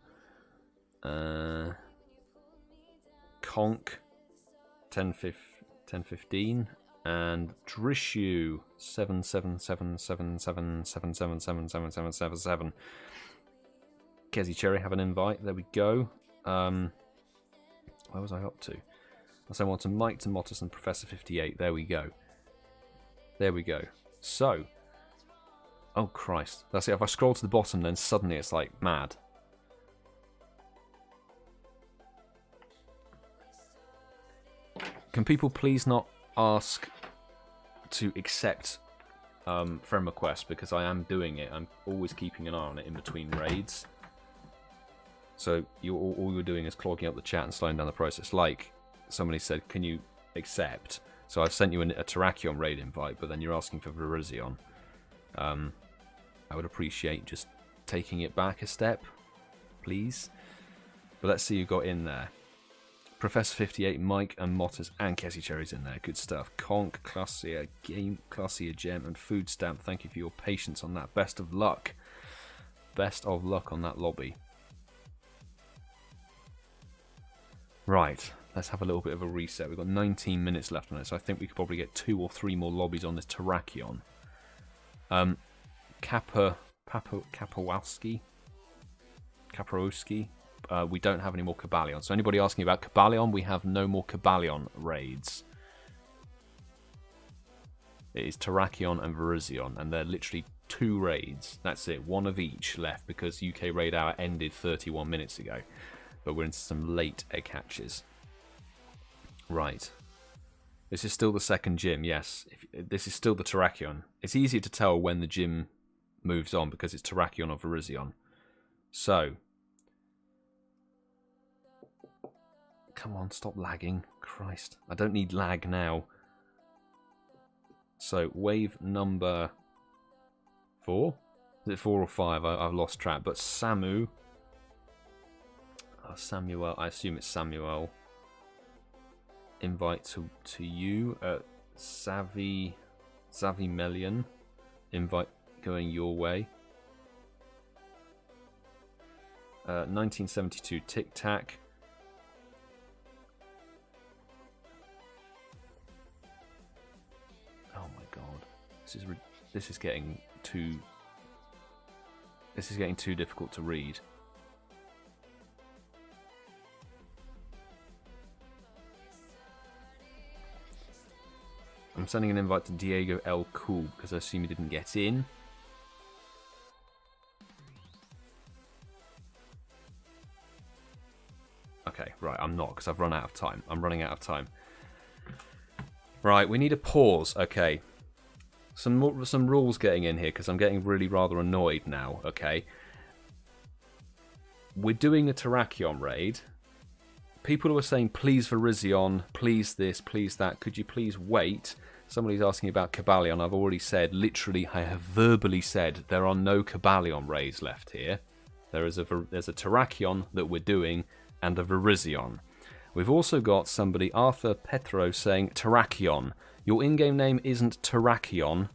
Conk 1015 and Drishu 77777777777. Kezi Cherry have an invite. There we go. Where was I up to? I sent one to Mike, to Motus, and Professor 58. There we go. There we go. So, oh Christ. That's it. If I scroll to the bottom, then suddenly it's like mad. Can people please not ask to accept friend requests, because I am doing it. I'm always keeping an eye on it in between raids. So all you're doing is clogging up the chat and slowing down the process. Like somebody said, can you accept? So I've sent you a Terrakion raid invite, but then you're asking for Virizon. I would appreciate just taking it back a step, please. But let's see who got in there. Professor 58, Mike and Motters and Kessie Cherry's in there. Good stuff. Conk, Classier, Game, Classier Gem, and Food Stamp. Thank you for your patience on that. Best of luck. Best of luck on that lobby. Right, let's have a little bit of a reset. We've got 19 minutes left on it, so I think we could probably get 2 or 3 more lobbies on this Terrakion. Kapowski. We don't have any more Cobalion. So anybody asking about Cobalion, we have no more Cobalion raids. It is Terrakion and Virizon, and they're literally 2 raids. That's it, 1 of each left because UK Raid Hour ended 31 minutes ago. But we're into some late egg hatches. Right. This is still the second gym, yes. This is still the Terrakion. It's easier to tell when the gym moves on because it's Terrakion or Virizon. So. Come on, stop lagging. Christ. I don't need lag now. So, wave number 4? Is it 4 or 5? I've lost track. But Samuel, I assume it's Samuel. Invite to you. Savimelion. Invite going your way. 1972 Tic Tac. Oh my god, this is getting too difficult to read. I'm sending an invite to Diego L. Cool because I assume he didn't get in. Okay, right, I'm not because I've run out of time. I'm running out of time. Right, we need a pause. Okay, some rules getting in here because I'm getting really rather annoyed now. Okay, we're doing a Terrakion raid. People who are saying, please Virizon, please this, please that, could you please wait? Somebody's asking about Cobalion. I've already said, literally, I have verbally said, there are no Cobalion raids left here. There's a Terrakion that we're doing, and a Virizon. We've also got somebody, Arthur Petro, saying, Terrakion, your in-game name isn't Terrakion.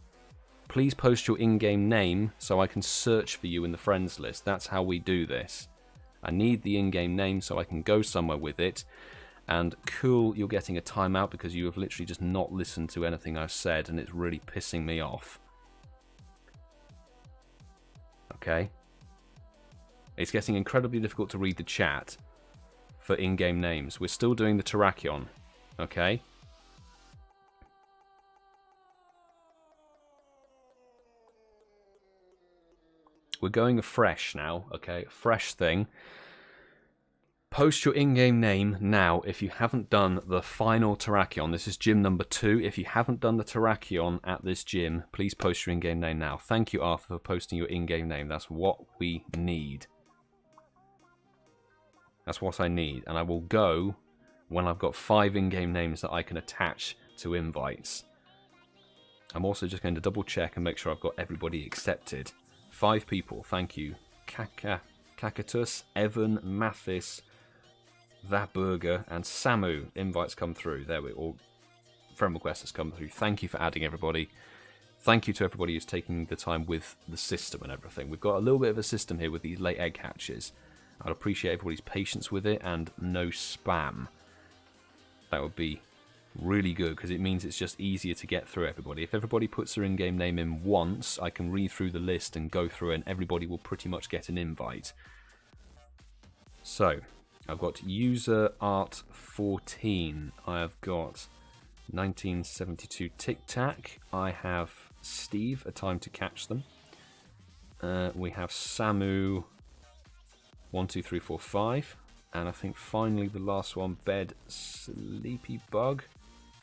Please post your in-game name so I can search for you in the friends list. That's how we do this. I need the in-game name so I can go somewhere with it. And cool, you're getting a timeout because you have literally just not listened to anything I've said and it's really pissing me off. Okay. It's getting incredibly difficult to read the chat for in-game names. We're still doing the Terrakion. Okay. We're going afresh now, okay? Fresh thing. Post your in-game name now if you haven't done the final Terrakion. This is gym number 2. If you haven't done the Terrakion at this gym, please post your in-game name now. Thank you, Arthur, for posting your in-game name. That's what we need. That's what I need. And I will go when I've got 5 in-game names that I can attach to invites. I'm also just going to double check and make sure I've got everybody accepted. 5 people, thank you. Kakatus, Evan, Mathis, Vaburger, and Samu. Invites come through. There we all. Friend requests has come through. Thank you for adding everybody. Thank you to everybody who's taking the time with the system and everything. We've got a little bit of a system here with these late egg hatches. I'd appreciate everybody's patience with it and no spam. That would be really good because it means it's just easier to get through everybody. If everybody puts their in-game name in once, I can read through the list and go through it and everybody will pretty much get an invite. So, I've got user art 14. I have got 1972 Tic Tac. I have Steve, A Time to Catch Them. We have Samu 12345. And I think finally the last one, Bed Sleepy Bug.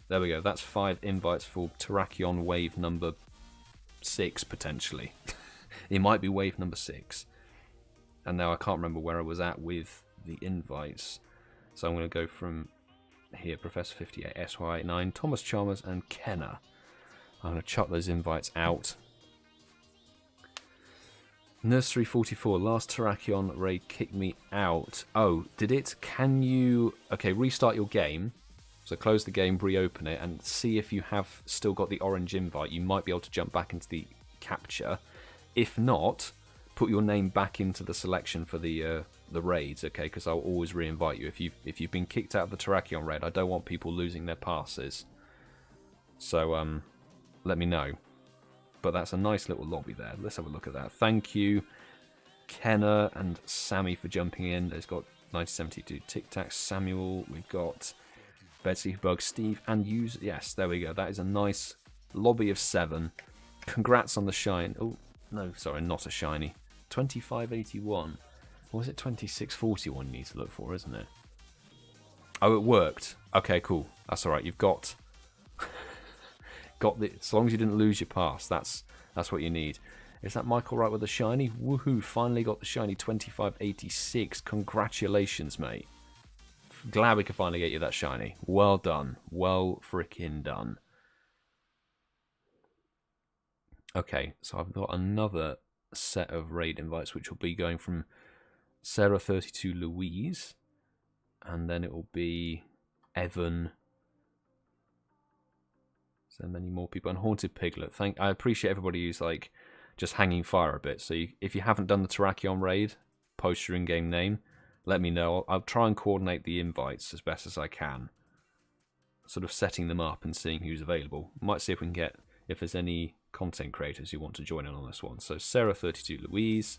There we go, that's 5 invites for Terrakion wave number 6, potentially. It might be wave number 6. And now I can't remember where I was at with the invites. So I'm going to go from here, Professor 58, SY89, ThomasChalmers, and Kenner. I'm going to chuck those invites out. Nursery 44, last Terrakion raid kicked me out. Oh, did it? Can you... Okay, restart your game. So close the game, reopen it, and see if you have still got the orange invite. You might be able to jump back into the capture. If not, put your name back into the selection for the raids, okay? Because I'll always re-invite you. If you've been kicked out of the Terrakion raid, I don't want people losing their passes. So, let me know. But that's a nice little lobby there. Let's have a look at that. Thank you, Kenner and Sammy, for jumping in. There's got 1972 Tic Tac, Samuel. We've got Betsy Bug, Steve, and User. Yes, there we go. That is a nice lobby of 7. Congrats on the shine. Oh, no, sorry, not a shiny. 2581. Or was it 2641 you need to look for, isn't it? Oh, it worked. Okay, cool. That's alright. You've got... got the... As long as you didn't lose your pass, that's what you need. Is that Michael right with the shiny? Woohoo, finally got the shiny 2586. Congratulations, mate. Glad we could finally get you that shiny. Well done. Well frickin' done. Okay, so I've got another set of raid invites, which will be going from Sarah32 Louise, and then it will be Evan. So many more people, and Haunted Piglet. I appreciate everybody who's like just hanging fire a bit. So if you haven't done the Terrakion raid, post your in-game name. Let me know. I'll try and coordinate the invites as best as I can. Sort of setting them up and seeing who's available. Might see if we can get, if there's any content creators who want to join in on this one. So Sarah32 Louise.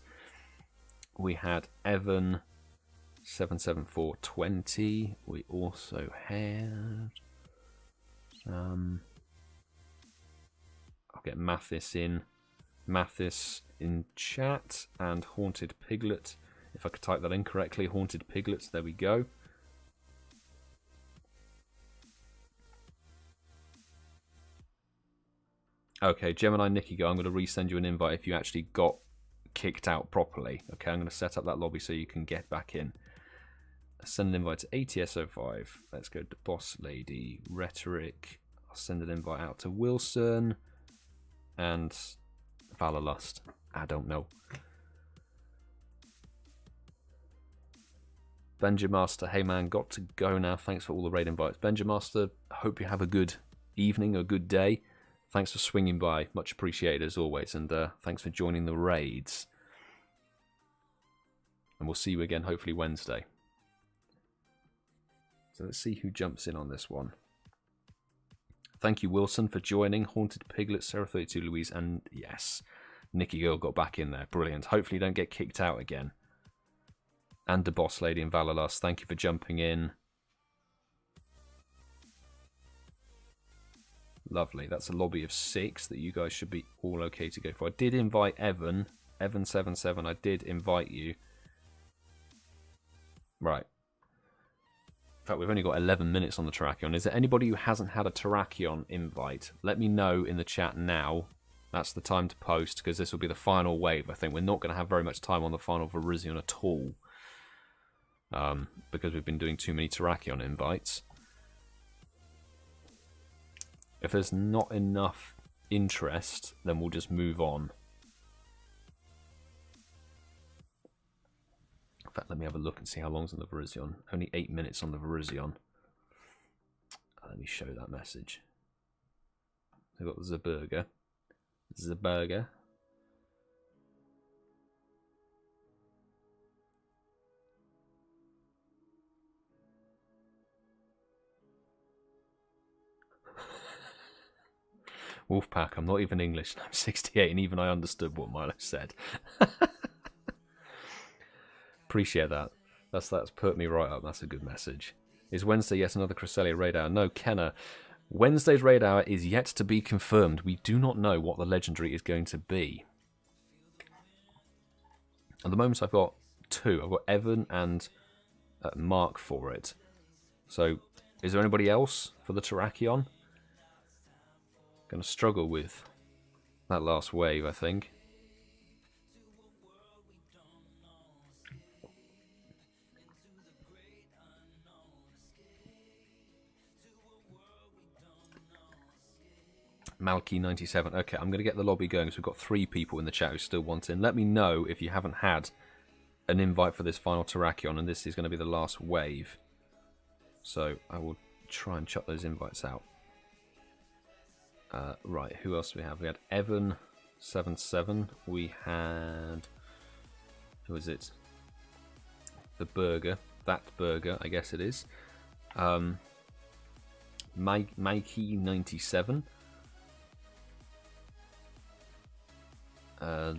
We had Evan 77420. We also had I'll get Mathis in chat, and Haunted Piglet. If I could type that in correctly, Haunted Piglets, there we go. Okay, Gemini Nicky Go, I'm going to resend you an invite if you actually got kicked out properly. Okay, I'm going to set up that lobby so you can get back in. Send an invite to ATS05. Let's go to Boss Lady, Rhetoric. I'll send an invite out to Wilson and Valorlust. I don't know. Benjamaster, hey man, got to go now. Thanks for all the raid invites. Benjamaster, hope you have a good evening, a good day. Thanks for swinging by. Much appreciated as always. And thanks for joining the raids. And we'll see you again hopefully Wednesday. So let's see who jumps in on this one. Thank you, Wilson, for joining. Haunted Piglet, Sarah32 Louise, and yes, Nikki Girl got back in there. Brilliant. Hopefully you don't get kicked out again. And the Boss Lady and Valorlust, thank you for jumping in. Lovely. That's a lobby of 6 that you guys should be all okay to go for. I did invite Evan77. I did invite you. Right. In fact, we've only got 11 minutes on the Terrakion. Is there anybody who hasn't had a Terrakion invite? Let me know in the chat now. That's the time to post, because this will be the final wave. I think we're not going to have very much time on the final Virizon at all. Because we've been doing too many Terrakion invites. If there's not enough interest, then we'll just move on. In fact, let me have a look and see how long's on the Virizon. Only 8 minutes on the Virizon. Let me show that message. We've got Zaburger. Zaburger. Wolfpack, I'm not even English, I'm 68, and even I understood what Milo said. Appreciate that. That's put me right up. That's a good message. Is Wednesday yet another Cresselia raid hour? No, Kenner. Wednesday's raid hour is yet to be confirmed. We do not know what the legendary is going to be. At the moment, I've got 2. I've got Evan and Mark for it. So, is there anybody else for the Terrakion? Going to struggle with that last wave, I think. Malky97. Okay, I'm going to get the lobby going, so we've got 3 people in the chat who still want in. Let me know if you haven't had an invite for this final Terrakion, and this is going to be the last wave. So I will try and chuck those invites out. Right, who else do we have? We had Evan77. We had... Who is it? The Burger. That Burger, I guess it is. Mikey97. As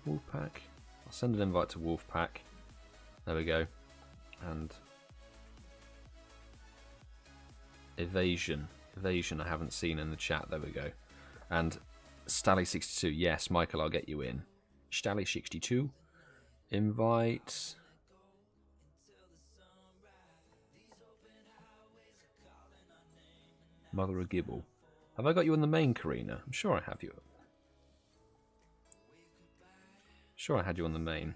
Wolfpack. I'll send an invite to Wolfpack. There we go. And Evasion I haven't seen in the chat. There we go. And Stally62. Yes, Michael, I'll get you in. Stally62. Invite. Mother of Gibble. Have I got you in the main, Karina? I'm sure I have you. Sure I had you on the main.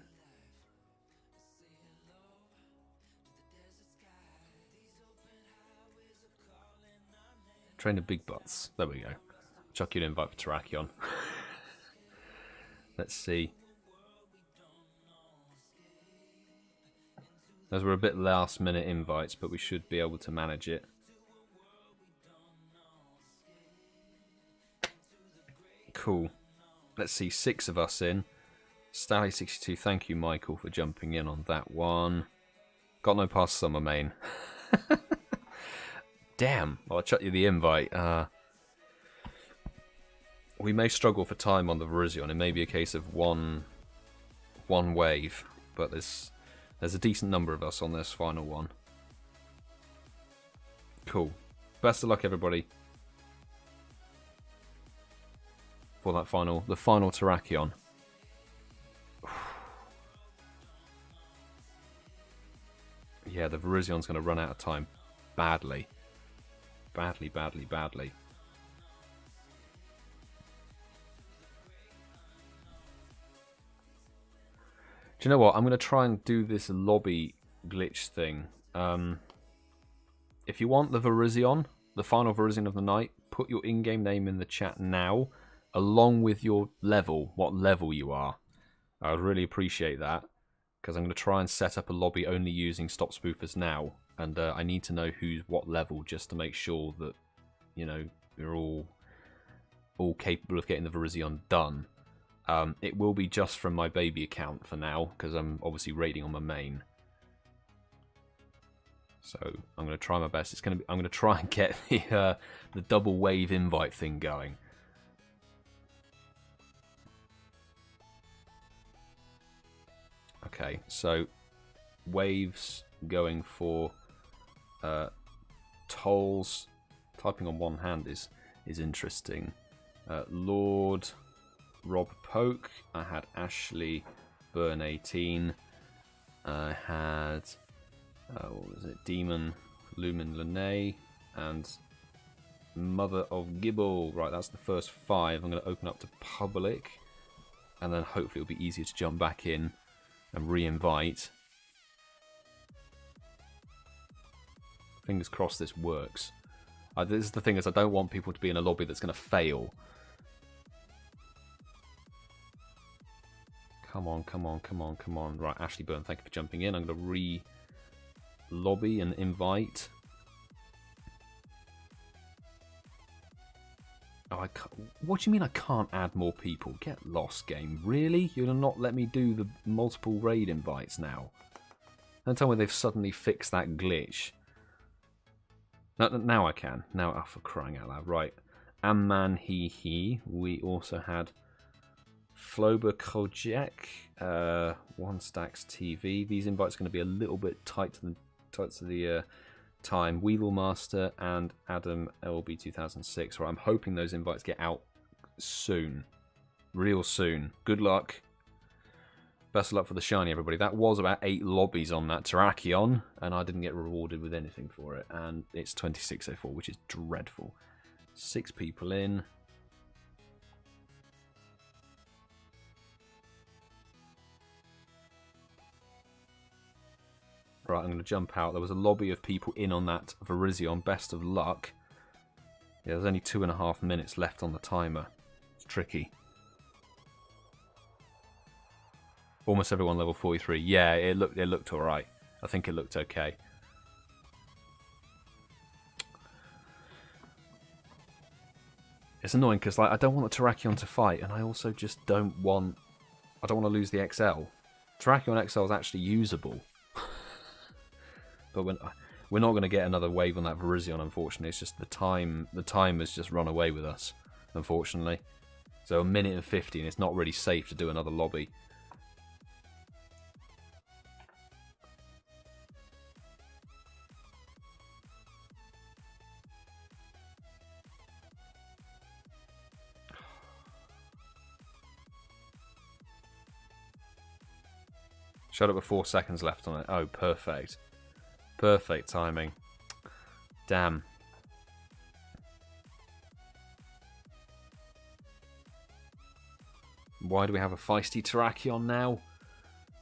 Trainer Big Butts. There we go. Chuck you an invite for Terrakion. Let's see. Those were a bit last minute invites, but we should be able to manage it. Cool. Let's see, 6 of us in. Stally62, thank you, Michael, for jumping in on that one. Got no past summer, main. Damn. Well, I'll chuck you the invite. We may struggle for time on the Virizon. It may be a case of one wave, but there's a decent number of us on this final one. Cool. Best of luck, everybody, for that the final Terrakion. Yeah, the Virizion's going to run out of time badly. Badly. Do you know what? I'm going to try and do this lobby glitch thing. If you want the Virizon, the final Virizon of the night, put your in-game name in the chat now, along with your level, what level you are. I would really appreciate that, because I'm going to try and set up a lobby only using StopSpoofersNow, and I need to know who's what level just to make sure that, you know, we're all capable of getting the Virizon done. It will be just from my baby account for now, because I'm obviously raiding on my main. So I'm going to try my best. I'm going to try and get the double wave invite thing going. Okay, so waves going for tolls. Typing on one hand is interesting. Lord Rob Poke. I had Ashley Burn 18. I had what was it? Demon Lumen Lene and Mother of Gibble. Right, that's the first 5. I'm going to open up to public, and then hopefully it'll be easier to jump back in and re-invite. Fingers crossed this works. This is the thing, is I don't want people to be in a lobby that's going to fail. Come on. Right, Ashley Byrne, thank you for jumping in. I'm going to re-lobby and invite. Oh, what do you mean I can't add more people? Get lost, game. Really? You're going to not let me do the multiple raid invites now? Don't tell me they've suddenly fixed that glitch. Now I can. Now, oh, for crying out loud. Right. Amman He. We also had Flober Kojek, One Stacks TV. These invites are going to be a little bit tight to the time. Weevil Master and Adam LB 2006. Right, I'm hoping those invites get out soon. Real soon. Good luck. Best of luck for the shiny, everybody. That was about 8 lobbies on that Terrakion, and I didn't get rewarded with anything for it. And it's 2604, which is dreadful. 6 people in. Right, I'm going to jump out. There was a lobby of people in on that Virizon. Best of luck. Yeah, there's only 2.5 minutes left on the timer. It's tricky. Almost everyone level 43. Yeah, it looked alright. I think it looked okay. It's annoying because like I don't want the Terrakion to fight, and I also just don't want to lose the XL. Terrakion XL is actually usable. But we're not going to get another wave on that Virizon, unfortunately. It's just the time has just run away with us, unfortunately. So 1 minute and 50, and it's not really safe to do another lobby. Shut up with 4 seconds left on it. Oh, perfect. Perfect timing. Damn. Why do we have a feisty Terrakion now?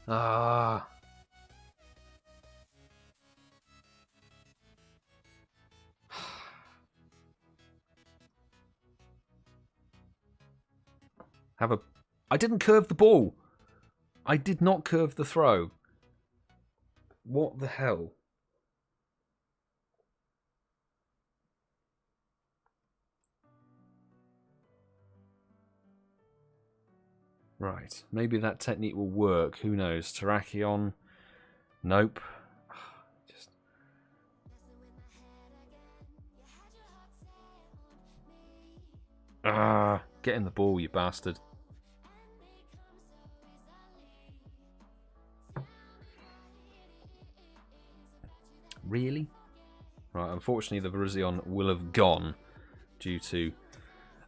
Ah. I didn't curve the ball. I did not curve the throw. What the hell? Right, maybe that technique will work. Who knows? Terrakion? Nope. Just... get in the ball, you bastard. Really? Right, unfortunately the Virizon will have gone due to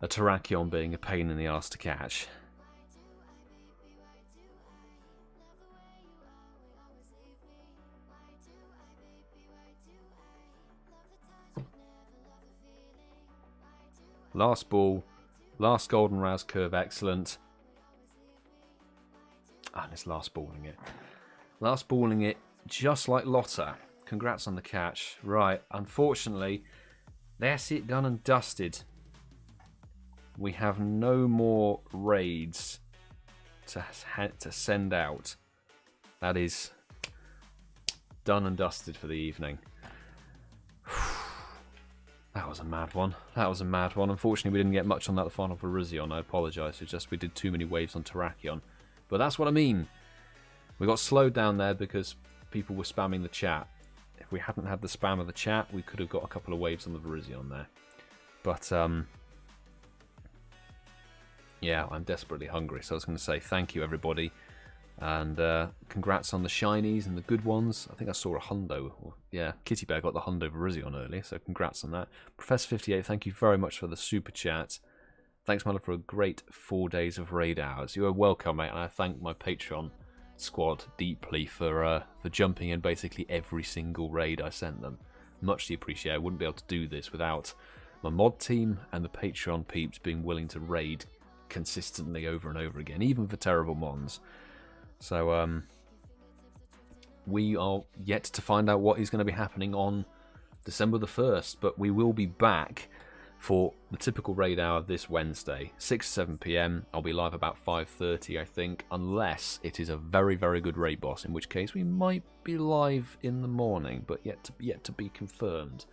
a Terrakion being a pain in the arse to catch. Last ball, last golden razz curve, excellent. And it's last balling it. Last balling it just like Lotta. Congrats on the catch. Right, unfortunately, that's it done and dusted. We have no more raids to send out. That is done and dusted for the evening. That was a mad one. That was a mad one. Unfortunately, we didn't get much on that final Virizon. I apologise. It's just we did too many waves on Terrakion. But that's what I mean. We got slowed down there because people were spamming the chat. If we hadn't had the spam of the chat, we could have got a couple of waves on the Virizon there. But, yeah, I'm desperately hungry. So I was going to say thank you, everybody. And congrats on the shinies and the good ones. I think I saw a hundo. Yeah, KittieBear got the hundo Virizon earlier, so congrats on that. Professor58, thank you very much for the super chat. Thanks, Mother, for a great 4 days of raid hours. You are welcome, mate, and I thank my Patreon squad deeply for jumping in basically every single raid I sent them. Muchly appreciated. I wouldn't be able to do this without my mod team and the Patreon peeps being willing to raid consistently over and over again, even for terrible mons. So we are yet to find out what is going to be happening on December the 1st, but we will be back for the typical raid hour this Wednesday, 6 to 7 PM. I'll be live about 5:30, I think, unless it is a very, very good raid boss, in which case we might be live in the morning, but yet to be confirmed.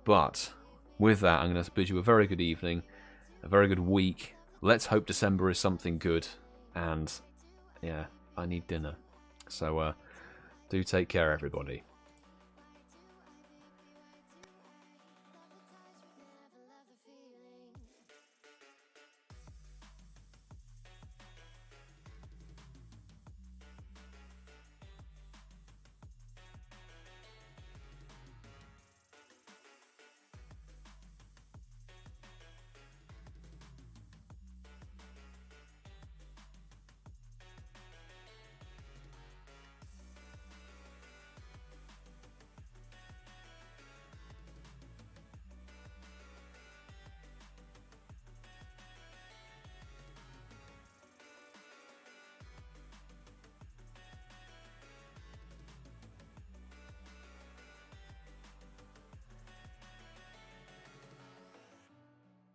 But with that, I'm going to bid you a very good evening, a very good week. Let's hope December is something good, and yeah, I need dinner. So do take care, everybody.